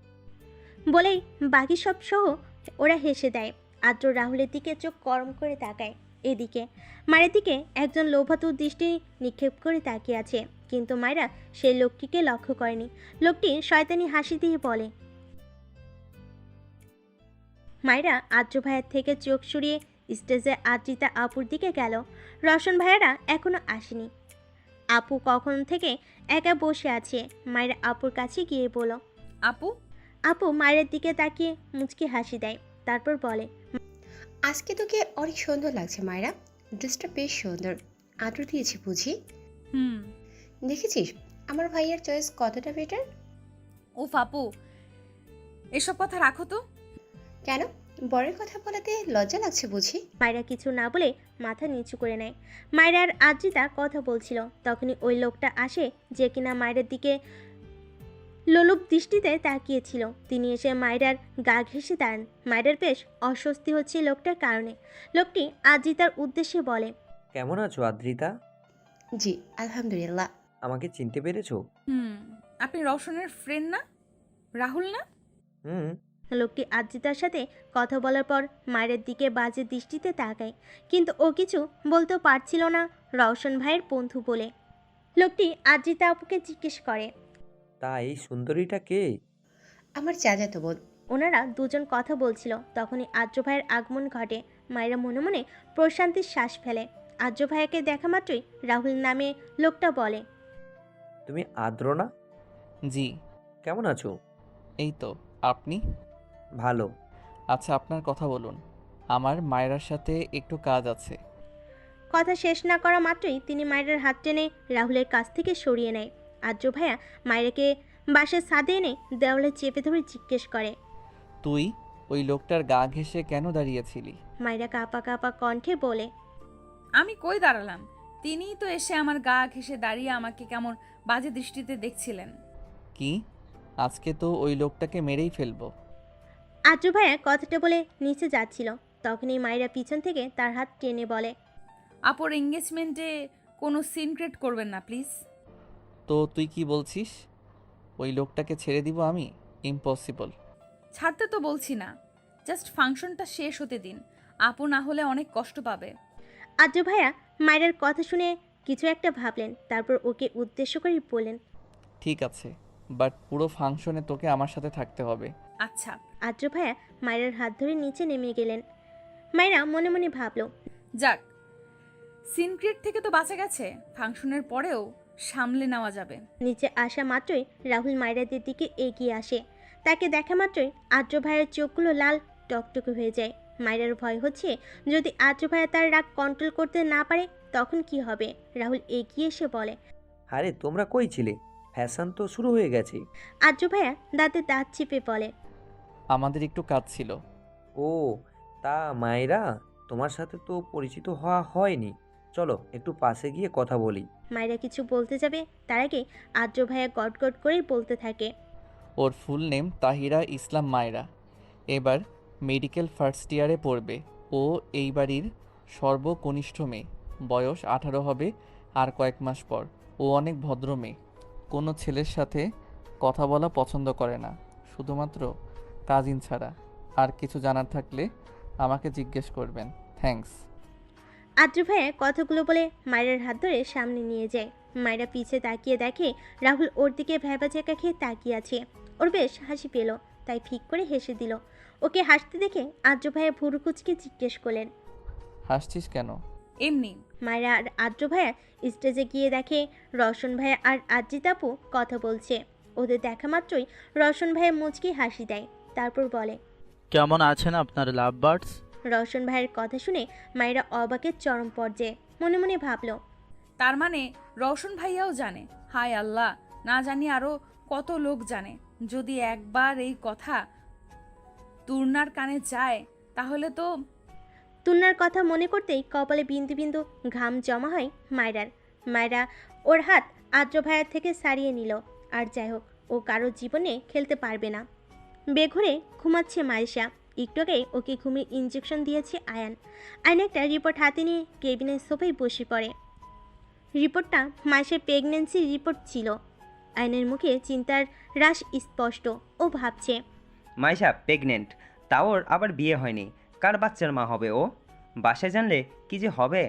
বলেই বাকি সব সহ ওরা হেসে দেয়। আদ্র রাহুলের দিকে চোখ গরম করে তাকায়। এদিকে মায়ের দিকে একজন লোভাতুর দৃষ্টি নিক্ষেপ করে তাকিয়ে আছে, কিন্তু মায়েরা সেই লোকটিকে লক্ষ্য করেনি। লোকটি শয়তানি হাসি দিয়ে বলে, মায়েরা আদ্র ভাইয়ের থেকে চোখ সরিয়ে স্টেজে আদ্রিতা আপুর দিকে গেল। রওশন ভাইয়েরা এখনো আসেনি। আপু কখন থেকে একা বসে আছে। মায়েরা আপুর কাছে গিয়ে বলল, আপু। আপু মায়ের দিকে তাকিয়ে মুচকি হাসি দেয়, তারপর বলে, আজকে তোকে অনেক সুন্দর লাগছে মায়েরা, ড্রেসটা বেশ সুন্দর। আদর দিয়েছি বুঝি? দেখেছিস আমার ভাইয়ের চয়েস কতটা বেটার? উফ আপু, এসব কথা রাখো তো। কেন, বরের কথা বলাতে লজ্জা লাগছে বুঝি? মায়েরা কিছু না বলে মাথা নিচু করে নেয়। মায়েরা আর আদ্রিতা কথা বলছিল, তখনই ওই লোকটা আসে যে কিনা মায়ের দিকে লোলুপ দৃষ্টিতে তাকিয়েছিল। তিনি এসে মায়েরার গা ঘেঁষে দাঁড়ান। মায়েরার বেশ অস্বস্তি হচ্ছে লোকটার কারণে। লোকটি আদ্রিতার উদ্দেশ্যে বলে, কেমন আছো আদ্রিতা? জি আলহামদুলিল্লাহ। আমাকে চিনতে পেরেছো? আপনি রওশনের ফ্রেন্ড না, রাহুল না? লোকটি আদ্রিতার সাথে কথা বলার পর মায়ের দিকে বাজে দৃষ্টিতে তাকায়, কিন্তু ও কিছু বলতেও পারছিল না রওশন ভাইয়ের বন্ধু বলে। লোকটি আদ্রিতা আপুকে জিজ্ঞেস করে, তা এই সুন্দরীটা কে? আমার চাচাতো বোন। ওনারা দুজন কথা বলছিল, তখনই আদ্র ভাইয়ের আগমন ঘটে। মায়েরা মনে মনে প্রশান্তির শ্বাস ফেলে। আদ্র ভাইয়াকে দেখা মাত্রই রাহুল নামে লোকটা বলে, তুমি আদ্র না? জি। কেমন আছো? এই তো, আপনি? ভালো। আচ্ছা, আপনার কথা বলুন, আমার মায়েরার সাথে একটু কাজ আছে। কথা শেষ না করা মাত্রই তিনি মায়ের হাত টেনে রাহুলের কাছ থেকে সরিয়ে নেয়। আদ্র ভাইয়া মায়েরাকে বাসের ছাদে এনে দেওয়ালে চেপে ধরে জিজ্ঞেস করে, তুই ওই লোকটার গা ঘেঁষে কেন দাঁড়িয়েছিলি? মায়েরা কাঁপা কাঁপা কণ্ঠে বলে, আমি কই দাঁড়ালাম, তিনিই তো এসে আমার গা ঘেঁষে দাঁড়িয়ে আমাকে কেমন বাজে দৃষ্টিতে দেখছিলেন। কি? আজকে তো ওই লোকটাকে মেরেই ফেলবো। আদ্র ভাইয়া কথাটা বলে নিচে যাচ্ছিল, তখনই মায়েরা পিছন থেকে তার হাত টেনে বলে, আপুর এঙ্গেজমেন্টে কোনো সিন ক্রিয়েট করবেন না প্লিজ। তো তুই কি বলছিস? ওই লোকটাকে ছেড়ে দিব আমি? ইম্পসিবল। ছাড়তে তো বলছি না, জাস্ট ফাংশনটা শেষ হতে দিন। আপু না হলে অনেক কষ্ট পাবে। আদ্র ভাইয়া মায়ের কথা শুনে কিছু একটা ভাবলেন, তারপর ওকে উদ্দেশ্য করে বললেন, ঠিক আছে, বাট পুরো ফাংশনে তোকে আমার সাথে থাকতে হবে। আচ্ছা। আদ্র ভাইয়া মায়ের হাত ধরে নিচে নেমে গেলেন। মায়েরা মনে মনে ভাবলো, যাক, সিন ক্রিয়েট থেকে তো বাঁচা গেছে, ফাংশনের পরেও সামলে নেওয়া যাবে। নিচে আসা মাত্রই রাহুল মায়েরাদের দিকে এগিয়ে আসে। তাকে দেখা মাত্রই আদ্র ভাইয়ের চোখগুলো লাল টকটকে হয়ে যায়। মায়েরার ভয় হচ্ছে যদি আদ্র ভাইয়া তার রাগ কন্ট্রোল করতে না পারে তখন কি হবে। রাহুল এগিয়ে এসে বলে, আরে তোমরা কই ছিলে? ফ্যাশন তো শুরু হয়ে গেছে। আদ্র ভাইয়া দাঁতে দাঁত চিপে বলে, আমাদের একটু কাজ ছিল। ও তা মায়েরা, তোমার সাথে তো পরিচিত হওয়া হয়নি, চলো একটু পাশে গিয়ে কথা বলি। মায়েরা কিছু বলতে যাবে তার আগে আদ্র ভাইয়া গটগট করেই বলতে থাকে। ওর ফুল নেম তাহিরা ইসলাম মায়রা। এবার মেডিকেল ফার্স্ট ইয়ারে পড়বে। ও এই বাড়ির সর্বকনিষ্ঠ মেয়ে। বয়স 18 হবে আর কয়েক মাস পর। ও অনেক ভদ্র মেয়ে। কোনো ছেলের সাথে কথা বলা পছন্দ করে না, শুধুমাত্র কাজিন ছাড়া। আর কিছু জানার থাকলে আমাকে জিজ্ঞেস করবেন। থ্যাঙ্কস। আদ্র ভাইয়া কথাগুলো বলে মায়েরার হাত ধরে সামনে নিয়ে যায়। মায়েরা পিছে তাকিয়ে দেখে রাহুল ওর দিকে ভ্যাবা চেকা খেয়ে তাকিয়ে আছে। ওর বেশ হাসি পেল, তাই ফিক করে হেসে দিল। ওকে হাসতে দেখে আদ্র ভাইয়া ভুরু কুচকে জিজ্ঞেস করলেন, হাসছিস কেন? এমনি। মায়েরা আর আদ্র ভাইয়া স্টেজে গিয়ে দেখে রওশন ভাইয়া আর আজিত আপু কথা বলছে। ওদের দেখা মাত্রই রওশন ভাইয়া মুচকি হাসি দেয়, তারপর বলে, কেমন আছেন আপনার লাভ বার্ডস? রওশন ভাইয়ের কথা শুনে মায়েরা অবাকের চরম পর্যায়ে। মনে মনে ভাবলো, তার মানে রওশন ভাইয়াও জানে। হায় আল্লাহ, না জানি আরো কত লোক জানে। যদি একবার এই কথা তুর্নার কানে যায় তাহলে তো। তুন্নার কথা মনে করতেই কপালে বিন্দু বিন্দু ঘাম জমা হয় মায়রার। মায়রা ওর হাত আদ্র ভাইয়ার থেকে সারিয়ে নিল। আর যাই হোক, ও কারো জীবনে খেলতে পারবে না। বেঘরে ঘুমাচ্ছে মাইশা। একটু আগে ওকে ঘুমিয়ে ইঞ্জেকশন দিয়েছে আয়ান। আয়ন একটা রিপোর্ট হাতে নিয়ে কেবিনের সোফায় বসে পড়ে। রিপোর্টটা মাইশার প্রেগন্যান্সি রিপোর্ট ছিল। আয়নের মুখে চিন্তার রাশ স্পষ্ট। ও ভাবছে, মাইশা প্রেগনেন্ট, তাও ওর আবার বিয়ে হয়নি। কার বাচ্চার মা হবে ও? বাসায় জানলে কি যে হবে।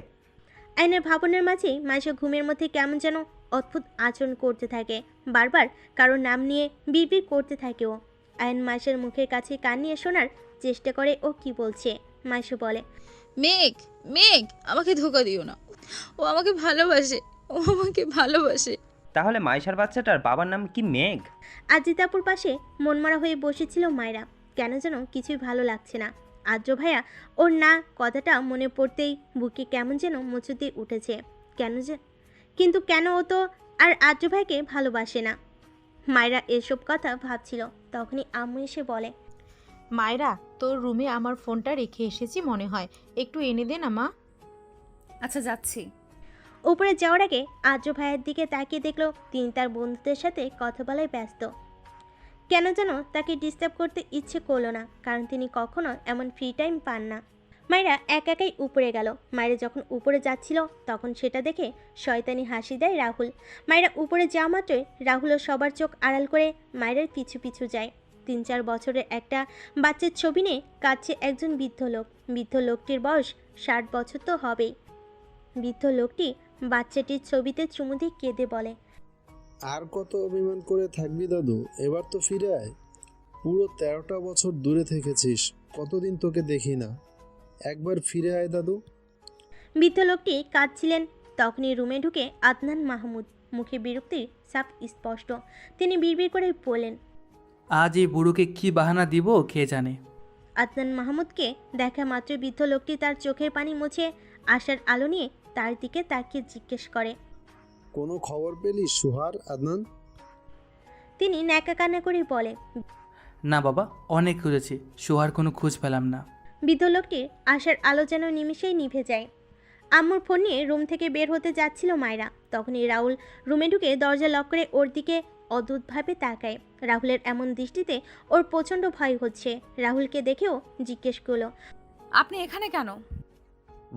আয়নের ভাবনার মাঝে মাইশা ঘুমের মধ্যে কেমন যেন অদ্ভুত আচরণ করতে থাকে। বারবার কারোর নাম নিয়ে বিড়বিড় করতে থাকে ও। আয়ন মাইশার মুখের কাছে কান নিয়ে শোনার চেষ্টা করে ও কি বলছে। মাইশা বলে, মেঘ, মেঘ, আমাকে ধোকা দিও না। ও আমাকে ভালোবাসে, ও আমাকে ভালোবাসে। তাহলে মাইশার বাচ্চাটার বাবার নাম কি মেঘ? আজিতাপুর পাশে মনমরা হয়ে বসেছিল মায়রা। কেন যেন কিছুই ভালো লাগছে না। আদ্র ভাইয়া ওর না কথাটা মনে পড়তেই বুকে কেমন যেন মুচুতে উঠেছে। কিন্তু কেন ও তো আর আদ্র ভাইকে ভালোবাসে না? মায়রা এসব কথা ভাবছিল, তখনই আম্মু এসে বলে, মায়রা, তোর রুমে আমার ফোনটা রেখে এসেছি মনে হয়, একটু এনে দে না মা। আচ্ছা, যাচ্ছি। উপরে যাওয়ার আগে আদ্র ভাইয়ের দিকে তাকিয়ে দেখলো তিনি তার বন্ধুদের সাথে কথা বলায় ব্যস্ত। কেন যেন তাকে ডিস্টার্ব করতে ইচ্ছে করলো না, কারণ তিনি কখনো এমন ফ্রি টাইম পান না। মায়েরা একাই উপরে গেল। মায়েরা যখন উপরে যাচ্ছিল তখন সেটা দেখে শয়তানি হাসি দেয় রাহুল। মায়েরা উপরে যাওয়া মাত্রই রাহুলও সবার চোখ আড়াল করে মায়েরার পিছু পিছু যায়। 3-4 বছরের একটা বাচ্চার ছবি নিয়ে কাঁদছে একজন বৃদ্ধ লোক। বৃদ্ধ লোকটির বয়স 60 বছর তো হবেই। বৃদ্ধ লোকটি বাচ্চাটির ছবিতে চুমু দিয়ে কেঁদে বলে, আর কত অভিমান করে থাকবি দাদু, এবার তো ফিরে আয়। পুরো 13টা বছর দূরে থেকেছিস, কতদিন তোকে দেখি না, একবার ফিরে আয় দাদু। বৃদ্ধ লোকটি কাঁদছিলেন। তখনই রুমে ঢুকে আদনান মাহমুদ। মুখে বিরক্তির ছাপ স্পষ্ট। তিনি বিড়বিড় করে বলেন, আজ এই বুড়োকে কি বাহানা দিব কে জানে। আদনান মাহমুদকে দেখা মাত্র বৃদ্ধ লোকটি তার চোখের পানি মুছে আশার আলো নিয়ে তার দিকে তাকিয়ে জিজ্ঞেস করে, কোনো খবর পেলি সুহার আদনান? তিনি ন্যাকা কান্না করে বলে, না বাবা, অনেক খুঁজেছি, সোহার কোনো খোঁজ পেলাম না। বৃদ্ধ লোকটির আশার আলো যেন নিমিষেই নিভে যায়। আম্মুর ফোন নিয়ে রুম থেকে বের হতে যাচ্ছিল মায়রা। তখনই রাহুল রুমে ঢুকে দরজা লক করে ওর দিকে অদ্ভুতভাবে তাকায়। রাহুলের এমন দৃষ্টিতে ওর প্রচণ্ড ভয় হচ্ছে। রাহুলকে দেখেও জিজ্ঞেস করলো, আপনি এখানে কেন?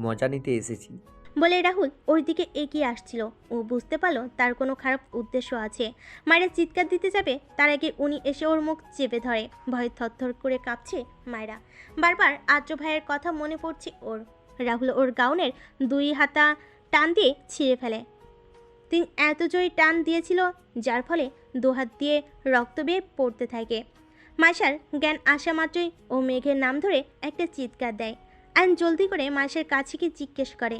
মজা নিতে এসেছি। বলে রাহুল ওর দিকে এগিয়ে আসছিল। ও বুঝতে পারলো তার কোনো খারাপ উদ্দেশ্য আছে। মায়েরা চিৎকার দিতে যাবে তার আগে উনি এসে ওর মুখ চেপে ধরে। ভয়ে থরথর করে কাঁপছে মায়েরা। বারবার আদ্র ভাইয়ের কথা মনে পড়ছে ওর। রাহুল ওর গাউনের 2 হাতা টান দিয়ে ছিঁড়ে ফেলে। তিনি এত জোরে টান দিয়েছিল যার ফলে 2 হাত দিয়ে রক্ত বেয়ে পড়তে থাকে। মাইশার জ্ঞান আসা মাত্রই ও মেঘের নাম ধরে একটা চিৎকার দেয়। আইন জলদি করে মাইশার কাছে গিয়ে জিজ্ঞেস করে,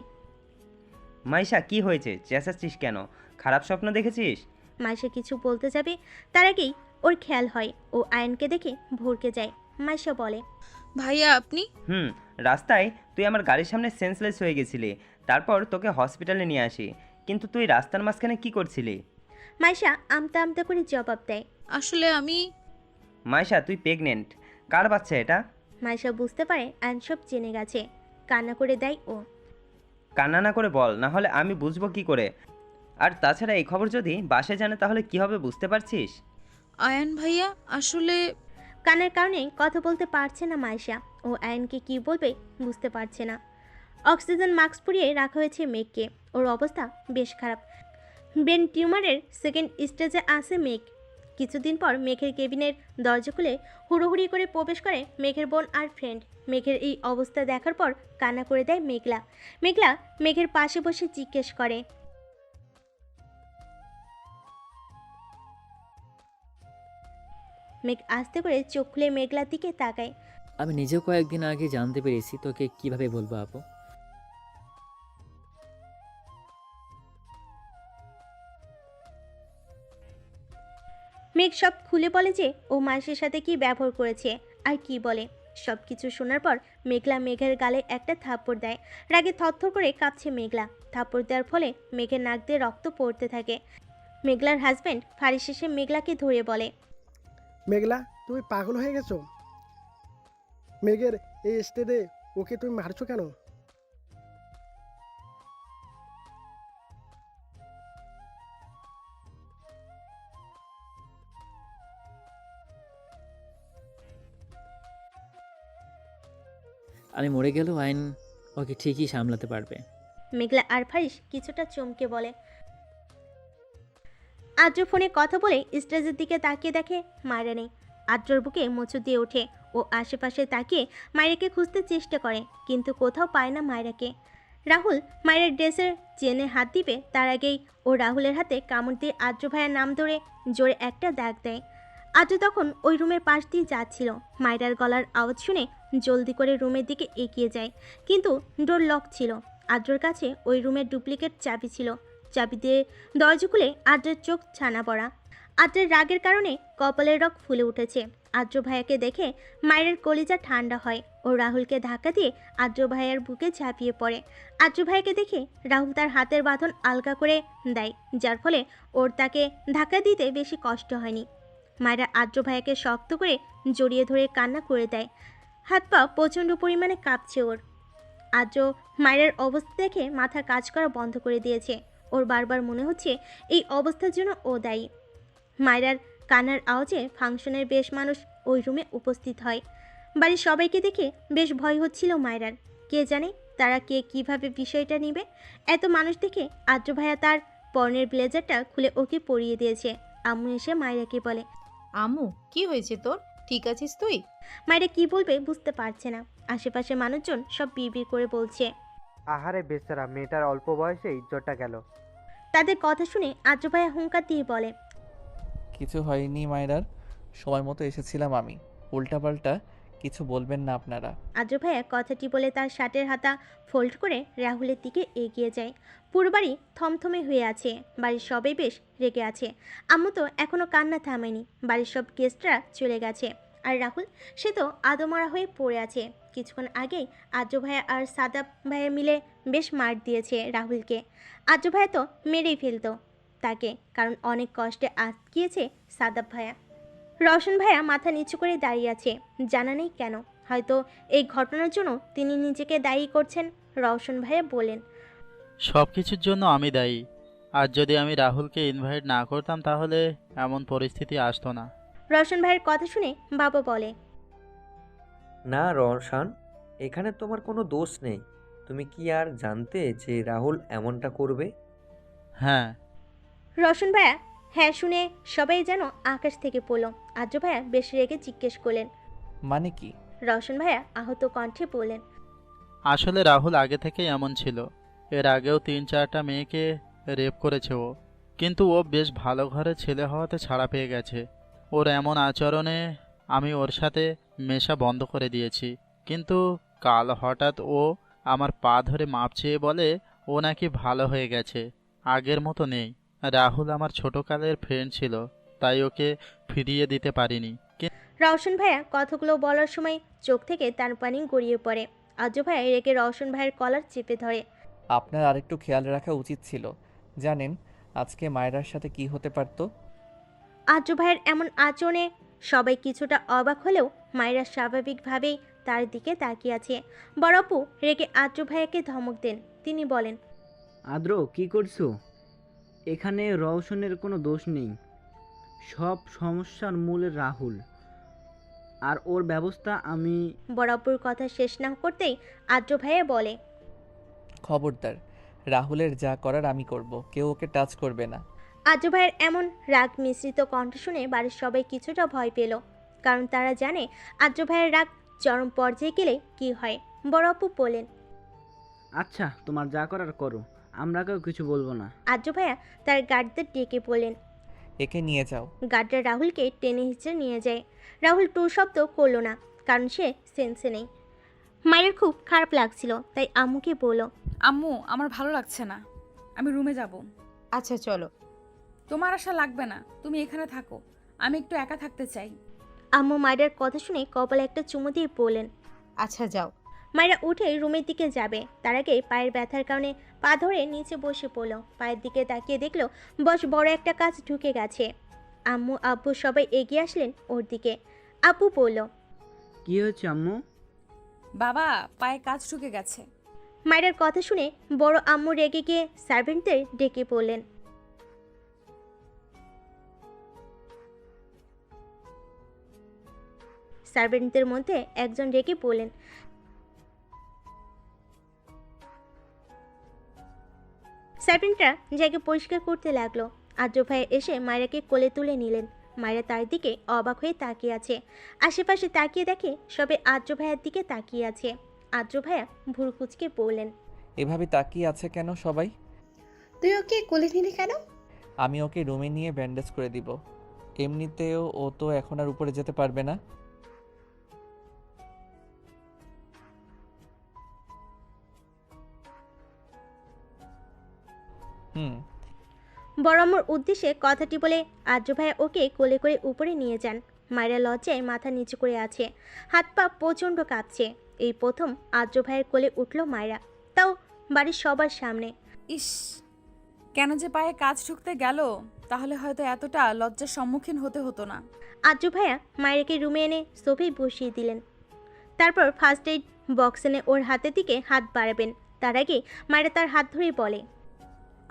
মাইশা কি হয়েছে, চেঁচাচ্ছিস কেন? খারাপ স্বপ্ন দেখেছিস? মাইশা কিছু বলতে যাবে তার আগেই ওর খেয়াল হয় ও আয়নকে দেখে ভরকে যায়। মাইশা বলে, ভাইয়া আপনি? রাস্তায় তুই আমার গাড়ির সামনে সেন্সলেস হয়ে গেছিলি, তারপর তোকে হসপিটালে নিয়ে আসি। কিন্তু তুই রাস্তার মাঝখানে কি করছিলি? মাইশা আমতা আমতা করে জবাব দেয়, আসলে আমি। মাইশা তুই প্রেগনেন্ট, কার বাচ্চা এটা? মাইশা বুঝতে পারে আয়ন সব জেনে গেছে। কান্না করে দেয় ও। কান্না না করে বল, না হলে আমি বুঝবো কি করে? আর তাছাড়া এই খবর যদি বাসায় জানে তাহলে কি হবে বুঝতে পারছিস? আয়ান ভাইয়া আসলে কান্নার কারণে কথা বলতে পারছে না মাইশা। ও আয়নকে কি বলবে বুঝতে পারছে না। অক্সিজেন মাস্ক পরিয়ে রাখা হয়েছে মেঘকে। ওর অবস্থা বেশ খারাপ। ব্রেন টিউমারের সেকেন্ড স্টেজে আছে মেঘ। কিছুদিন পর মেঘের কেবিনের দরজা খুলে হুড়োহুড়ি করে প্রবেশ করে মেঘের বোন আর ফ্রেন্ড। মেঘের এই অবস্থা দেখার পর কান্না করে দেয় মেঘলা। মেঘলা মেঘের পাশে বসে জিজ্ঞেস করে, মেঘ আস্তে করে চোখ খুলে মেঘলার দিকে তাকায়। আমি নিজেও কয়েকদিন আগে জানতে পেরেছি, তোকে কিভাবে বলবো আপু? মেঘ সব খুলে বলে যে ও মাসের সাথে কি ব্যবহার করেছে আর কি বলে। সব কিছু শোনার পর মেঘলা মেঘের গালে একটা থাপ্পড় দেয়। রাগে থরথর করে কাঁপছে মেঘলা। থাপ্পড় দেওয়ার ফলে মেঘের নাক দিয়ে রক্ত পড়তে থাকে। মেঘলার হাজব্যান্ড ফারিস এসে মেঘলাকে ধরে বলে, মেঘলা, তুমি পাগল হয়ে গেছো? মেঘের এই স্টেজে ওকে তুমি মারছো কেন? আমি মরে গেলেও আইন ওকে ঠিকই সামলাতে পারবে। মেঘলা আর ফারিস কিছুটা চমকে বলে। আদ্র ফোনে কথা বলে স্টেজের দিকে তাকিয়ে দেখে মায়েরা নেই। আদ্রর বুকে মোচড় দিয়ে ওঠে। ও আশেপাশে তাকিয়ে মায়েরাকে খুঁজতে চেষ্টা করে, কিন্তু কোথাও পায় না মায়েরাকে। রাহুল মায়ের ড্রেসের চেনে হাত দিবে তার আগেই ও রাহুলের হাতে কামড় দিয়ে আদ্র ভাইয়ের নাম ধরে জোরে একটা দাগ দেয়। আদ্র তখন ওই রুমের পাশ দিয়ে যাচ্ছিল। মায়েরার গলার আওয়াজ শুনে জলদি করে রুমের দিকে এগিয়ে যায়, কিন্তু ডোর লক ছিল। আদ্রর কাছে ওই রুমের ডুপ্লিকেট চাবি ছিল। চাবি দিয়ে দরজা খুলে আদ্রের চোখ ছানা পড়া। আদ্রের রাগের কারণে কপালের রগ ফুলে উঠেছে। আদ্র ভাইয়াকে দেখে মায়ের কলিজা ঠান্ডা হয়। ও রাহুলকে ধাক্কা দিয়ে আদ্র ভাইয়ার বুকে ঝাঁপিয়ে পড়ে। আদ্র ভাইয়াকে দেখে রাহুল তার হাতের বাঁধন আলগা করে দেয়, যার ফলে ওর তাকে ধাক্কা দিতে বেশি কষ্ট হয়নি। মায়েরা আদ্র ভাইয়াকে শক্ত করে জড়িয়ে ধরে কান্না করে দেয়। হাত পা প্রচণ্ড পরিমাণে কাঁপছে ওর। আদ্র মায়ের অবস্থা দেখে মাথা কাজ করা বন্ধ করে দিয়েছে। ওর বারবার মনে হচ্ছে এই অবস্থার জন্য ও দায়ী। মায়েরার কান্নার আওয়াজে ফাংশনের বেশ মানুষ ওই রুমে উপস্থিত হয়। বাড়ির সবাইকে দেখে বেশ ভয় হচ্ছিল মায়েরার। কে জানে তারা কে কিভাবে বিষয়টা নেবে। এত মানুষ দেখে আদ্র ভাইয়া তার পরনের ব্লেজারটা খুলে ওকে পরিয়ে দিয়েছে। আম্মু এসে মায়েরাকে বলে, আম্মু কি হয়েছে তোর? ঠিক আছিস তুই? মায়েরা কি বলবে বুঝতে পারছে না। আশেপাশে মানুষজন সব বিড়বিড় করে বলছে, আহারে বেচারা মেয়েটার অল্প বয়সে ইজ্জতটা গেল। তাদের কথা শুনে আদ্র ভাইয়া হুঙ্কার দিয়ে বলে, কিছু হয়নি মায়েরার, সময় মতো এসেছিলাম আমি। উল্টাপাল্টা কিছু বলবেন না আপনারা। আদ্র ভাইয়া কথাটি বলে তার শার্টের হাতা ফোল্ড করে রাহুলের দিকে এগিয়ে যায়। পুরো বাড়ি থমথমে হয়ে আছে। বাড়ির সবাই বেশ রেগে আছে। আম্মু তো এখনো কান্না থামেনি। বাড়ির সব গেস্টরা চলে গেছে। আর রাহুল, সে তো আদমরা হয়ে পড়ে আছে। কিছুক্ষণ আগেই আদ্র ভাইয়া আর সাদাব ভাইয়া মিলে বেশ মার দিয়েছে রাহুলকে। আদ্র ভাইয়া তো মেরেই ফেলতো তাকে, কারণ অনেক কষ্টে আটকিয়েছে সাদাব ভাইয়া। রওশন ভাইয়া মাথা নিচু করে দাঁড়িয়ে আছে, জানা নেই কেন। হয়তো এই ঘটনার জন্য তিনি নিজেকে দায়ী করছেন। রওশন ভাইয়া বলেন, সব কিছুর জন্য আমি দায়ী। আর যদি আমি রাহুলকে ইনভাইট না করতাম তাহলে এমন পরিস্থিতি আসতো না। রওশন ভাইয়ের কথা শুনে বাবা বলে, না রওশন, এখানে তোমার কোনো দোষ নেই। তুমি কি আর জানতে যে রাহুল এমনটা করবে? হ্যাঁ। রওশন ভাইয়া হ্যাঁ শুনে সবাই যেন আকাশ থেকে পড়ল। আদ্র ভাইয়া বেশ রেগে জিজ্ঞেস করলেন, মানে কি? রওশন ভাইয়া আহত কণ্ঠে বললেন, আসলে রাহুল আগে থেকেই এমন ছিল। এর আগেও 3-4টা মেয়েকে রেপ করেছে ও, কিন্তু ও বেশ ভালো ঘরে ছেলে হওয়াতে ছাড়া পেয়ে গেছে। ওর এমন আচরণে আমি ওর সাথে মেশা বন্ধ করে দিয়েছি। কিন্তু কাল হঠাৎ ও আমার পা ধরে মাপ চেয়ে বলে ও নাকি ভালো হয়ে গেছে, আগের মতো নেই। রাহুল আমার ছোটকালের ফ্রেন্ড ছিল, তাই ওকে ফিরিয়ে দিতে পারিনি। রওশন ভাইয়া কথাগুলো বলার সময় চোখ থেকে তার পানি গড়িয়ে পড়ে। আদ্র ভাইয়া রেগে রওশন ভাইয়ের কলার চেপে ধরে। আপনার আরেকটু খেয়াল রাখা উচিত ছিল। জানেন আজকে মায়েরার সাথে কি হতে পারতো? আদ্র ভাইয়ের এমন আচরণে সবাই কিছুটা অবাক হলেও মায়েরা স্বাভাবিকভাবেই তার দিকে তাকিয়ে আছে। বড় আপু রেগে আদ্র ভাইয়াকে ধমক দেন। তিনি বলেন, আদ্র কি করছো? এখানে রওশনের কোনো দোষ নেই, সব সমস্যার মূল রাহুল, আর ওর ব্যবস্থা আমি। বড় আপুর কথা শেষ না করতেই আদ্র ভাইয়া বলে, খবরদার, রাহুলের যা করার আমি করব, কেউ ওকে টাচ করবে না। আদ্র ভাইয়ের এমন রাগ মিশ্রিত কণ্ঠ শুনে বাড়ির সবাই কিছুটা ভয় পেল, কারণ তারা জানে আদ্র ভাইয়ের রাগ চরম পর্যায়ে গেলে কি হয়। বড় আপু বলেন, আচ্ছা তোমার যা করার করো, আমরা কেউ কিছু বলবো না। আদ্র ভাইয়া তার গার্ডদের ডেকে বললেন। একে নিয়ে যাও। গার্ডরা রাহুলকে টেনে হিঁচড়ে নিয়ে যায়। রাহুল টু শব্দ করলো না, কারণ সে সেন্সে নেই। মায়ের খুব খারাপ লাগছিল, তাই আম্মুকে বলল, আম্মু আমার ভালো লাগছে না, আমি রুমে যাব। আচ্ছা চলো। তোমার আশা লাগবে না, তুমি এখানে থাকো, আমি একটু একা থাকতে চাই। আম্মু মায়ের কথা শুনে কপালে একটা চুমু দিয়ে বললেন, আচ্ছা যাও। মায়েরা উঠে রুমের দিকে যাবে, তার আগে পায়ের ব্যথার কারণে পা ধরে নিচে বসে পড়ল। পায়ের দিকে তাকিয়ে দেখলো বস বড় একটা কাজ ঢুকে গেছে। আম্মু আব্বু সবাই এগিয়ে আসলেন ওর দিকে। আব্বু বলল, কি হয়েছে আম্মু? বাবা পায়ে কাজ ঢুকে গেছে। মায়ের কথা শুনে বড় আম্মু রেগে গিয়ে সার্ভেন্টদের ডেকে পড়লেন। সার্ভেন্টদের মধ্যে একজন রেগে বললেন, সার্ভেন্টরা জায়গা পরিষ্কার করতে লাগলো। আদ্র ভাইয়া এসে মায়েরাকে কোলে তুলে নিলেন। মায়েরা তার দিকে অবাক হয়ে তাকিয়ে আছে। আশেপাশে তাকিয়ে দেখে সবে আদ্র ভাইয়ার দিকে তাকিয়ে আছে। আদ্র ভাইয়া ভুরু কুঁচকে বললেন, এভাবে তাকিয়ে আছে কেন সবাই? তুই ওকে কোলে নিলি কেন? আমি ওকে রুমে নিয়ে ব্যান্ডেজ করে দিব, এমনিতেও ও তো এখন আর উপরে যেতে পারবে না। বড় আম্মুর উদ্দেশ্যে কথাটি বলে আদ্র ভাইয়া ওকে কোলে করে উপরে নিয়ে যান। মায়েরা লজ্জায় মাথা নিচু করে আছে, হাত পা প্রচণ্ড কাঁপছে। এই প্রথম আদ্র ভাইয়ের কোলে উঠল মায়েরা, তাও বাড়ির সবার সামনে। ইস, কেন যে পায়ে কাজ ঢুকতে গেল, তাহলে হয়তো এতটা লজ্জার সম্মুখীন হতে হতো না। আদ্র ভাইয়া মায়েরাকে রুমে এনে সোফায় বসিয়ে দিলেন। তারপর ফার্স্ট এইড বক্স এনে ওর হাতের দিকে হাত বাড়াবেন। তার আগে মায়েরা তার হাত ধরেই বলে,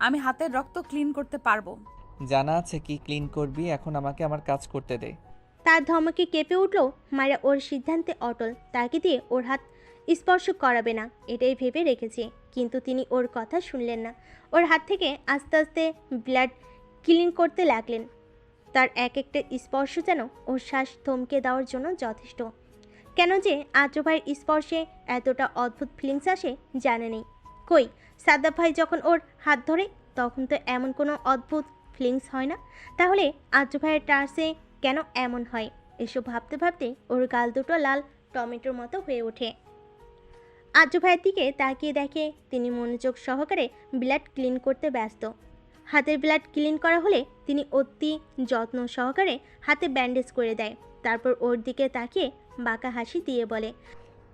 আমি হাতের রক্ত ক্লিন করতে পারবো। জানা আছে কি ক্লিন করবি, এখন আমাকে আমার কাজ করতে দে। তার ধমকে কেঁপে উঠল মায়েরা ওর সিদ্ধান্তে অটল। তাকে দিয়ে ওর হাত স্পর্শ করাবে না, এটাই ভেবে রেখেছে, কিন্তু তিনি ওর কথা শুনলেন না। ওর হাত থেকে আস্তে আস্তে ব্লাড ক্লিন করতে লাগলেন। তার এক একটা স্পর্শ যেন ওর শ্বাস থমকে দেওয়ার জন্য যথেষ্ট। কেন যে আদ্র ভাইয়ের স্পর্শে এতটা অদ্ভুত ফিলিংস আসে জানে নেই। কই সাদ্দাব ভাই যখন ওর হাত ধরে তখন তো এমন কোনো অদ্ভুত ফিলিংস হয় না, তাহলে আদ্র ভাইয়ের টার্সে কেন এমন হয়? এসব ভাবতে ভাবতে ওর গাল দুটো লাল টমেটোর মতো হয়ে ওঠে। আদ্র ভাইয়ের দিকে তাকিয়ে দেখে তিনি মনোযোগ সহকারে ব্লাড ক্লিন করতে ব্যস্ত। হাতের ব্লাড ক্লিন করা হলে তিনি অতি যত্ন সহকারে হাতে ব্যান্ডেজ করে দেয়। তারপর ওর দিকে তাকিয়ে বাঁকা হাসি দিয়ে বলে,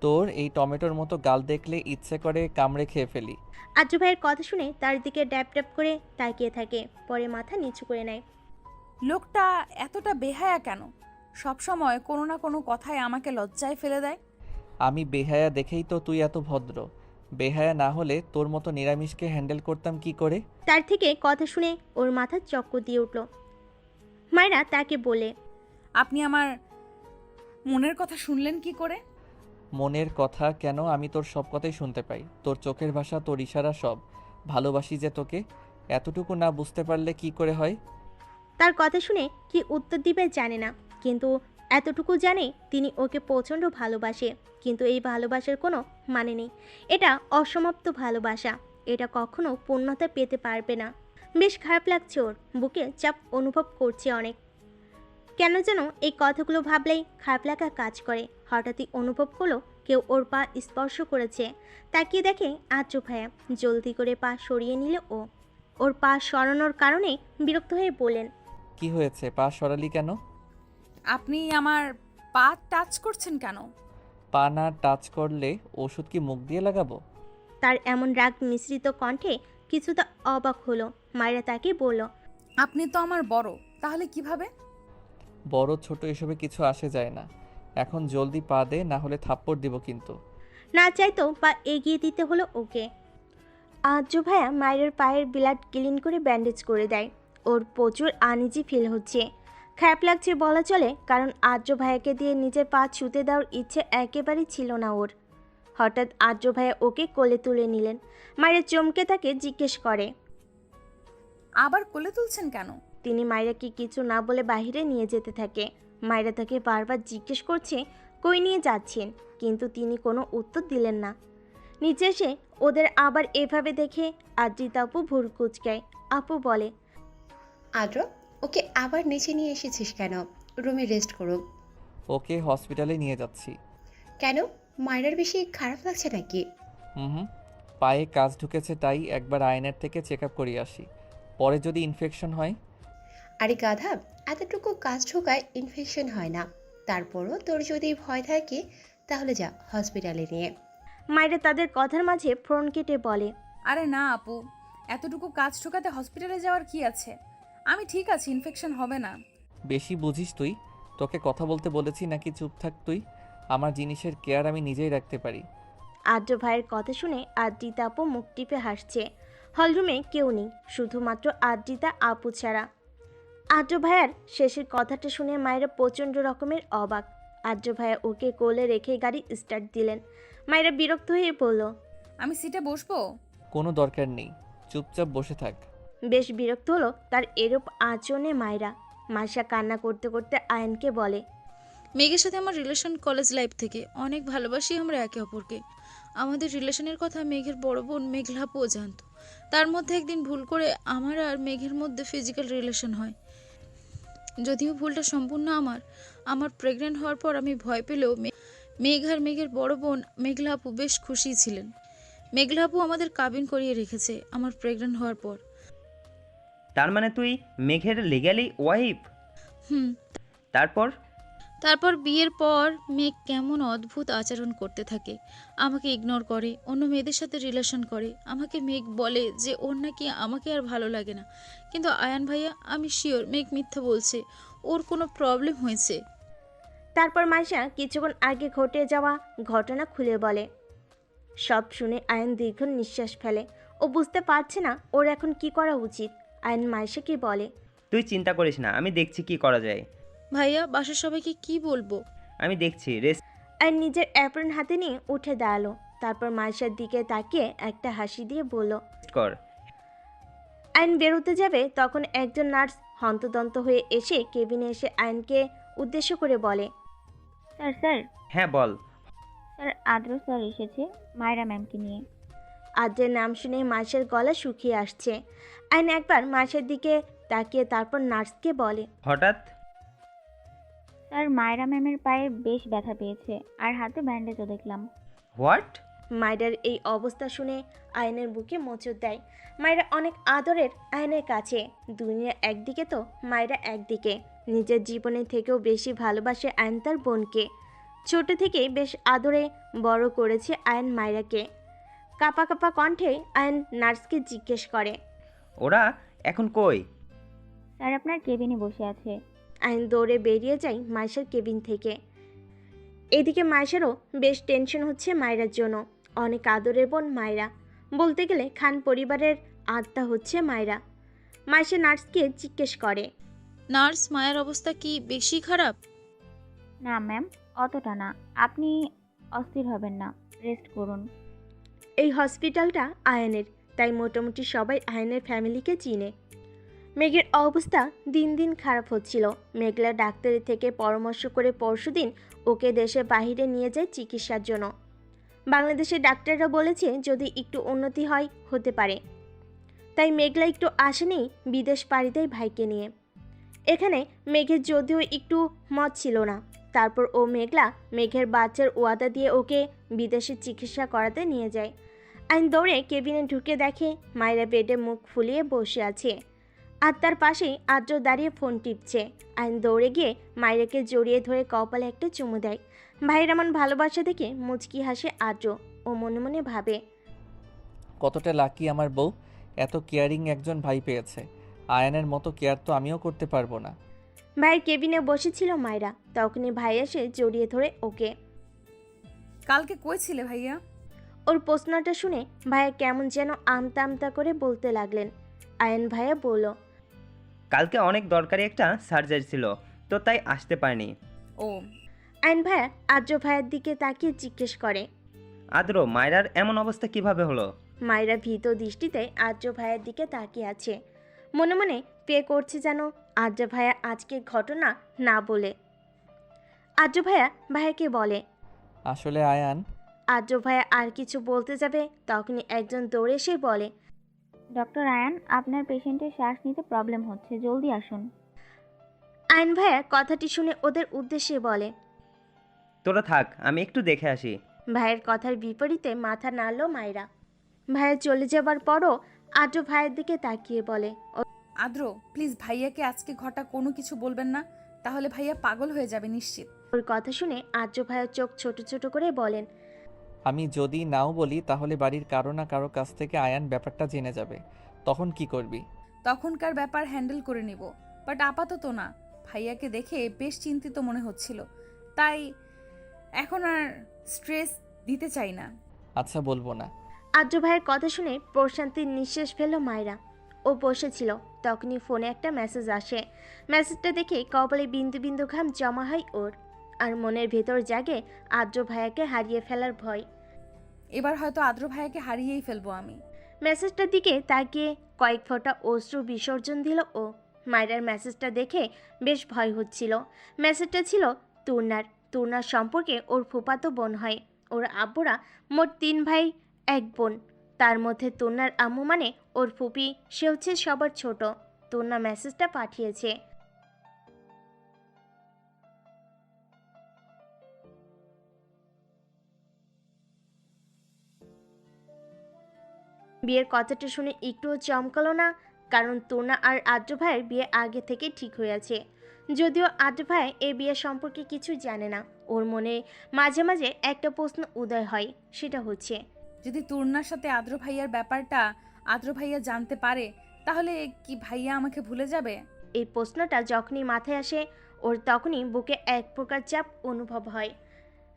তোর এই টমেটোর মতো গাল দেখলে ইচ্ছে করে কামড়ে খেয়ে ফেলি। আদ্র ভাইয়ের কথা শুনে তার দিকে ড্যাপ ড্যাপ করে তাকিয়ে থাকে, পরে মাথা নিচু করে নেয়। লোকটা এতটা বেহায়া কেন? সব সময় কোনো না কোনো কথায় আমাকে লজ্জায় ফেলে দেয়। আমি বেহায়া দেখেই তো তুই এত ভদ্র, বেহায়া না হলে তোর মতো নিরামিষকে হ্যান্ডেল করতাম কি করে? তার থেকে কথা শুনে ওর মাথা চক্কর দিয়ে উঠল। মায়েরা তাকে বলে, আপনি আমার মনের কথা শুনলেন কি করে? মনের কথা কেন, আমি তোর সব কথাই শুনতে পাই, তোর চোখের ভাষা, তোর ইশারা সব। ভালোবাসি যে তোকে, এতটুকু না বুঝতে পারলে কি করে হয়? তার কথা শুনে কি উত্তর দিবে জানে না, কিন্তু এতটুকু জানে তিনি ওকে প্রচণ্ড ভালোবাসে। কিন্তু এই ভালোবাসার কোনো মানে নেই, এটা অসমাপ্ত ভালোবাসা, এটা কখনো পূর্ণতা পেতে পারবে না। বেশ খারাপ লাগছে ওর, বুকে চাপ অনুভব করছে অনেক। কেন যেন এই কথাগুলো ভাবলেই খারাপ লাগা কাজ করে। হঠাৎই অনুভব করলো কেউ ওর পা স্পর্শ করেছে। তাকিয়ে দেখে আদ্র ভাইয়া। জলদি করে পা সরিয়ে নিল ও। ওর পা সরানোর কারণে বিরক্ত হয়ে বললেন, কি হয়েছে, পা সরালি কেন? আপনি আমার পা টাচ করছেন কেন? পা না টাচ করলে ওষুধ কি মুখ দিয়ে লাগাবো? তার এমন রাগ মিশ্রিত কণ্ঠে কিছুটা অবাক হলো। মায়েরা তাকে বলল, আপনি তো আমার বড়, তাহলে কিভাবে? বড় ছোট এসবে কিছু আসে যায় না, এখন জলদি পা দে, না হলে থাপ্পড় দিব কিন্তু। না চাইতো পা এগিয়ে দিতে হলো ওকে। আর্য ভাইয়া মায়ের পায়ের ব্লাড ক্লিন করে ব্যান্ডেজ করে দেয়। ওর প্রচুর আনইজি ফিল হচ্ছে, খারাপ লাগছে বলা চলে, কারণ আর্য ভাইয়াকে দিয়ে নিজের পা ছুতে দেওয়ার ইচ্ছে একেবারেই ছিল না ওর। হঠাৎ আর্য ভাইয়া ওকে কোলে তুলে নিলেন। মায়েরা চমকে তাকে জিজ্ঞেস করে, আবার কোলে তুলছেন কেন? তিনি মায়েরাকে কিছু না বলে বাইরে নিয়ে যেতে থাকে। মায়েরা তাকে বারবার জিজ্ঞেস করছে কই নিয়ে যাচ্ছেন, কিন্তু তিনি কোনো উত্তর দিলেন না। নিচে এসে ওদের আবার এভাবে দেখে আদ্রিতা আপু ভুরু কুঁচকায়। আপু বলে, আদ্র, ওকে আবার নিচে নিয়ে এসেছিস কেন? রুমে রেস্ট করুক। ওকে হসপিটালে নিয়ে যাচ্ছি। কেন, মায়ের বেশি খারাপ লাগছে নাকি? হুম, পায়ে কাজ ঢুকেছে, তাই একবার আয়নার থেকে চেক আপ করিয়ে আসি, পরে যদি ইনফেকশন হয়। আরে গাধা, এতটুকু কাজ ঢোকায় ইনফেকশন হয় না। তারপরও তোর যদি ভয় থাকে তাহলে যা হসপিটালে নিয়ে। মায়েরা তাদের কথার মাঝে ফোন কেটে বলে, আরে না আপু, এতটুকু কাজ ঠোকাতে হসপিটালে যাওয়ার কি আছে? আমি ঠিক আছি, ইনফেকশন হবে না। বেশি বুঝিস তুই? তোকে কথা বলতে বলেছি নাকি চুপ থাক তুই? আমার জিনিসের কেয়ার আমি নিজেই রাখতে পারি। আদ্র ভাইয়ের কথা শুনে আদ্রিতা আপু মুখ টিপে হাসছে। হলরুমে কেউ নেই, শুধুমাত্র আদ্রিতা আপু ছাড়া। আদ্র ভাইয়ার শেষের কথাটা শুনে মায়েরা প্রচণ্ড রকমের অবাক। আদ্র ভাইয়া ওকে কোলে রেখে গাড়ি স্টার্ট দিলেন। মায়েরা বিরক্ত হয়ে বলল, আমি সিটে বসবো? কোনো দরকার নেই, চুপচাপ বসে থাক। বেশ বিরক্ত হলো তার এরূপ আচরণে মায়েরা। মাইশা কান্না করতে করতে আয়নকে বলে, মেঘের সাথে আমার রিলেশন কলেজ লাইফ থেকে, অনেক ভালোবাসি আমরা একে অপরকে। আমাদের রিলেশনের কথা মেঘের বড় বোন মেঘলাপুও জানতো। তার মধ্যে একদিন ভুল করে আমার আর মেঘের মধ্যে ফিজিক্যাল রিলেশন হয়। যদিও ভুলটা সম্পূর্ণ আমার প্রেগনেন্ট হওয়ার পর আমি ভয় পেলেও মেঘ আর মেঘের বড় বোন মেঘলাপু বেশ খুশি ছিলেন। মেঘলাপু আমাদের কাবিন করিয়ে রেখেছে আমার প্রেগনেন্ট হওয়ার পর। তার মানে তুই মেঘের লিগ্যালি ওয়াইফ? হুম। তারপর বিয়ের পর মেঘ কেমন অদ্ভুত আচরণ করতে থাকে, আমাকে ইগনোর করে, অন্য মেয়েদের সাথে রিলেশন করে। আমাকে মেঘ বলে যে ওর নাকি আমাকে আর ভালো লাগে না, কিন্তু আয়ান ভাইয়া আমি শিওর মেঘ মিথ্যা বলছে, ওর কোনো প্রবলেম হয়েছে। তারপর মাইশা কিছুক্ষণ আগে ঘটে যাওয়া ঘটনা খুলে বলে। সব শুনে আয়ন দীর্ঘ নিঃশ্বাস ফেলে। ও বুঝতে পারছে না ওর এখন কি করা উচিত। আয়ন মাইশাকে বলে, তুই চিন্তা করিস না, আমি দেখছি কি করা যায়। ভাইয়া বাসার সবাইকে কি বলবো? আমি দেখছি, রেস্ট। আয়ন নিজের অ্যাপ্রন হাতে নিয়ে উঠে দাঁড়ালো। তারপর মাইশার দিকে তাকিয়ে একটা হাসি দিয়ে বলল, কর। আয়ন বেরোতে যাবে তখন একজন নার্স হন্তদন্ত হয়ে এসে কেবিনে এসে আয়নকে উদ্দেশ্য করে বলে, স্যার। হ্যাঁ বল। স্যার, আদ্র স্যার এসেছে মায়রা ম্যামকে নিয়ে। আদ্রের নাম শুনে মাইশার গলা শুকিয়ে আসছে। আয়ন একবার মাইশার দিকে তাকিয়ে তারপর নার্সকে বলে, হঠাৎ? স্যার, মায়রা ম্যামের পায়ে বেশ ব্যথা পেয়েছে আর হাতে ব্যান্ডেজও দেখলাম। হোয়াট? মায়েরার এই অবস্থা শুনে আয়নের বুকে মোচড় দেয়। মায়েরা অনেক আদরের আয়নের কাছে। দুনিয়া একদিকে তো মায়েরা একদিকে। নিজের জীবনের থেকেও বেশি ভালোবাসে আয়ন তার বোনকে। ছোট থেকেই বেশ আদরে বড় করেছে আয়ন মায়েরাকে। কাঁপা কাঁপা কণ্ঠে আয়ন নার্সকে জিজ্ঞেস করে, ওরা এখন কই? স্যার, আপনার কেবিনে বসে আছে। আয়ন দৌড়ে বেরিয়ে যায় মাইশার কেবিন থেকে। এদিকে মাইশারও বেশ টেনশন হচ্ছে মায়েরার জন্য। অনেক আদরের বোন মায়েরা, বলতে গেলে খান পরিবারের আত্মা হচ্ছে মায়েরা। মাইশা নার্সকে জিজ্ঞেস করে, নার্স, মায়ের অবস্থা কি বেশি খারাপ? না ম্যাম, অতটা না। আপনি অস্থির হবেন না, রেস্ট করুন। এই হসপিটালটা আয়নের, তাই মোটামুটি সবাই আয়নের ফ্যামিলিকে চিনে। মেঘের অবস্থা দিন দিন খারাপ হচ্ছিল। মেঘলা ডাক্তারের থেকে পরামর্শ করে পরশুদিন ওকে দেশের বাইরে নিয়ে যায় চিকিৎসার জন্য। বাংলাদেশের ডাক্তাররা বলেছে যদি একটু উন্নতি হয় হতে পারে। তাই মেঘলা একটু আশা নেই বিদেশ পাড়ি দেয় ভাইকে নিয়ে। এখানে মেঘের যদিও একটু মত ছিল না, তারপর ও মেঘের বাচ্চার ওয়াদা দিয়ে ওকে বিদেশে চিকিৎসা করাতে নিয়ে যায়। আইন দৌড়ে কেবিনে ঢুকে দেখে মায়েরা বেডে মুখ ফুলিয়ে বসে আছে, আর তার পাশেই আদ্র দাঁড়িয়ে ফোন টিপছে। আইন দৌড়ে গিয়ে মায়েরাকে জড়িয়ে ধরে কপালে একটা চুমু দেয়। ভাইয়ের এমন ভালোবাসা দেখে মুচকি হাসে আদ্র। ও মনে মনে ভাবে, কতটা লাকি আমার বউ, এত কেয়ারিং একজন ভাই পেয়েছে। আয়ানের মতো কেয়ার তো আমিও করতে পারবো না। ভাইয়ের কেবিনে বসেছিল মায়েরা, তখনই ভাই এসে জড়িয়ে ধরে ওকে। কালকে কই ছিলে ভাইয়া? ওর প্রশ্নটা শুনে ভাইয়া কেমন যেন আমতা আমতা করে বলতে লাগলেন। আয়ান ভাইয়া বলল, কালকে অনেক দরকারি একটা সার্জারি ছিল, তো তাই আসতে পারিনি। ও। আয়ান ভাইয়া আর্য ভাইয়ের দিকে তাকিয়ে জিজ্ঞেস করে, আদ্র, মায়রার এমন অবস্থা কিভাবে হলো? মায়েরা ভীত দৃষ্টিতে আর্য ভাইয়ের দিকে তাকিয়ে আছে। মনে মনে প্রে করছে যেন আর্য ভাইয়া আজকে ঘটনা না বলে। আর্য ভাইয়া ভাইয়াকে বলে, আসলে আয়ান। আর্য ভাইয়া আর কিছু বলতে যাবে, তখনই একজন দৌড়ে এসে বলে, ডক্টর আয়ান, আপনার পেশেন্টের শ্বাস নিতে প্রবলেম হচ্ছে, জলদি আসুন। আয়ন ভাইয়া কথাটি শুনে ওদের উদ্দেশ্যে বলে, তোরা থাক, আমি একটু দেখে আসি। ভাইয়ের কথার বিপরীতে মাথা নাড়ল মায়েরা। ভাইয়া চলে যাবার পরও আদ্র ভাইয়ের দিকে তাকিয়ে বলে, আদ্র প্লিজ ভাইয়াকে আজকে ঘটা কোনো কিছু বলবেন না, তাহলে ভাইয়া পাগল হয়ে যাবে নিশ্চিত। ওর কথা শুনে আদ্র ভাইয়ের চোখ ছোট ছোট করে বলেন, আমি যদি নাও বলি তাহলে বাড়ির কারো না কারো কাছ থেকে আয়ান ব্যাপারটা জেনে যাবে, তখন কি করবি? তখনকার ব্যাপার হ্যান্ডেল করে নিব, বাট আপাতত না। ভাইয়াকে দেখে বেশ চিন্তিত মনে হচ্ছিল, তাই এখন আর স্ট্রেস দিতে চাই না। আচ্ছা, বলবো না। আদ্র ভাইয়ের কথা শুনে প্রশান্তির নিঃশ্বাস ফেলল মায়েরা। ও বসেছিল, তখনই ফোনে একটা মেসেজ আসে। মেসেজটা দেখে কপালে বিন্দু বিন্দু ঘাম জমা হয় ওর, আর মনের ভেতর জাগে আদ্র ভাইয়াকে হারিয়ে ফেলার ভয়। এবার হয়তো আদ্র ভাইয়াকে হারিয়েই ফেলবো আমি। মেসেজটার দিকে তাকিয়ে কয়েক ফোঁটা অশ্রু বিসর্জন দিল ও। মায়েরার মেসেজটা দেখে বেশ ভয় হচ্ছিল। মেসেজটা ছিল তুর্নার সম্পর্কে ওর ফুফাতো বোন হয়। ওর আব্বুরা মোট 3 ভাই 1 বোন, তার মধ্যে তুর্নার আম্মু মানে ওর ফুপি, সে হচ্ছে সবার ছোট। তুর্না মেসেজটা পাঠিয়েছে, বিয়ের কথাটা শুনে একটুও চমকালো না, কারণ তুর্না আর আদ্র ভাইয়ের বিয়ে আগে থেকে ঠিক হয়ে আছে। যদিও আদ্র ভাই এই বিয়ে সম্পর্কে কিছু জানে না, ওর মনে মাঝে মাঝে একটা প্রশ্ন উদয় হয়, সেটা হচ্ছে যদি তুর্নার সাথে আদ্র ভাইয়ার ব্যাপারটা আদ্র ভাইয়া জানতে পারে, তাহলে কি ভাইয়া আমাকে ভুলে যাবে? এই প্রশ্নটা যখনই মাথায় আসে ওর তখনই বুকে এক প্রকার চাপ অনুভব হয়।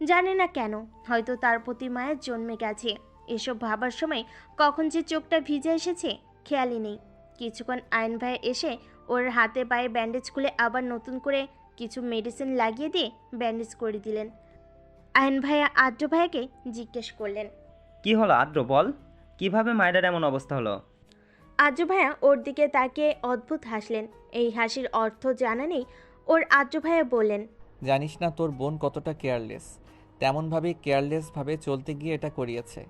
জানে না কেন, হয়তো তার প্রতি মায়ের জন্মে গেছে। এসব ভাবার সময় কখন যে চোখটা ভিজে এসেছে খেয়ালই নেই। কিছুক্ষণ আয়ন ভাই এসে ওর হাতে পায়ে ব্যান্ডেজ খুলে আবার নতুন করে কিছু মেডিসিন লাগিয়ে দিয়ে ব্যান্ডেজ করে দিলেন। আয়ন ভাইয়া আদ্র ভাইয়াকে জিজ্ঞেস করলেন, কি হলো আদ্র, বল, কিভাবে মায়েরার এমন অবস্থা হলো? আদ্র ভাইয়া ওর দিকে তাকিয়ে অদ্ভুত হাসলেন। এই হাসির অর্থ জানা নেই ওর। আদ্র ভাইয়া বললেন, জানিস না তোর বোন কতটা কেয়ারলেস, তেমনভাবে কেয়ারলেসভাবে চলতে গিয়ে এটা করিয়েছে।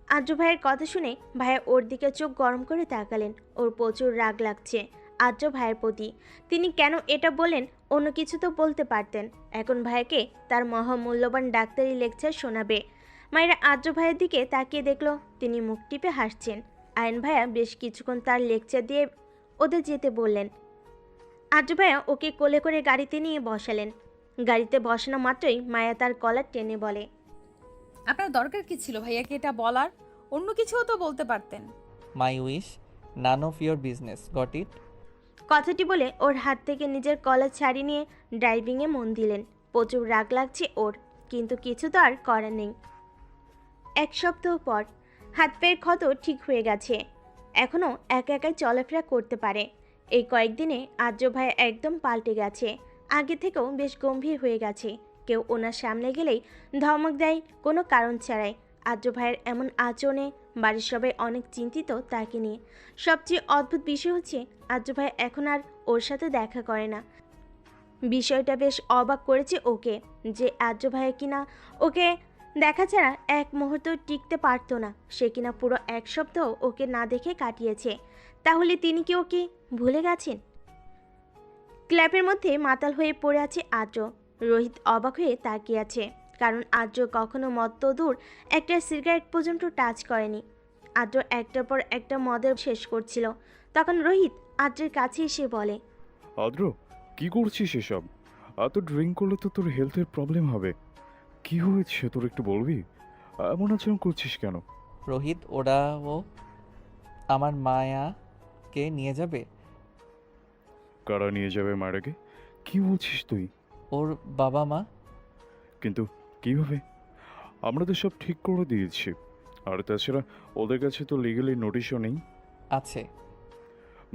আদ্র ভাইয়ের কথা শুনে ভাইয়া ওর দিকে চোখ গরম করে তাকালেন। ওর প্রচুর রাগ লাগছে আদ্র ভাইয়ের প্রতি। তিনি কেন এটা বলেন, অন্য কিছু তো বলতে পারতেন। এখন ভাইয়াকে তার মহামূল্যবান ডাক্তারি লেকচার শোনাবে। মায়েরা আদ্র ভাইয়ের দিকে তাকিয়ে দেখলো তিনি মুখ টিপে হাসছেন। আয়ন ভাইয়া বেশ কিছুক্ষণ তার লেকচার দিয়ে ওদের যেতে বললেন। আদ্র ভাইয়া ওকে কোলে করে গাড়িতে নিয়ে বসালেন। গাড়িতে বসানো মাত্রই মায়া তার কলার টেনে বলে, আপনার দরকার কি ছিল ভাইয়াকে এটা বলার? অন্য কিছুও তো বলতে পারতেন। My wish, none of your business, got it? কথাটি বলে ওর হাত থেকে নিজের কলার ছাড়িয়ে নিয়ে ড্রাইভিংয়ে মন দিলেন। প্রচুর রাগ লাগছে ওর, কিন্তু কিছু তো আর করার নেই। 1 সপ্তাহ পর হাত পায়ের ক্ষত ঠিক হয়ে গেছে, এখনও একা একাই চলাফেরা করতে পারে। এই কয়েকদিনে আদ্র ভাই একদম পাল্টে গেছে, আগে থেকেও বেশ গম্ভীর হয়ে গেছে। কেউ ওনার সামনে গেলেই ধমক দেয় কোনো কারণ ছাড়াই। আদ্র ভাইয়ের এমন আচরণে বাড়ির সবাই অনেক চিন্তিত তাকে নিয়ে। সবচেয়ে অদ্ভুত বিষয় হচ্ছে আদ্র ভাই এখন আর ওর সাথে দেখা করে না। বিষয়টা বেশ অবাক করেছে ওকে, যে আদ্র ভাই কিনা ওকে দেখা ছাড়া এক মুহূর্ত টিকতে পারতো না। সে কিনা পুরো 1 সপ্তাহ ওকে না দেখে কাটিয়েছে। তাহলে তিনি কি ওকে ভুলে গেছেন? ক্ল্যাপের মধ্যে মাতাল হয়ে পড়ে আছে আদ্র। রোহিত অবাক হয়ে তাকিয়ে আছে, কারণ আদ্র কখনো মত্ত দূর একটা সিগারেট পর্যন্ত টাচ করেনি। আদ্র একটার পর একটা মদের শেষ করছিল, তখন রোহিত আদ্রের কাছে এসে বলে, আদ্র, কি করছিস এসব? এত ড্রিঙ্ক করলে তো তোর হেলথের প্রবলেম হবে। কি হয়েছে তোর, একটু বলবি? এমন আচরণ করছিস কেন? রোহিত, ওরা ও আমার মায়াকে নিয়ে যাবে। কারা নিয়ে যাবে মায়েরাকে? কি বলছিস তুই? ওর বাবা মা। কিন্তু কিভাবে? আমরা তো সব ঠিক করে দিয়েছি। আর তাছাড়া ওদের কাছে তো লিগ্যালি নোটিশও নেই। আছে।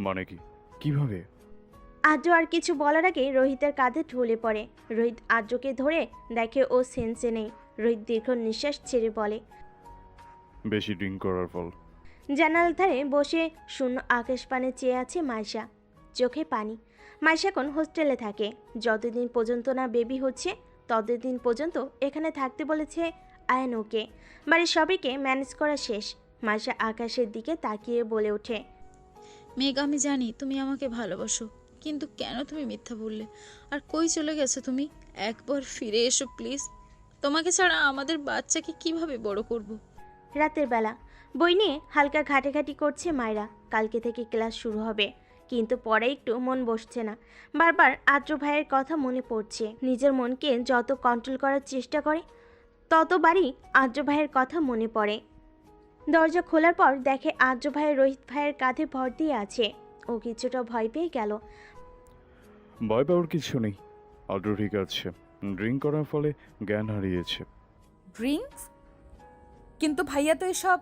মানে কি? কিভাবে? আদ্র আর কিছু বলার আগে রোহিতের কাঁধে ঢলে পড়ে। রোহিত আদ্রকে ধরে দেখে ও সেন্সে নেই। রোহিত দীর্ঘ নিঃশ্বাস ছেড়ে বলে, বেশি ড্রিঙ্ক করার ফল। জানালার ধারে বসে শূন্য আকাশ পানে চেয়ে আছে মাইশা, চোখে পানি। মাইশা এখন হোস্টেলে থাকে। যতদিন পর্যন্ত না বেবি হচ্ছে ততদিন পর্যন্ত এখানে থাকতে বলেছে আয়ান ওকে। বাড়ির সবাইকে ম্যানেজ করা শেষ। মাইশা আকাশের দিকে তাকিয়ে বলে ওঠে, মেঘ, আমি জানি তুমি আমাকে ভালোবাসো, কিন্তু কেন তুমি মিথ্যা বললে? আর কই চলে গেছো তুমি? একবার ফিরে এসো প্লিজ। তোমাকে ছাড়া আমাদের বাচ্চাকে কিভাবে বড় করব? রাতের বেলা বই নিয়ে হালকা ঘাটাঘাটি করছে মায়েরা। কালকে থেকে ক্লাস শুরু হবে, কিন্তু পরে একটু মন বসছে না। বারবার আদ্র ভাইয়ের কথা মনে পড়ছে। নিজের মনকে যত কন্ট্রোল করার চেষ্টা করে ততবারই আদ্র ভাইয়ের কথা মনে পড়ে। দরজা খোলার পর দেখে আদ্র ভাই রোহিত ভাইয়ের কাঁধে ভর দিয়ে আছে। ও কিছুটা ভয় পেয়ে গেল। ভয় পাওয়ার কিছু নেই, আদ্র ঠিক আছে। ড্রিঙ্ক করার ফলে জ্ঞান হারিয়েছে। ড্রিঙ্কস? কিন্তু ভাইয়া তো এসব।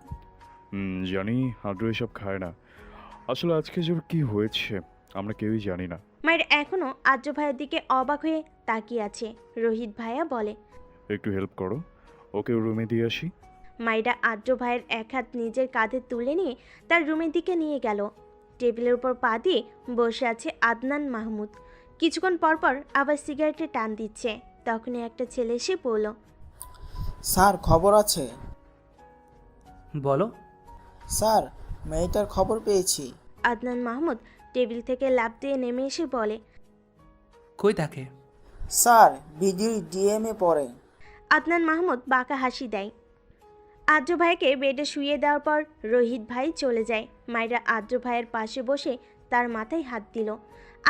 জানি আদ্র এসব খায় না। আসলে আজকে জোর কি হয়েছে আমরা কেউই জানি না। মায়ের এখনো আদ্র ভাইয়ের দিকে অবাক হয়ে তাকিয়ে আছে। রোহিত ভাইয়া বলে, একটু হেল্প করো, ওকে রুমে দিয়ে আসি। মাইরা আদ্র ভাইয়ের এক হাত নিজের কাঁধে তুলে নিয়ে তার রুমের দিকে নিয়ে গেল। টেবিলের উপর পা দিয়ে বসে আছে আদনান মাহমুদ। কিছুক্ষণ পরপর আবার সিগারেটে টান দিচ্ছে। তখনই একটা ছেলে এসে বলল, স্যার খবর আছে। বলো। স্যার, মেয়েটার খবর পেয়েছি। আদনান মাহমুদ টেবিল থেকে লাফ দিয়ে নেমে এসে বলে, কই থাকে? স্যার, ভিডিও ডিএমএ পড়ে। আদনান মাহমুদ বাঁকা হাসি দেয়। আদ্র ভাইকে বেডে শুইয়ে দেওয়ার পর রোহিত ভাই চলে যায়। মায়েরা আদ্র ভাইয়ের পাশে বসে তার মাথায় হাত দিল।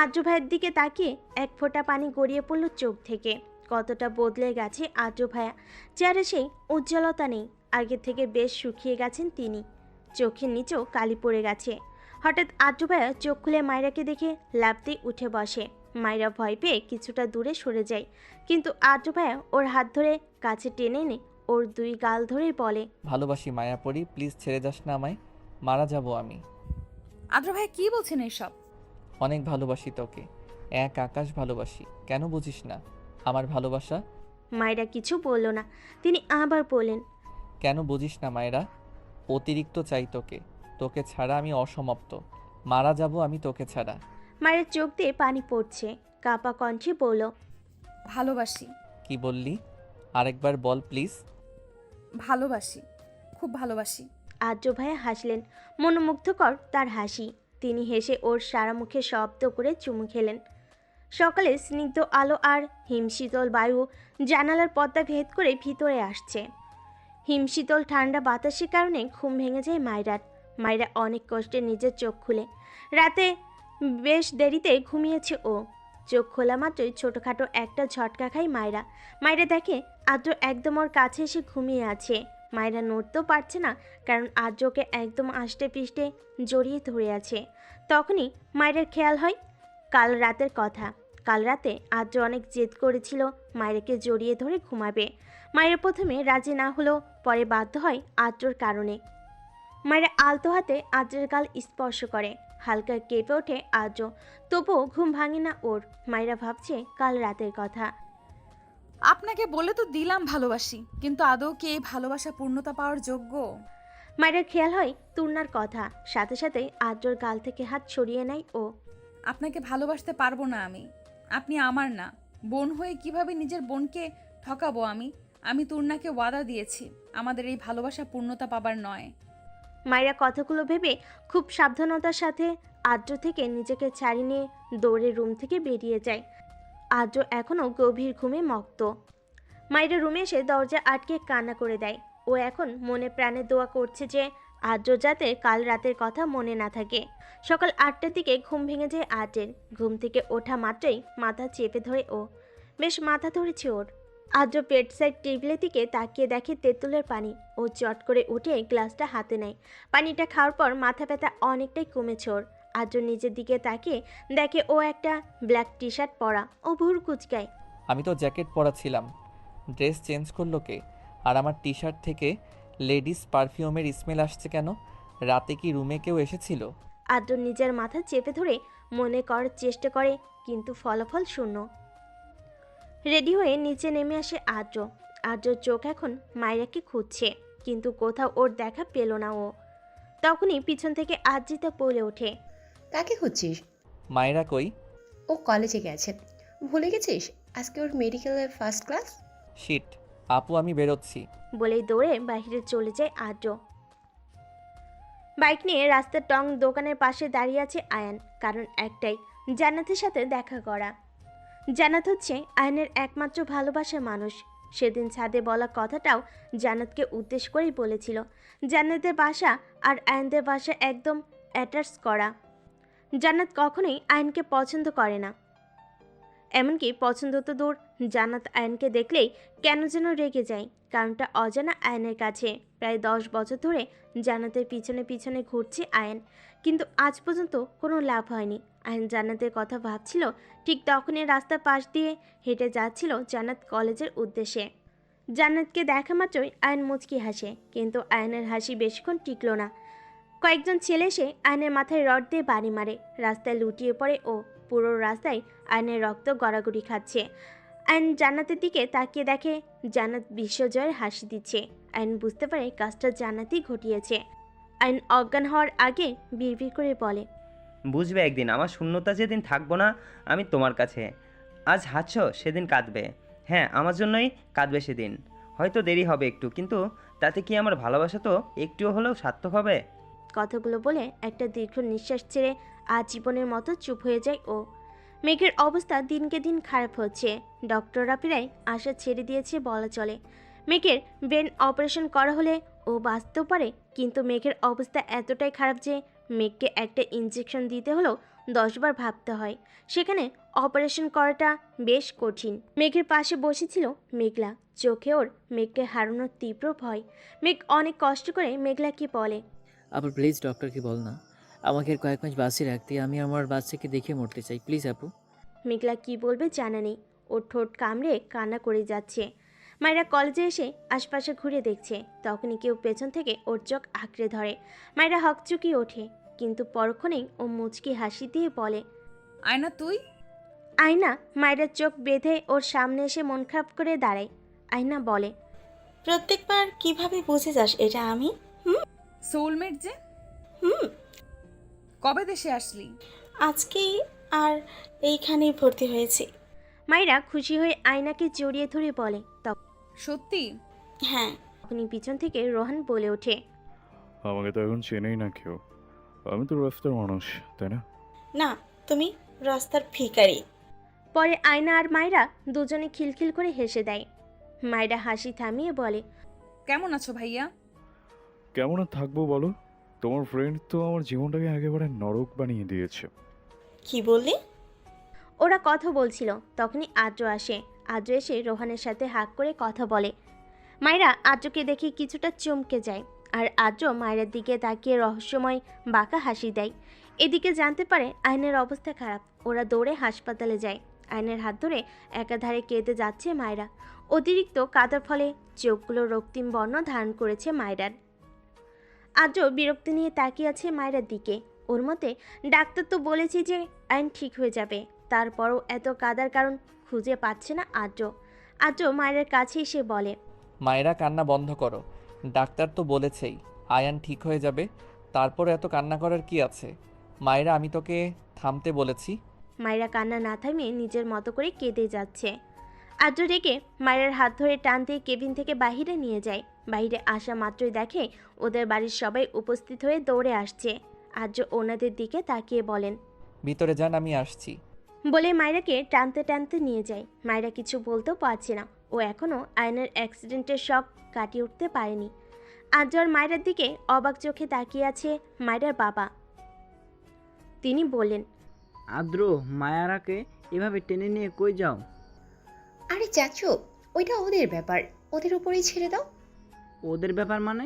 আদ্র ভাইয়ের দিকে তাকিয়ে এক ফোঁটা পানি গড়িয়ে পড়ল চোখ থেকে। কতটা বদলে গেছে আদ্র ভাইয়া। চেহারা সেই উজ্জ্বলতা নেই। আগে থেকে বেশ শুকিয়ে গেছেন তিনি। চোখের নিচেও কালি পড়ে গেছে। হঠাৎ আদ্র ভাইয়া চোখ খুলে মায়েরাকে দেখে লাফ দিয়ে উঠে বসে। মায়েরা ভয় পেয়ে কিছুটা দূরে সরে যায়, কিন্তু আদ্র ভাইয়া ওর হাত ধরে কাছে টেনে এনে ওর দুই গাল ধরে বলে, ভালোবাসি মায়াপরি, প্লিজ ছেড়ে যাস না আমায়, মারা যাব আমি। আদ্র ভাই কি বলছেন এসব? অনেক ভালোবাসি তোকে, এক আকাশ ভালোবাসি, কেন বুঝিস না আমার ভালোবাসা? মায়েরা কিছু বলল না। তিনি আবার বললেন, কেন বুঝিস না মায়েরা? অতিরিক্ত চাই তোকে, তোকে ছাড়া আমি অসমাপ্ত, মারা যাব আমি তোকে ছাড়া। মায়ের চোখ দিয়ে পানি পড়ছে। কাপা কণ্ঠে বলল, ভালোবাসি। কি বললি? আরেকবার বল প্লিজ। ভালোবাসি, খুব ভালোবাসি। আদ্র ভাইয়া হাসলেন। মনোমুগ্ধকর তার হাসি। তিনি হেসে ওর সারা মুখে শব্দ করে চুমু খেলেন। সকালে স্নিগ্ধ আলো আর হিমশীতল বায়ু জানালার পর্দা ভেদ করে ভিতরে আসছে। হিমশীতল ঠান্ডা বাতাসের কারণে ঘুম ভেঙে যায় মায়রার। মায়রা অনেক কষ্টে নিজের চোখ খুলে। রাতে বেশ দেরিতে ঘুমিয়েছে ও। চোখ খোলা মাত্রই ছোটোখাটো একটা ঝটকা খায় মায়রা। মায়রা দেখে আদ্র একদম ওর কাছে এসে ঘুমিয়ে আছে। মায়রা নড়তেও পারছে না, কারণ আদ্রকে একদম আষ্টে পিষ্টে জড়িয়ে ধরে আছে। তখনই মায়রার খেয়াল হয় কাল রাতের কথা। কাল রাতে আদ্র অনেক জেদ করেছিল মায়রাকে জড়িয়ে ধরে ঘুমাবে। মায়রা প্রথমে রাজি না হলেও পরে বাধ্য হয় আদ্রর কারণে। মায়রা আলতো হাতে আদ্রের গাল স্পর্শ করে। হালকা কেঁপে ওঠে আদ্র, তবুও ঘুম ভাঙে না ওর। মায়রা ভাবছে কাল রাতের কথা। আপনাকে বলে তো দিলাম ভালোবাসি, কিন্তু আদৌ কি এই ভালোবাসা পূর্ণতা পাওয়ার যোগ্য? মায়ের খেয়াল হয় তুর্নার কথা। সাথে সাথে আদ্রর গাল থেকে হাত সরিয়ে নেয় ও। আপনাকে ভালোবাসতে পারবো না আমি। আপনি আমার না। বোন হয়ে কিভাবে নিজের বোনকে ঠকাবো আমি? আমি তুর্নাকে ওয়াদা দিয়েছি আমাদের এই ভালোবাসা পূর্ণতা পাবার নয়। মায়েরা কথাগুলো ভেবে খুব সাবধানতার সাথে আদ্র থেকে নিজেকে ছাড়িয়ে নিয়ে দৌড়ে রুম থেকে বেরিয়ে যায়। আদ্র এখনও গভীর ঘুমে মত্ত। মায়েরা রুমে এসে দরজা আটকে কান্না করে দেয়। ও এখন মনে প্রাণে দোয়া করছে যে আদ্র যাতে কাল রাতের কথা মনে না থাকে। সকাল 8টার দিকে ঘুম ভেঙে যায় আদ্রের। ঘুম থেকে ওঠা মাত্রই মাথা চেপে ধরে ও। বেশ মাথা ধরেছে ওর। আদ্র পেট সাইড টেবিলের দিকে তাকিয়ে দেখে তেঁতুলের পানি। ও চট করে উঠে গ্লাসটা হাতে নেয়। পানিটা খাওয়ার পর মাথা ব্যথা অনেকটাই কমেছে ওর। আদ্র নিজের দিকে তাকিয়ে দেখে ও একটা ব্ল্যাক টি শার্ট পরা। ও ভুর কুচকায়। আমি তো জ্যাকেট পরা ছিলাম, ড্রেস চেঞ্জ করলো কে? আর আমার টি শার্ট থেকে লেডিস পারফিউমের স্মেল আসছে কেন? রাতে কি রুমে কেউ এসেছিল? আদ্র নিজের মাথা চেপে ধরে মনে করার চেষ্টা করে, কিন্তু ফলাফল শূন্য। রেডি হয়ে নিচে নেমে আসে আদ্র। আদ্রর চোখ এখন মায়রাকে খুঁজছে, কিন্তু কোথাও ওর দেখা পেল না ও। তখনই পিছন থেকে আদ্রিতা বলে ওঠে, কাকে খুঁজছিস? মায়েরা কই? ও কলেজে গেছে। ভুলে গেছিস আজকে ওর মেডিকেলের ফার্স্ট ক্লাস? শিট, আপু আমি বেরোচ্ছি। বলেই দৌড়ে বাইরে চলে যায় আদ্র। বাইক নিয়ে রাস্তার টং দোকানের পাশে দাঁড়িয়ে আছে আয়ান। কারণ একটাই, জান্নাতের সাথে দেখা করা। জান্নাত হচ্ছে আয়ানের একমাত্র ভালোবাসার মানুষ। সেদিন ছাদে বলা কথাটাও জান্নাতকে উদ্দেশ্য করেই বলেছিল। জান্নাতের বাসা আর আয়ানদের বাসা একদম অ্যাটাচ করা। জান্নাত কখনোই আয়ানকে পছন্দ করে না, এমনকি পছন্দ তো দূর, জান্নাত আয়ানকে দেখলেই কেন যেন রেগে যায়। কারণটা অজানা আয়ানের কাছে। প্রায় 10 বছর ধরে জান্নাতের পিছনে পিছনে ঘুরছে আয়ান, কিন্তু আজ পর্যন্ত কোনো লাভ হয়নি। আয়ান জান্নাতের কথা ভাবছিল, ঠিক তখনই রাস্তার পাশ দিয়ে হেঁটে যাচ্ছিল জান্নাত কলেজের উদ্দেশ্যে। জান্নাতকে দেখা মাত্রই আয়ান মুচকি হাসে, কিন্তু আয়ানের হাসি বেশিক্ষণ টিকল না। কয়েকজন ছেলে এসে আয়নের মাথায় রড দিয়ে বাড়ি মারে। রাস্তায় লুটিয়ে পড়ে ও। পুরো রাস্তায় আয়নের রক্ত গড়াগড়ি খাচ্ছে। আয়ন জান্নাতের দিকে তাকিয়ে দেখে জান্নাত বিশ্বজয়ের হাসি দিচ্ছে। আয়ন বুঝতে পারে কাজটা জান্নাতই ঘটিয়েছে। আয়ন অজ্ঞান হওয়ার আগে বিড়বিড় করে বলে, বুঝবে একদিন, আমার শূন্যতা যেদিন থাকবো না আমি তোমার কাছে। আজ হাসছো, সেদিন কাঁদবে। হ্যাঁ, আমার জন্যই কাঁদবে সেদিন। হয়তো দেরি হবে একটু, কিন্তু তাতে কি আমার ভালোবাসা তো একটুও হলেও সার্থক হবে। কথাগুলো বলে একটা দীর্ঘ নিঃশ্বাস ছেড়ে আজীবনের মতো চুপ হয়ে যায় ও। মেঘের অবস্থা দিনকে দিন খারাপ হচ্ছে। ডক্টররা প্রায় আশা ছেড়ে দিয়েছে বলা চলে। মেঘের ব্রেন অপারেশন করা হলে ও বাঁচতেও পারে, কিন্তু মেঘের অবস্থা এতটাই খারাপ যে মেঘকে একটা ইঞ্জেকশন দিতে হলেও 10 বার ভাবতে হয়। সেখানে অপারেশন করাটা বেশ কঠিন। মেঘের পাশে বসেছিল মেঘলা। চোখে ওর মেঘকে হারানোর তীব্র ভয়। মেঘ অনেক কষ্ট করে মেঘলাকে বলে, আপু প্লিজ ডক্টরকে বল না, আমাকে আর কয়েক মাস বাঁচিয়ে রাখতে। আমি আমার বাচ্চাকে দেখে মরতে চাই, প্লিজ আপু। মেঘলা কি বলবে জানা নেই। ওর ঠোঁট কামড়ে কান্না করে যাচ্ছে। মায়েরা কলেজে এসে আশপাশে ঘুরে দেখছে। তখনই কেউ পেছন থেকে ওর চোখ আঁকড়ে ধরে। মায়েরা হকচুকি ওঠে, কিন্তু পরক্ষণেই ও মুচকি হাসি দিয়ে বলে, আয়না তুই? আয়না মায়েরার চোখ বেঁধে ওর সামনে এসে মন খারাপ করে দাঁড়ায়। আয়না বলে, প্রত্যেকবার কিভাবে বুঝে যাস এটা আমি? সোলমেট যে। কবে দেশে আসলি? আজকেই আর এইখানেই ভর্তি হয়েছি। মায়েরা খুশি হয়ে আয়নাকে জড়িয়ে ধরে বলে, সত্যি? হ্যাঁ। তখনই পিছন থেকে রোহান বলে ওঠে, আমাকে তো এখন চেনেই না কেউ, আমি তো রাস্তার মানুষ, তাই না? না, তুমি রাস্তার ভিখারি। পরে আয়না আর মায়েরা দুজনে খিলখিল করে হেসে দেয়। মায়েরা হাসি থামিয়ে বলে, কেমন আছো ভাইয়া? কেমন আর থাকবো বলো, তোমার ফ্রেন্ড তো আমার জীবনটাকে একেবারে নরক বানিয়ে দিয়েছে। কি বললি? ওরা কথা বলছিল, তখনই আদ্র আসে। আদ্র এসে রোহানের সাথে হাক করে কথা বলে। মায়েরা আদ্রকে দেখে কিছুটা চমকে যায়, আর আদ্র মায়ের দিকে তাকিয়ে রহস্যময় বাঁকা হাসি দেয়। এদিকে জানতে পারে আয়নের অবস্থা খারাপ। ওরা দৌড়ে হাসপাতালে যায়। আয়নের হাত ধরে একাধারে কেঁদে যাচ্ছে মায়েরা। অতিরিক্ত কাদার ফলে চোখগুলো রক্তিম বর্ণ ধারণ করেছে মায়েরার। আদ্র বিরক্তি নিয়ে তাকিয়ে আছে মায়েরার দিকে। ওর মতে ডাক্তার তো বলেছে যে আয়ন ঠিক হয়ে যাবে, তারপরও এত কাদার কারণ খুঁজে পাচ্ছে না আদ্র। আদ্র মায়ের কাছে এসে বলে, মায়েরা কান্না বন্ধ করো, ডাক্তার তো বলেছেই আয়ান ঠিক হয়ে যাবে, তারপর এত কান্না করার কি আছে? মায়েরা আমি তোকে থামতে বলেছি। মায়েরা কান্না না থামিয়ে নিজের মতো করে কেঁদে যাচ্ছে। আদ্র রেগে মায়ের হাত ধরে টান দিয়ে কেবিন থেকে বাহিরে নিয়ে যায়। বাইরে আসা মাত্রই দেখে ওদের বাড়ির সবাই উপস্থিত হয়ে দৌড়ে আসছে। আদ্র ওনাদের দিকে তাকিয়ে বলেন, ভিতরে যান, আমি আসছি। বলে মায়েরাকে টানতে টানতে নিয়ে যায়। মায়েরা কিছু বলতেও পারছে না। ও এখনও আয়নের অ্যাক্সিডেন্টের শক কাটিয়ে উঠতে পারেনি। আদ্র আর মায়েরার দিকে অবাক চোখে তাকিয়ে আছে মায়েরার বাবা। তিনি বললেন, আদ্র, মায়ারাকে এভাবে টেনে নিয়ে কই যাও? আরে চাচু, ওইটা ওদের ব্যাপার, ওদের উপরেই ছেড়ে দাও। ওদের ব্যাপার মানে?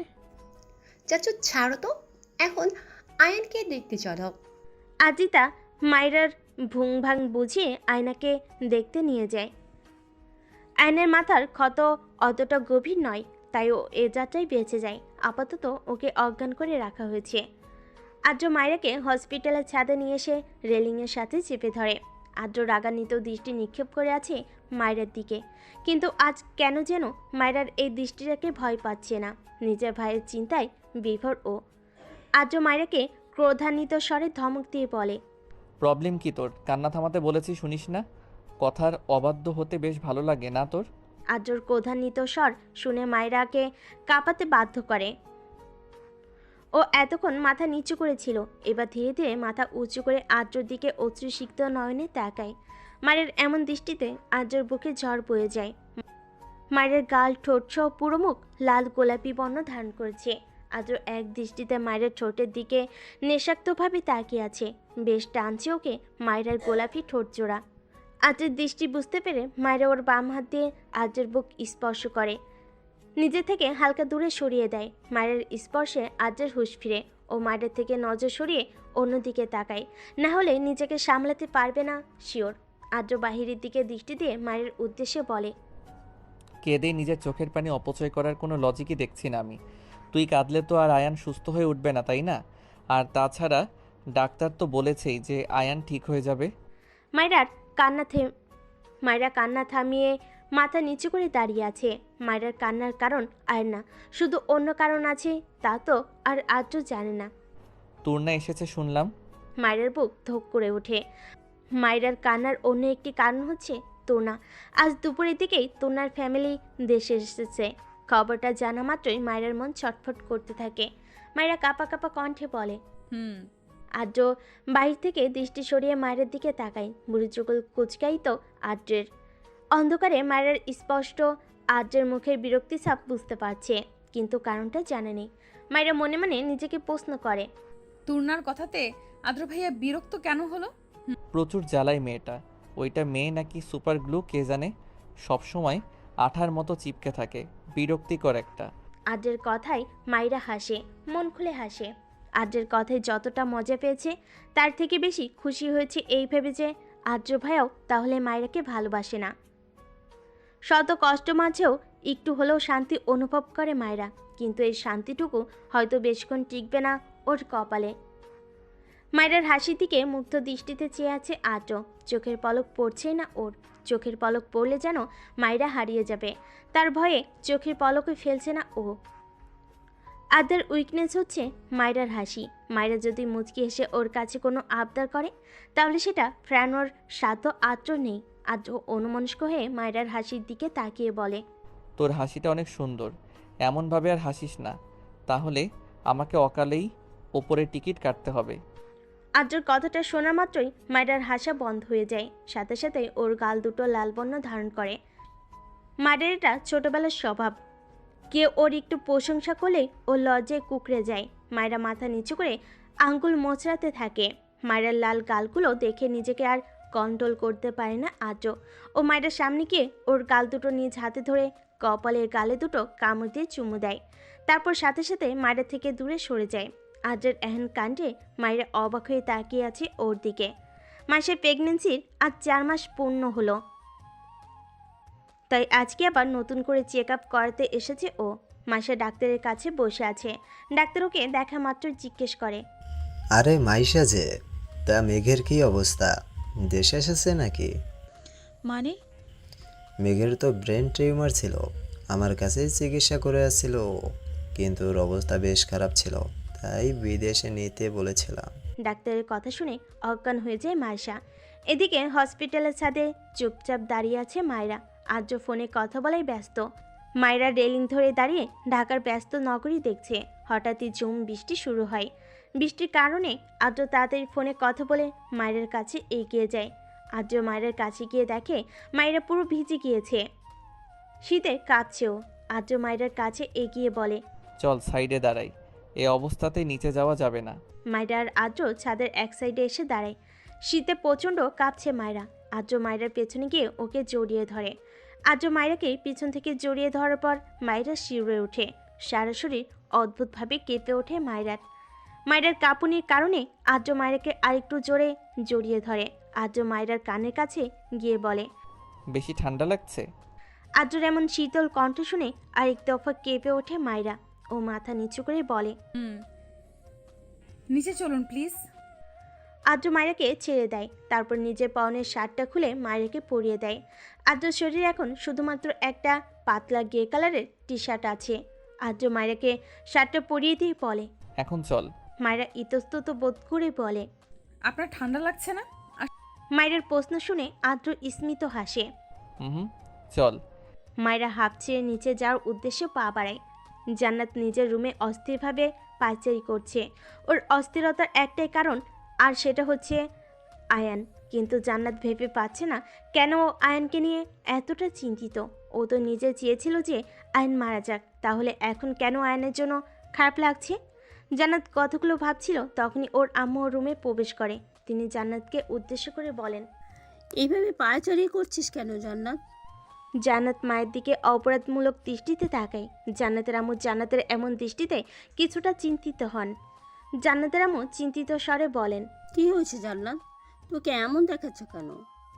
চাচু ছাড়ো তো, এখন আয়ানকে দেখতে চলো। আজিতা মায়রার ভুংভাং বুঝিয়ে আয়নাকে দেখতে নিয়ে যায়। আয়নের মাথার ক্ষত অতটা গভীর নয়, তাই ও এ যাত্রায় বেঁচে যায়। আপাতত ওকে অজ্ঞান করে রাখা হয়েছে। আদ্র মায়রাকে হসপিটালের ছাদে নিয়ে এসে রেলিংয়ের সাথে চেপে ধরে। আদ্র রাগান্বিত দৃষ্টি নিক্ষেপ করে আছে মায়রার দিকে, কিন্তু আজ কেন যেন মায়রার এই দৃষ্টিটাকে ভয় পাচ্ছে না। নিজের ভাইয়ের চিন্তায় বিভোর ও। আদ্র মায়রাকে ক্রোধান্বিত স্বরে ধমক দিয়ে বলে, প্রবলেম কি তোর? কান্না থামাতে বলেছি শুনিস না? কথার অবাধ্য হতে বেশ ভালো লাগে না তোর? আদ্রর ক্রোধান্বিত স্বর শুনে মায়রাকে কাঁপাতে বাধ্য করে। ও এতক্ষণ মাথা নিচু করেছিল, এবার ধীরে ধীরে মাথা উঁচু করে আদ্রর দিকে অশ্রুসিক্ত নয়নে তাকায়। মায়ের এমন দৃষ্টিতে আদ্রর বুকে ঝড় বয়ে যায়। মায়ের গাল, ঠোঁট সহ পুরো মুখ লাল গোলাপি বর্ণ ধারণ করেছে। আদ্র এক দৃষ্টিতে মায়ের ঠোঁটের দিকে নেশাক্তভাবে তাকিয়ে আছে। বেশ টানছে ওকে মায়ের গোলাপি ঠোঁট জোড়া। আদ্রের দৃষ্টি বুঝতে পেরে মায়েরা ওর বাম হাত দিয়ে আদ্রের বুক স্পর্শ করে, নিজে থেকে হালকা দূরে সরিয়ে দেয়। মায়ের স্পর্শে আদ্রের হুঁশ ফিরে। ও মায়ের থেকে নজর সরিয়ে অন্যদিকে তাকায়, না হলে নিজেকে সামলাতে পারবে না শিওর। আদ্র বাহিরের দিকে দৃষ্টি দিয়ে মায়ের উদ্দেশ্যে বলে, কেঁদে নিজের চোখের পানি অপচয় করার কোনো লজিকই দেখছি না আমি। তুই কাঁদলে তো আর আয়ান সুস্থ হয়ে উঠবে না, তাই না? আর তাছাড়া ডাক্তার তো বলেছেই যে আয়ান ঠিক হয়ে যাবে। মায়েরা কান্না থামিয়ে মাথা নিচু করে দাঁড়িয়ে আছে। মায়েরার কান্নার কারণ আর না, শুধু অন্য কারণ আছে, তা তো আর আদ্র জানে না। তুর্না এসেছে শুনলাম। মায়ের বুক ধক করে ওঠে। মায়েরার কান্নার অন্য একটি কারণ হচ্ছে তোনা। আজ দুপুরের দিকেই তোনার ফ্যামিলি দেশে এসেছে। খবরটা জানা মাত্রই মায়ের মন ছটফট করতে থাকে। মায়েরা কাঁপা কাঁপা কণ্ঠে বলে, আদ্র বাইরে থেকে দৃষ্টি সরিয়ে মায়ের দিকে তাকায়। বুড়ি চুকুল কুচকাই তো আদ্রের। অন্ধকারে মায়ের স্পষ্ট আদ্রের মুখের বিরক্তি ছাপ বুঝতে পারছে, কিন্তু কারণটা জানে নেই। মায়েরা মনে মনে নিজেকে প্রশ্ন করে, তুর্নার কথাতে আদ্র ভাইয়া বিরক্ত কেন হলো? প্রচুর জ্বালায় মেয়েটা। ওইটা মেয়ে নাকি সুপার গ্লু কে জানে, সবসময় আঠার মতো চিপকে থাকে, বিরক্তিকর একটা। আদ্রের কথায় মায়েরা হাসে, মন খুলে হাসে। আদ্রের কথায় যতটা মজা পেয়েছে তার থেকে বেশি খুশি হয়েছে এই ভেবে যে আদ্র ভাইয়াও তাহলে মায়েরাকে ভালোবাসে না। শত কষ্ট মাঝেও একটু হলেও শান্তি অনুভব করে মায়েরা, কিন্তু এই শান্তিটুকু হয়তো বেশক্ষণ টিকবে না ওর কপালে। মায়েরার হাসির দিকে মুগ্ধ দৃষ্টিতে চেয়ে আছে আদ্র। চোখের পলক পড়ছেই না ওর। চোখের পলক পড়লে যেন মায়েরা হারিয়ে যাবে, তার ভয়ে চোখের পলকই ফেলছে না ও। আদ্রের উইকনেস হচ্ছে মায়েরার হাসি। মায়েরা যদি মুচকি হেসে ওর কাছে কোনো আবদার করে, তাহলে সেটা ফেরানোর সাধ্য আদ্র নেই। আদ্র অনুমনস্ক হয়ে মায়েরার হাসির দিকে তাকিয়ে বলে, তোর হাসিটা অনেক সুন্দর, এমনভাবে আর হাসিস না, তাহলে আমাকে অকালেই ওপরে টিকিট কাটতে হবে। আদ্রর কথাটা শোনা মাত্রই মায়েরার হাসা বন্ধ হয়ে যায়। সাথে সাথে ওর গাল দুটো লাল বর্ণ ধারণ করে। মায়ের এটা ছোটবেলার স্বভাব। কেউ ওর একটু প্রশংসা করলেই ও লজ্জায় কুকড়ে যায়। মায়েরা মাথা নিচু করে আঙ্গুল মোচড়াতে থাকে। মায়েরার লাল গালগুলো দেখে নিজেকে আর কন্ট্রোল করতে পারে না আদ্র। ও মায়েরার সামনে গিয়ে ওর গাল দুটো নিজ হাতে ধরে কপালের গালে দুটো কামড় দিয়ে চুমু দেয়। তারপর সাথে সাথে মায়েরা থেকে দূরে সরে যায়। আদ্রের এহেন কাণ্ডে মায়েরা অবাক হয়ে তাকিয়ে আছে ওর দিকে। মাসের প্রেগনেন্সির আজ 4 মাস পূর্ণ হলো, তাই আজকে আবার নতুন করে চেক আপ করাতে এসেছে ও। মাসে ডাক্তারের কাছে বসে আছে। ডাক্তার ওকে দেখা মাত্র জিজ্ঞেস করে, আরে মাইশা যে, তা মেঘের কি অবস্থা? দেশে এসেছে নাকি? মানে? মেঘের তো ব্রেন টিউমার ছিল, আমার কাছেই চিকিৎসা করে আসছিল, কিন্তু ওর অবস্থা বেশ খারাপ ছিল, তাই বিদেশে নিতে বলেছিলাম। ডাক্তারের কথা শুনে অজ্ঞান হয়ে যায় মাইশা। এদিকে হসপিটালের ছাদে চুপচাপ দাঁড়িয়ে আছে মায়েরা। আদ্র ফোনে কথা বলাই ব্যস্ত। মায়েরা রেলিং ধরে দাঁড়িয়ে ঢাকার ব্যস্ত নগরী দেখছে। হঠাৎই ঝুম বৃষ্টি শুরু হয়। বৃষ্টির কারণে আদ্র তাড়াতাড়ি ফোনে কথা বলে মায়ের কাছে এগিয়ে যায়। আদ্র মায়ের কাছে গিয়ে দেখে মায়েরা পুরো ভিজে গিয়েছে, শীতে কাঁপছেও। আদ্র মায়ের কাছে এগিয়ে বলে, চল সাইডে দাঁড়াই, এ অবস্থাতে নিচে যাওয়া যাবে না। মায়েরা আর আদ্র ছাদের এক সাইডে এসে দাঁড়ায়। শীতে প্রচণ্ড কাঁপছে মায়েরা। আদ্র মায়েরার পেছনে গিয়ে ওকে জড়িয়ে ধরে। আদ্র মায়েরাকে পিছন থেকে জড়িয়ে ধরার পর মায়েরা শিউরে ওঠে। সারা শরীর অদ্ভুতভাবে কেঁপে ওঠে মায়েরার। মায়েরার কাঁপুনির কারণে আদ্র মায়েরাকে আরেকটু জোরে জড়িয়ে ধরে। আদ্র মায়েরার কানের কাছে গিয়ে বলে, বেশি ঠান্ডা লাগছে? আদ্রর এমন শীতল কণ্ঠ শুনে আরেক দফা কেঁপে ওঠে মায়েরা। ও মাথা নিচু করে বলে, নিচে চলুন প্লিজ। আদ্র মায়েরাকে ছেড়ে দেয়, তারপর নিজের পরনের শার্টটা খুলে মায়েরাকে পরিয়ে দেয়। আদ্রর শরীরে এখন শুধুমাত্র একটা পাতলা গ্রে কালারের টি শার্ট আছে। আদ্র মায়েরাকে শার্টটা পরিয়ে দিয়ে বলে, এখন চল। মায়েরা ইতস্তত বোধ করে বলে, আপনার ঠান্ডা লাগছে না? মায়েরার প্রশ্ন শুনে আদ্র স্মিত হাসে। হুম, চল। মায়েরা হাঁপ ছেড়ে নিচে যাওয়ার উদ্দেশ্যে পা বাড়ায়। জান্নাত নিজের রুমে অস্থিরভাবে পায়চারি করছে। ওর অস্থিরতার একটাই কারণ, আর সেটা হচ্ছে আয়ান। কিন্তু জান্নাত ভেবে পাচ্ছে না কেন ও আয়ানকে নিয়ে এতটা চিন্তিত। ও তো নিজে চেয়েছিল যে আয়ান মারা যাক, তাহলে এখন কেন আয়ানের জন্য খারাপ লাগছে? জান্নাত কতগুলো ভাবছিল, তখনই ওর আম্মু ওর রুমে প্রবেশ করে। তিনি জান্নাতকে উদ্দেশ্য করে বলেন, এইভাবে পায়চারি করছিস কেন জান্নাত? জান্নাত মায়ের দিকে অপরাধমূলক দৃষ্টিতে তাকায়। জান্নাতের আম্মু জান্নাতের এমন দৃষ্টিতে কিছুটা চিন্তিত হন। জান্নাতের আম্মু চিন্তিত স্বরে বলেন, কি হয়েছে জান্নাত? তোকে এমন দেখাচ্ছে কেন?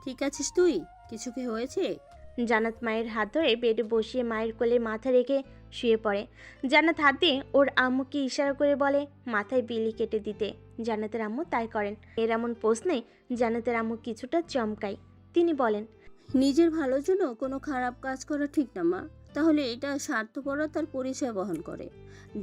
ঠিক আছিস তুই? কিছু কি হয়েছে? জান্নাত মায়ের হাত ধরে বেডে বসিয়ে মায়ের কোলে মাথা রেখে শুয়ে পড়ে। জান্নাত হাত দিয়ে ওর আম্মুকে ইশারা করে বলে মাথায় বিলি কেটে দিতে। জান্নাতের আম্মু তাই করেন। এর এমন প্রশ্নে জান্নাতের আম্মু কিছুটা চমকায়। তিনি বলেন, নিজের ভালোর জন্য কোনো খারাপ কাজ করা ঠিক না মা। তাহলে এটা স্বার্থপরতার পরিচয় বহন করে।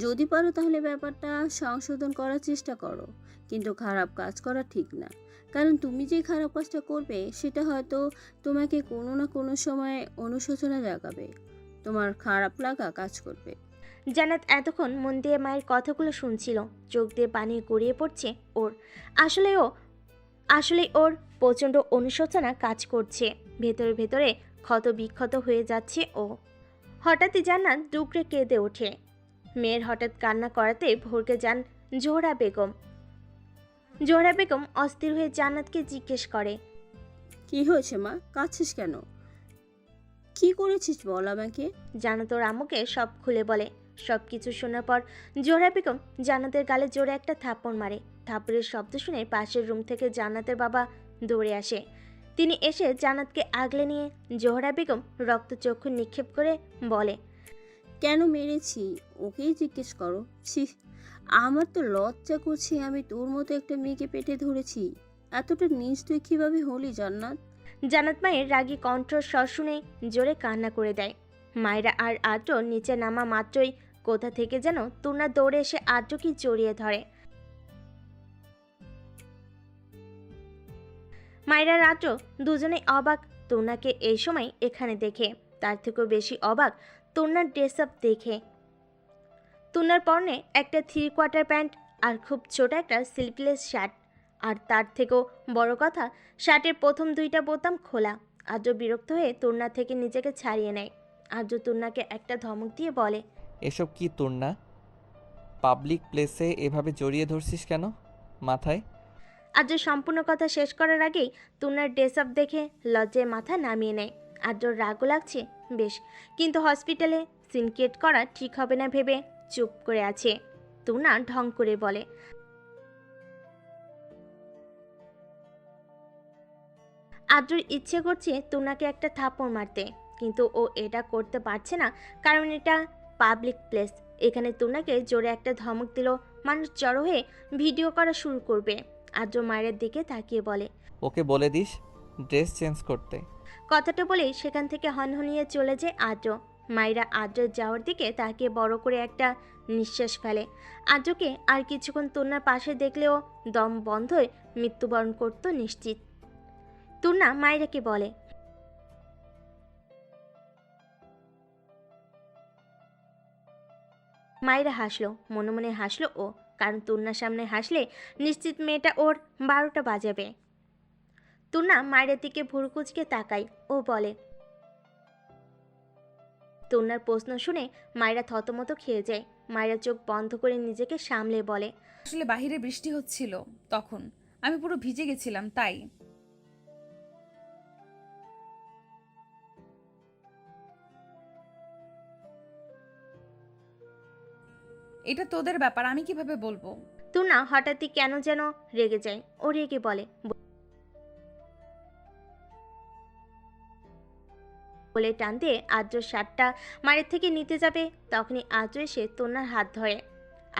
যদি পারো তাহলে ব্যাপারটা সংশোধন করার চেষ্টা করো, কিন্তু খারাপ কাজ করা ঠিক না। কারণ তুমি যে খারাপ কাজটা করবে সেটা হয়তো তোমাকে কোনো না কোনো সময় অনুশোচনা জাগাবে, তোমার খারাপ লাগা কাজ করবে। জান্নাত এতক্ষণ মন দিয়ে মায়ের কথাগুলো শুনছিল। চোখ দিয়ে পানি গড়িয়ে পড়ছে ওর। আসলে ওর প্রচণ্ড অনুশোচনা কাজ করছে। ভেতরে ভেতরে ক্ষত বিক্ষত হয়ে যাচ্ছে ও। হঠাৎই জান্নাত ডুকরে কেঁদে ওঠে। মেয়ের হঠাৎ কান্না করাতে ভরকে যান জোহরা বেগম। জোহরা বেগম অস্থির হয়ে জান্নাতকে জিজ্ঞেস করে, কি হয়েছে মা? কাঁদছিস কেন? কি করেছিস বল আমাকে। জান্নাত ওর আম্মুকে সব খুলে বলে। সব কিছু শোনার পর জোহরা বেগম জান্নাতের গালে জোরে একটা থাপ্পড় মারে। থাপ্পড়ের শব্দ শুনে পাশের রুম থেকে জান্নাতের বাবা দৌড়ে আসে। তিনি এসে জান্নাতকে আগলে নিয়ে জোহরা বেগম রক্তচক্ষু নিক্ষেপ করে বলে, কেন মেরেছি ওকেই জিজ্ঞেস করো। ছি, আমার তো লজ্জা করছে, আমি তোর মতো একটা মেয়েকে পেটে ধরেছি। এতটা নিজ তুই কিভাবে হলি জান্নাত? জান্নাত মায়ের রাগী কণ্ঠস্বর শুনে জোরে কান্না করে দেয়। মায়েরা আর আদ্র নিচে নামা মাত্রই কোথা থেকে যেন তুনা দৌড়ে এসে আদ্রকে জড়িয়ে ধরে। মায়েরা আর আদ্র দুজনেই অবাক তুনাকে এই সময় এখানে দেখে। তার থেকেও বেশি অবাক তুনার ড্রেস আপ দেখে। তুনার পরনে একটা 3/4 প্যান্ট আর খুব ছোট একটা স্লিভলেস শার্ট। আর তার থেকেও বড় কথা, শার্টের প্রথম 2টা বোতাম খোলা। আদ্র বিরক্ত হয়ে তুর্না থেকে নিজেকে ছাড়িয়ে নেয়। আদ্র তুর্নাকে একটা ধমক দিয়ে বলে, এসব কি তোর না? পাবলিক প্লেসে এভাবে জড়িয়ে ধরছিস কেন মাথায়? আদ্র সম্পূর্ণ কথা শেষ করার আগেই তুর্নার ড্রেস আপ দেখে লজ্জায় মাথা নামিয়ে নেয়। আদ্রর রাগও লাগছে বেশ, কিন্তু হসপিটালে সিনক্রিয়েট করা ঠিক হবে না ভেবে চুপ করে আছে। তুর্না ঢং করে বলে, আদ্রর ইচ্ছে করছে তুনাকে একটা থাপ্পড় মারতে, কিন্তু ও এটা করতে পারছে না, কারণ এটা পাবলিক প্লেস। এখানে তুনাকে জোরে একটা ধমক দিল মানুষ জড়ো হয়ে ভিডিও করা শুরু করবে। আদ্র মায়ের দিকে তাকিয়ে বলে, ওকে বলে দিস ড্রেস চেঞ্জ করতে। কথাটা বলেই সেখান থেকে হনহনিয়ে চলে যায় আদ্র। মায়েরা আদ্রের যাওয়ার দিকে তাকিয়ে বড় করে একটা নিঃশ্বাস ফেলে। আদ্রকে আর কিছুক্ষণ তুনার পাশে দেখলেও দম বন্ধ হয়ে মৃত্যুবরণ করতো নিশ্চিত। তুনা মায়েরাকে বলে, মায়েরা হাসলো, মনে মনে হাসলো ও, কারণ তুন্নার সামনে হাসলে নিশ্চিত মেয়েটা ওর 12টা বাজাবে। তুনা মায়ের দিকে ভুরু কুচকে তাকায় ও বলে, তুন্নার প্রশ্ন শুনে মায়েরা থতমত খেয়ে যায়। মায়েরা চোখ বন্ধ করে নিজেকে সামলে বলে, আসলে বাহিরে বৃষ্টি হচ্ছিল, তখন আমি পুরো ভিজে গেছিলাম তাই। এটা তোদের ব্যাপার, আমি কিভাবে বলবো? তুনা হঠাৎই কেন যেন রেগে যায়। ও রেগে বলে টানতে আদ্র শার্টটা মায়ের থেকে নিতে যাবে, তখনই আদ্র এসে তুনার হাত ধরে।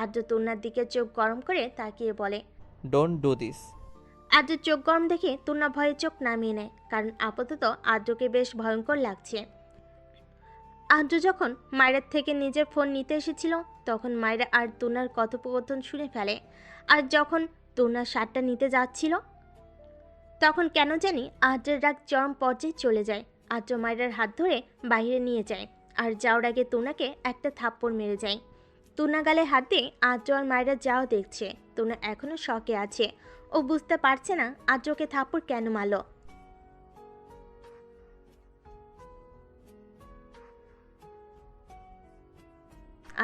আদ্র তুনার দিকে চোখ গরম করে তাকিয়ে বলে, ডোন্ট ডু দিস। আদ্রের চোখ গরম দেখে তুনা ভয়ে চোখ নামিয়ে নেয়, কারণ আপাতত আদ্রকে বেশ ভয়ঙ্কর লাগছে। আদ্র যখন মায়ের থেকে নিজের ফোন নিতে এসেছিল, তখন মায়েরা আর তুনার কথোপকথন শুনে ফেলে। আর যখন তুনা শার্টটা নিতে যাচ্ছিল, তখন কেন জানি আদ্রের রাগ চরম পর্যায়ে চলে যায়। আদ্র মায়ের হাত ধরে বাইরে নিয়ে যায়, আর যাওয়ার আগে তুনাকে একটা থাপ্পড় মেরে যায়। তুনা গালে হাত দিয়ে আদ্র আর মায়েরা যাও দেখছে। তুনা এখনো শকে আছে। ও বুঝতে পারছে না আদ্রকে থাপ্পড় কেন মারল।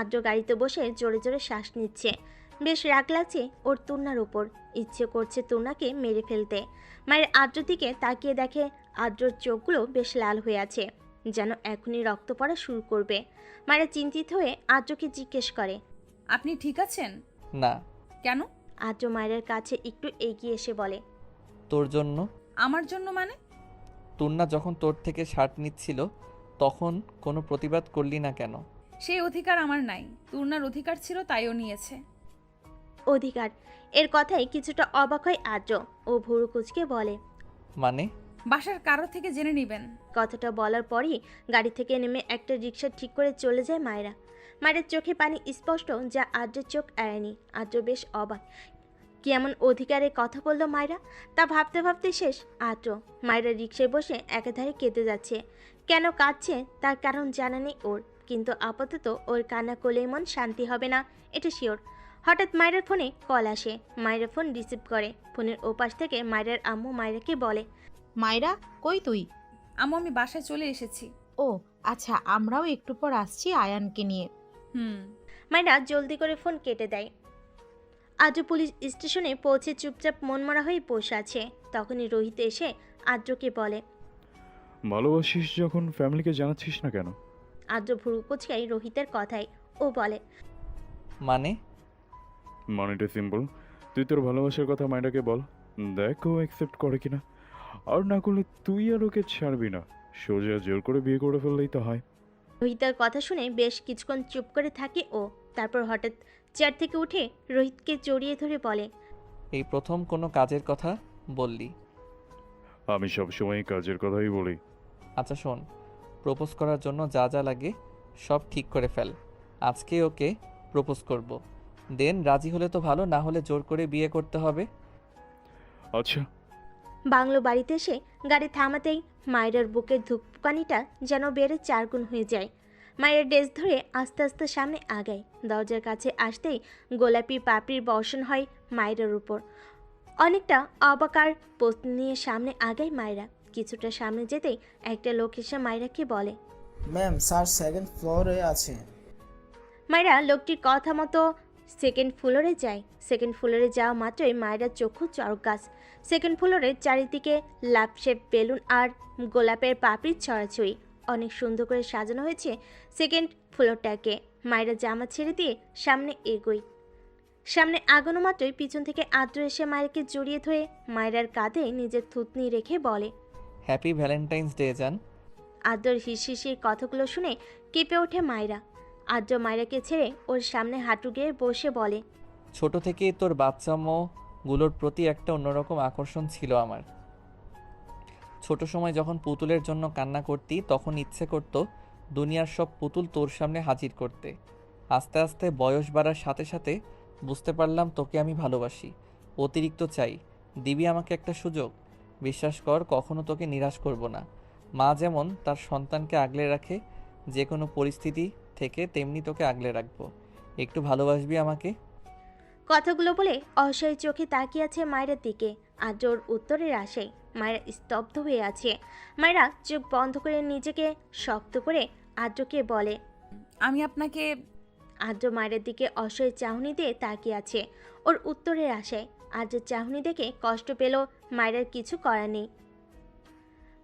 আদ্র গাড়িতে বসে জোরে জোরে শ্বাস নিচ্ছে। বেশ রাগ লাগছে ওর তুনার উপর। ইচ্ছে করছে তুনাকে মেরে ফেলতে। মায়ের আদ্র দিকে তাকিয়ে দেখে আদ্রর চোখগুলো বেশ লাল হয়ে আছে, যেন এখনই রক্ত পড়া শুরু করবে। মায়েরা চিন্তিত হয়ে আদ্রকে জিজ্ঞেস করে, আপনি ঠিক আছেন? না। কেন? আদ্র মায়ের কাছে একটু এগিয়ে এসে বলে, তোর জন্য। আমার জন্য মানে? তুন্না যখন তোর থেকে শার্ট নিচ্ছিল তখন কোনো প্রতিবাদ করলি না কেন? সেই অধিকার আমার নাই। তুর্নার অধিকার ছিল, তাইও নিয়েছে। অধিকার? এর কথাই কিছুটা অবাক হয় আদ্র। ও ভুরু কুচকে বলে, মানে? বাসার কারো থেকে জেনে নেবেন। কথাটা বলার পরই গাড়ি থেকে নেমে একটা রিক্সা ঠিক করে চলে যায় মায়েরা। মায়ের চোখে পানি স্পষ্ট, যা আদ্রের চোখ এড়ায়নি। আদ্র বেশ অবাক, কি এমন অধিকারে কথা বললো মায়েরা, তা ভাবতে ভাবতে শেষ আদ্র। মায়েরা রিক্সায় বসে একাধারে কেঁদে যাচ্ছে। কেন কাঁদছে তার কারণ জানা নেই ওর, কিন্তু আপাতত ওর কান্না করলে মন শান্তি হবে না, এটা শিওর। হঠাৎ মায়ের ফোনে কল আসে। মায়ের ফোন রিসিভ করে। ফোনের ওপাশ থেকে মায়ের আম্মু মায়েরাকে বলে, মায়েরা, কই তুই? আম্মু, আমি বাসায় চলে এসেছি। ও আচ্ছা, আমরাও একটু পর আসছি আয়ানকে নিয়ে। মায়েরা জলদি করে ফোন কেটে দেয়। আদ্র পুলিশ স্টেশনে পৌঁছে চুপচাপ মনমরা হয়ে বসে আছে। তখনই রোহিত এসে আদ্রকে বলে, ভালোবাসিস যখন ফ্যামিলিকে জানাচ্ছিস না কেন? আদ্র ভুরু কুচকাই রোহিতের কথায়। ও বলে, মানেটা সিম্পল, তুই তোর ভালোবাসার কথা মায়েরাকে বল, দেখ ও অ্যাকসেপ্ট করে কিনা। আর না করলে তুই আর ওকে ছাড়বি না, সোজা জোর করে বিয়ে করে ফেললেই তো হয়। রোহিতের কথা শুনে বেশ কিছুক্ষণ চুপ করে থাকে ও। তারপর হঠাৎ চেয়ার থেকে উঠে রোহিতকে জড়িয়ে ধরে বলে, এই প্রথম কোনো কাজের কথা বললি? আমি সবসময় কাজের কথাই বলি। আচ্ছা শোন, প্রপোজ করার জন্য যা যা লাগে সব ঠিক করে ফেল। আজকে ওকে প্রপোজ করব, দেন রাজি হলে তো ভালো, না হলে জোর করে বিয়ে করতে হবে। আচ্ছা। বাংলো বাড়িতে এসে গাড়ি থামাতেই মায়ের বুকের ধুপকানিটা যেন বেড়ে 4 গুণ হয়ে যায়। মায়ের ড্রেস ধরে আস্তে আস্তে সামনে আগায়। দরজার কাছে আসতেই গোলাপি পাপড়ির বর্ষণ হয় মায়ের উপর। অনেকটা অবাকার পোস্ট নিয়ে সামনে আগায় মায়েরা। কিছুটা সামনে যেতেই একটা লোক এসে মায়েরাকে বলে, ম্যাম স্যার সেকেন্ড ফ্লোরে আছে। মায়েরা লোকটির কথা মতো সেকেন্ড ফ্লোরে যায়। সেকেন্ড ফ্লোরে যাওয়া মাত্রই মায়েরা চক্ষু চড়ক গাছ। সেকেন্ড ফ্লোরের চারিদিকে লাভ শেপ বেলুন আর গোলাপের পাপড়ির ছড়াছড়ি। অনেক সুন্দর করে সাজানো হয়েছে সেকেন্ড ফ্লোরটাকে। মায়েরা জামা ছেড়ে দিয়ে সামনে এগোয়। সামনে আগানো মাত্রই পিছন থেকে আদ্র এসে মায়েরকে জড়িয়ে ধরে মায়েরার কাঁধে নিজের থুতনি রেখে বলে, হ্যাপি ভ্যালেন্টাইন্স ডে জান। আদ্রর হিসির কথাগুলো শুনে কেঁপে ওঠে মায়েরা। আদ্র মায়েরাকে ছেড়ে ওর সামনে হাঁটু গেয়ে বসে বলে, ছোট থেকেই তোর বাচ্চামোগুলোর প্রতি একটা অন্যরকম আকর্ষণ ছিল আমার। ছোট সময় যখন পুতুলের জন্য কান্না করতি তখন ইচ্ছে করত দুনিয়ার সব পুতুল তোর সামনে হাজির করতে। আস্তে আস্তে বয়স বাড়ার সাথে সাথে বুঝতে পারলাম তোকে আমি ভালোবাসি, অতিরিক্ত চাই। দিবি আমাকে একটা সুযোগ? বিশ্বাস কর, কখনো তোকে নিরাশ করব না। মা যেমন তার সন্তানকে আগলে রাখে যে কোনো পরিস্থিতি থেকে, তেমনি তোকে আগলে রাখবো। একটু ভালোবাসবি আমাকে? কথাগুলো বলে অসহায় চোখে তাকিয়ে আছে মায়ের দিকে। আদ্রর উত্তরের আশায় মায়েরা স্তব্ধ হয়ে আছে। মায়েরা চোখ বন্ধ করে নিজেকে শক্ত করে আদ্রকে বলে, আমি আপনাকে। আদ্র মায়ের দিকে অসহায় চাহনি দিয়ে তাকিয়ে আছে ওর উত্তরের আশায়। আদ্রের চাহনি দেখে কষ্ট পেল মায়ের, কিছু করার নেই।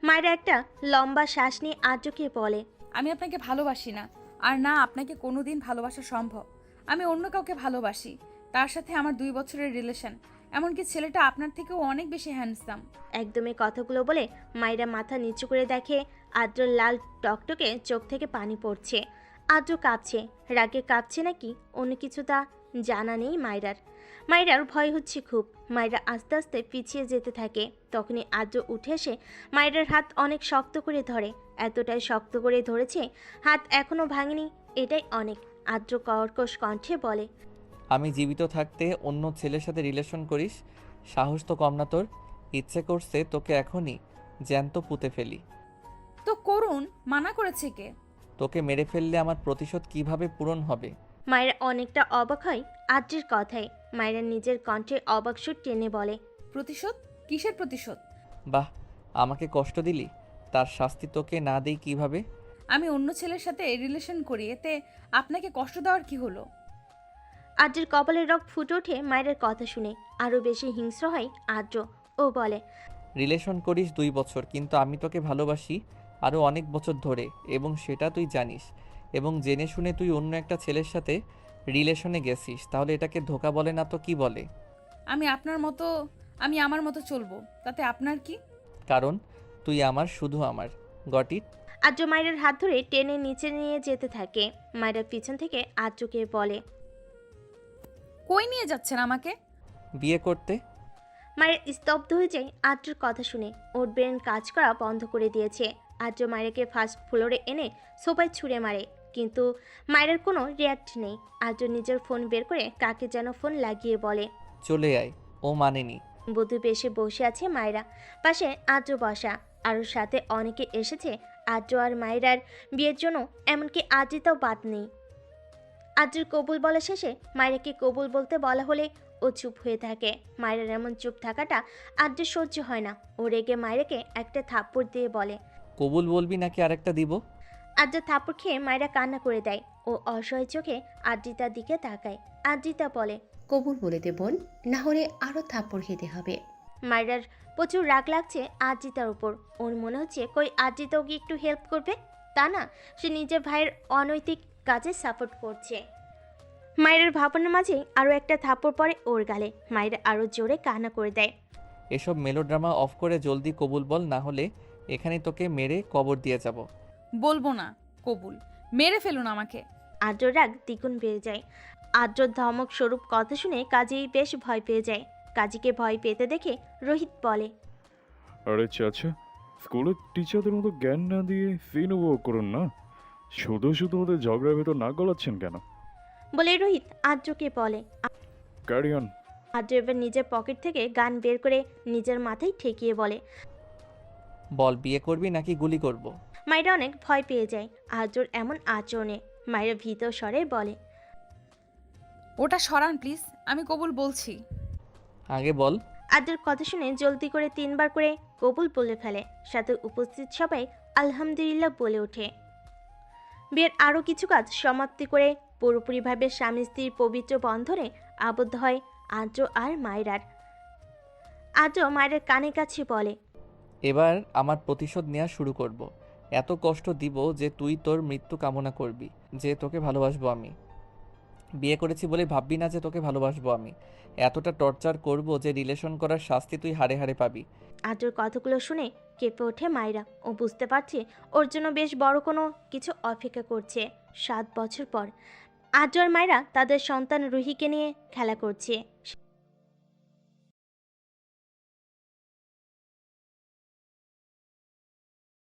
মায়েরা একটা লম্বা শ্বাস নিয়ে আদ্রকে বলে, আমি আপনাকে ভালোবাসি না, আর না আপনাকে কোনোদিন ভালোবাসা সম্ভব। আমি অন্য কাউকে ভালোবাসি, তার সাথে আমার 2 বছরের রিলেশন, এমনকি ছেলেটা আপনার থেকেও অনেক বেশি হ্যান্ডসাম। একদমই কথাগুলো বলে মায়েরা মাথা নিচু করে দেখে আদ্রর লাল টকটকে চোখ থেকে পানি পড়ছে। আদ্র কাঁপছে, রাগে কাঁপছে নাকি অন্য কিছু তা জানা নেই মায়রার। মায়রার ভয় হচ্ছে খুব। মায়রা আস্তে আস্তে পিছিয়ে যেতে থাকে। তখনই আদ্র উঠে এসে মায়রার হাত অনেক শক্ত করে ধরে, এতটাই শক্ত করে ধরেছে হাত এখনো ভাঙেনি, এটাই অনেক। আদ্র কর্কশ কণ্ঠে বলে, আমি জীবিত থাকতে অন্য ছেলের সাথে রিলেশন করিস? সাহস তো কম না তোর। ইচ্ছে করছে তোকে এখনই জ্যান্ত পুঁতে ফেলি। তো করুন, মানা করেছে কে? তোকে মেরে ফেললে আমার প্রতিশোধ কিভাবে পূরণ হবে? মায়েরা অনেকটা অবাক হয় আদ্রের কথায়। মায়েরা নিজের কণ্ঠে অবাক সুর টেনে বলে, প্রতিশোধ? কিসের প্রতিশোধ? বাহ, আমাকে কষ্ট দিলি, তার শাস্তি তোকে না দেই কিভাবে? আমি অন্য ছেলের সাথে রিলেশন করি, এতে আপনাকে কষ্ট দেওয়ার কি হলো? আদ্রের কপালের রগ ফুটে ওঠে মায়ের কথা শুনে। আরও বেশি হিংস্র হয় আদ্র। ও বলে, রিলেশন করিস 2 বছর, কিন্তু আমি তোকে ভালোবাসি আরও অনেক বছর ধরে, এবং সেটা তুই জানিস, এবং জেনে শুনে তুই অন্য একটা ছেলের সাথে রিলেশনে গেছিস। তাহলে এটাকে ধোঁকা বলে না তো কি বলে? আমি আমার মতো চলবো, তাতে আপনার কি? কারণ তুই আমার, শুধু আমার। Got it? আদ্র মায়ের হাত ধরে টেনে নিচে নিয়ে যেতে থাকে। মায়েরা পিছন থেকে আদ্রকে বলে, কই নিয়ে যাচ্ছেন আমাকে? বিয়ে করতে। মায়ের স্তব্ধ হয়ে যায় আদ্রর কথা শুনে। ওর ব্রেন কাজ করা বন্ধ করে দিয়েছে। আদ্র মায়েরাকে ফার্স্ট ফ্লোরে এনে সোফায় ছুঁড়ে মারে, কিন্তু মায়ের কোনো রিয়াক্ট নেই। আদ্র নিজের ফোন বের করে কাকে যেন ফোন লাগিয়ে বলে, চলে আয়। ও মানেনি। বধূ বেশে বসে আছে মায়েরা, পাশে আদ্র বসা। আর ওর সাথে অনেকে এসেছে আদ্র আর মায়েরার বিয়ের জন্য, এমনকি আদ্রিতাও বাদ নেই। আদ্রের কবুল বলা শেষে মায়েরাকে কবুল বলতে বলা হলে ও চুপ হয়ে থাকে। মায়েরার এমন চুপ থাকাটা আদ্রের সহ্য হয় না। ও রেগে মায়েরাকে একটা থাপ্পড় দিয়ে বলে, কবুল বলবি নাকি আরেকটা দিব? আদ্র থাপ্পড় খেয়ে মায়েরা কান্না করে দেয়। ও অসহায় চোখে আদ্রিতার দিকে তাকায়। আদ্রিতা বলে, কবুল বলে দে বোন, না হলে আরও থাপ্পড় খেতে হবে। মায়েরার প্রচুর রাগ লাগছে আদ্রিতার উপর। ওর মনে হচ্ছে কই আদ্রিতা ওকে একটু হেল্প করবে, তা না, সে নিজের ভাইয়ের অনৈতিক কাজে সাপোর্ট করছে। মায়ের ভাবনার মাঝে আরও একটা থাপ্পড় পড়ে ওর গালে। মায়ের আরও জোরে কান্না করে দেয়। এসব মেলোড্রামা অফ করে জলদি কবুল বল, না হলে এখানে তোকে মেরে কবর দিয়ে যাব। বলবো না কবুল, মেরে ফেলুন আমাকে। আদ্র রাগ দ্বিগুণ বেড়ে যায়। আদ্রর ধমক স্বরূপ কথা শুনে কাজী বেশ ভয় পেয়ে যায়। কাজীকে ভয় পেতে দেখে রোহিত বলে, আরে চাচা, স্কুলের টিচারদের মতো জ্ঞান না দিয়ে সিন উপভোগ করুন না। শুধু শুধু ওদের ঝগড়ার ভেতর না গলাচ্ছেন কেন? বলে রোহিত আদ্রকে বলে। Carry on. আদ্র এবার নিজের পকেট থেকে গান বের করে নিজের মাথায় ঠেকিয়ে বলে, বল, বিয়ে করবি নাকি গুলি করব? মায়েরা অনেক ভয় পেয়ে যায় আদ্রর এমন আচরণে। মায়েরা ভীত স্বরে বলে, ওটা সরান প্লিজ, আমি কবুল বলছি। আগে বল। আদ্রের কথা শুনে জলদি করে 3 বার করে কবুল বলে ফেলে। সাথে উপস্থিত সবাই আলহামদুলিল্লাহ বলে ওঠে। বিয়ের আরও কিছু কাজ সমাপ্তি করে পুরোপুরিভাবে স্বামী স্ত্রীর পবিত্র বন্ধনে আবদ্ধ হয় আদ্র আর মায়রার। আদ্র মায়ের কানে কাছে বলে, এবার আমার প্রতিশোধ নেওয়া শুরু করব। এত কষ্ট দিব যে তুই তোর মৃত্যু কামনা করবি, যে তোকে ভালোবাসবো আমি। বিয়ে করেছি বলে ভাববি না যে তোকে ভালোবাসবো আমি। এতটা টর্চার করব যে রিলেশন করার শাস্তি তুই হাড়ে হাড়ে পাবি। আদ্রর কথাগুলো শুনে কেঁপে ওঠে মায়রা। ও বুঝতে পারছে ওর জন্য বেশ বড় কোনো কিছু অপেক্ষা করছে। 7 বছর পর আদ্র আর মায়রা তাদের সন্তান রুহিকে নিয়ে খেলা করছে।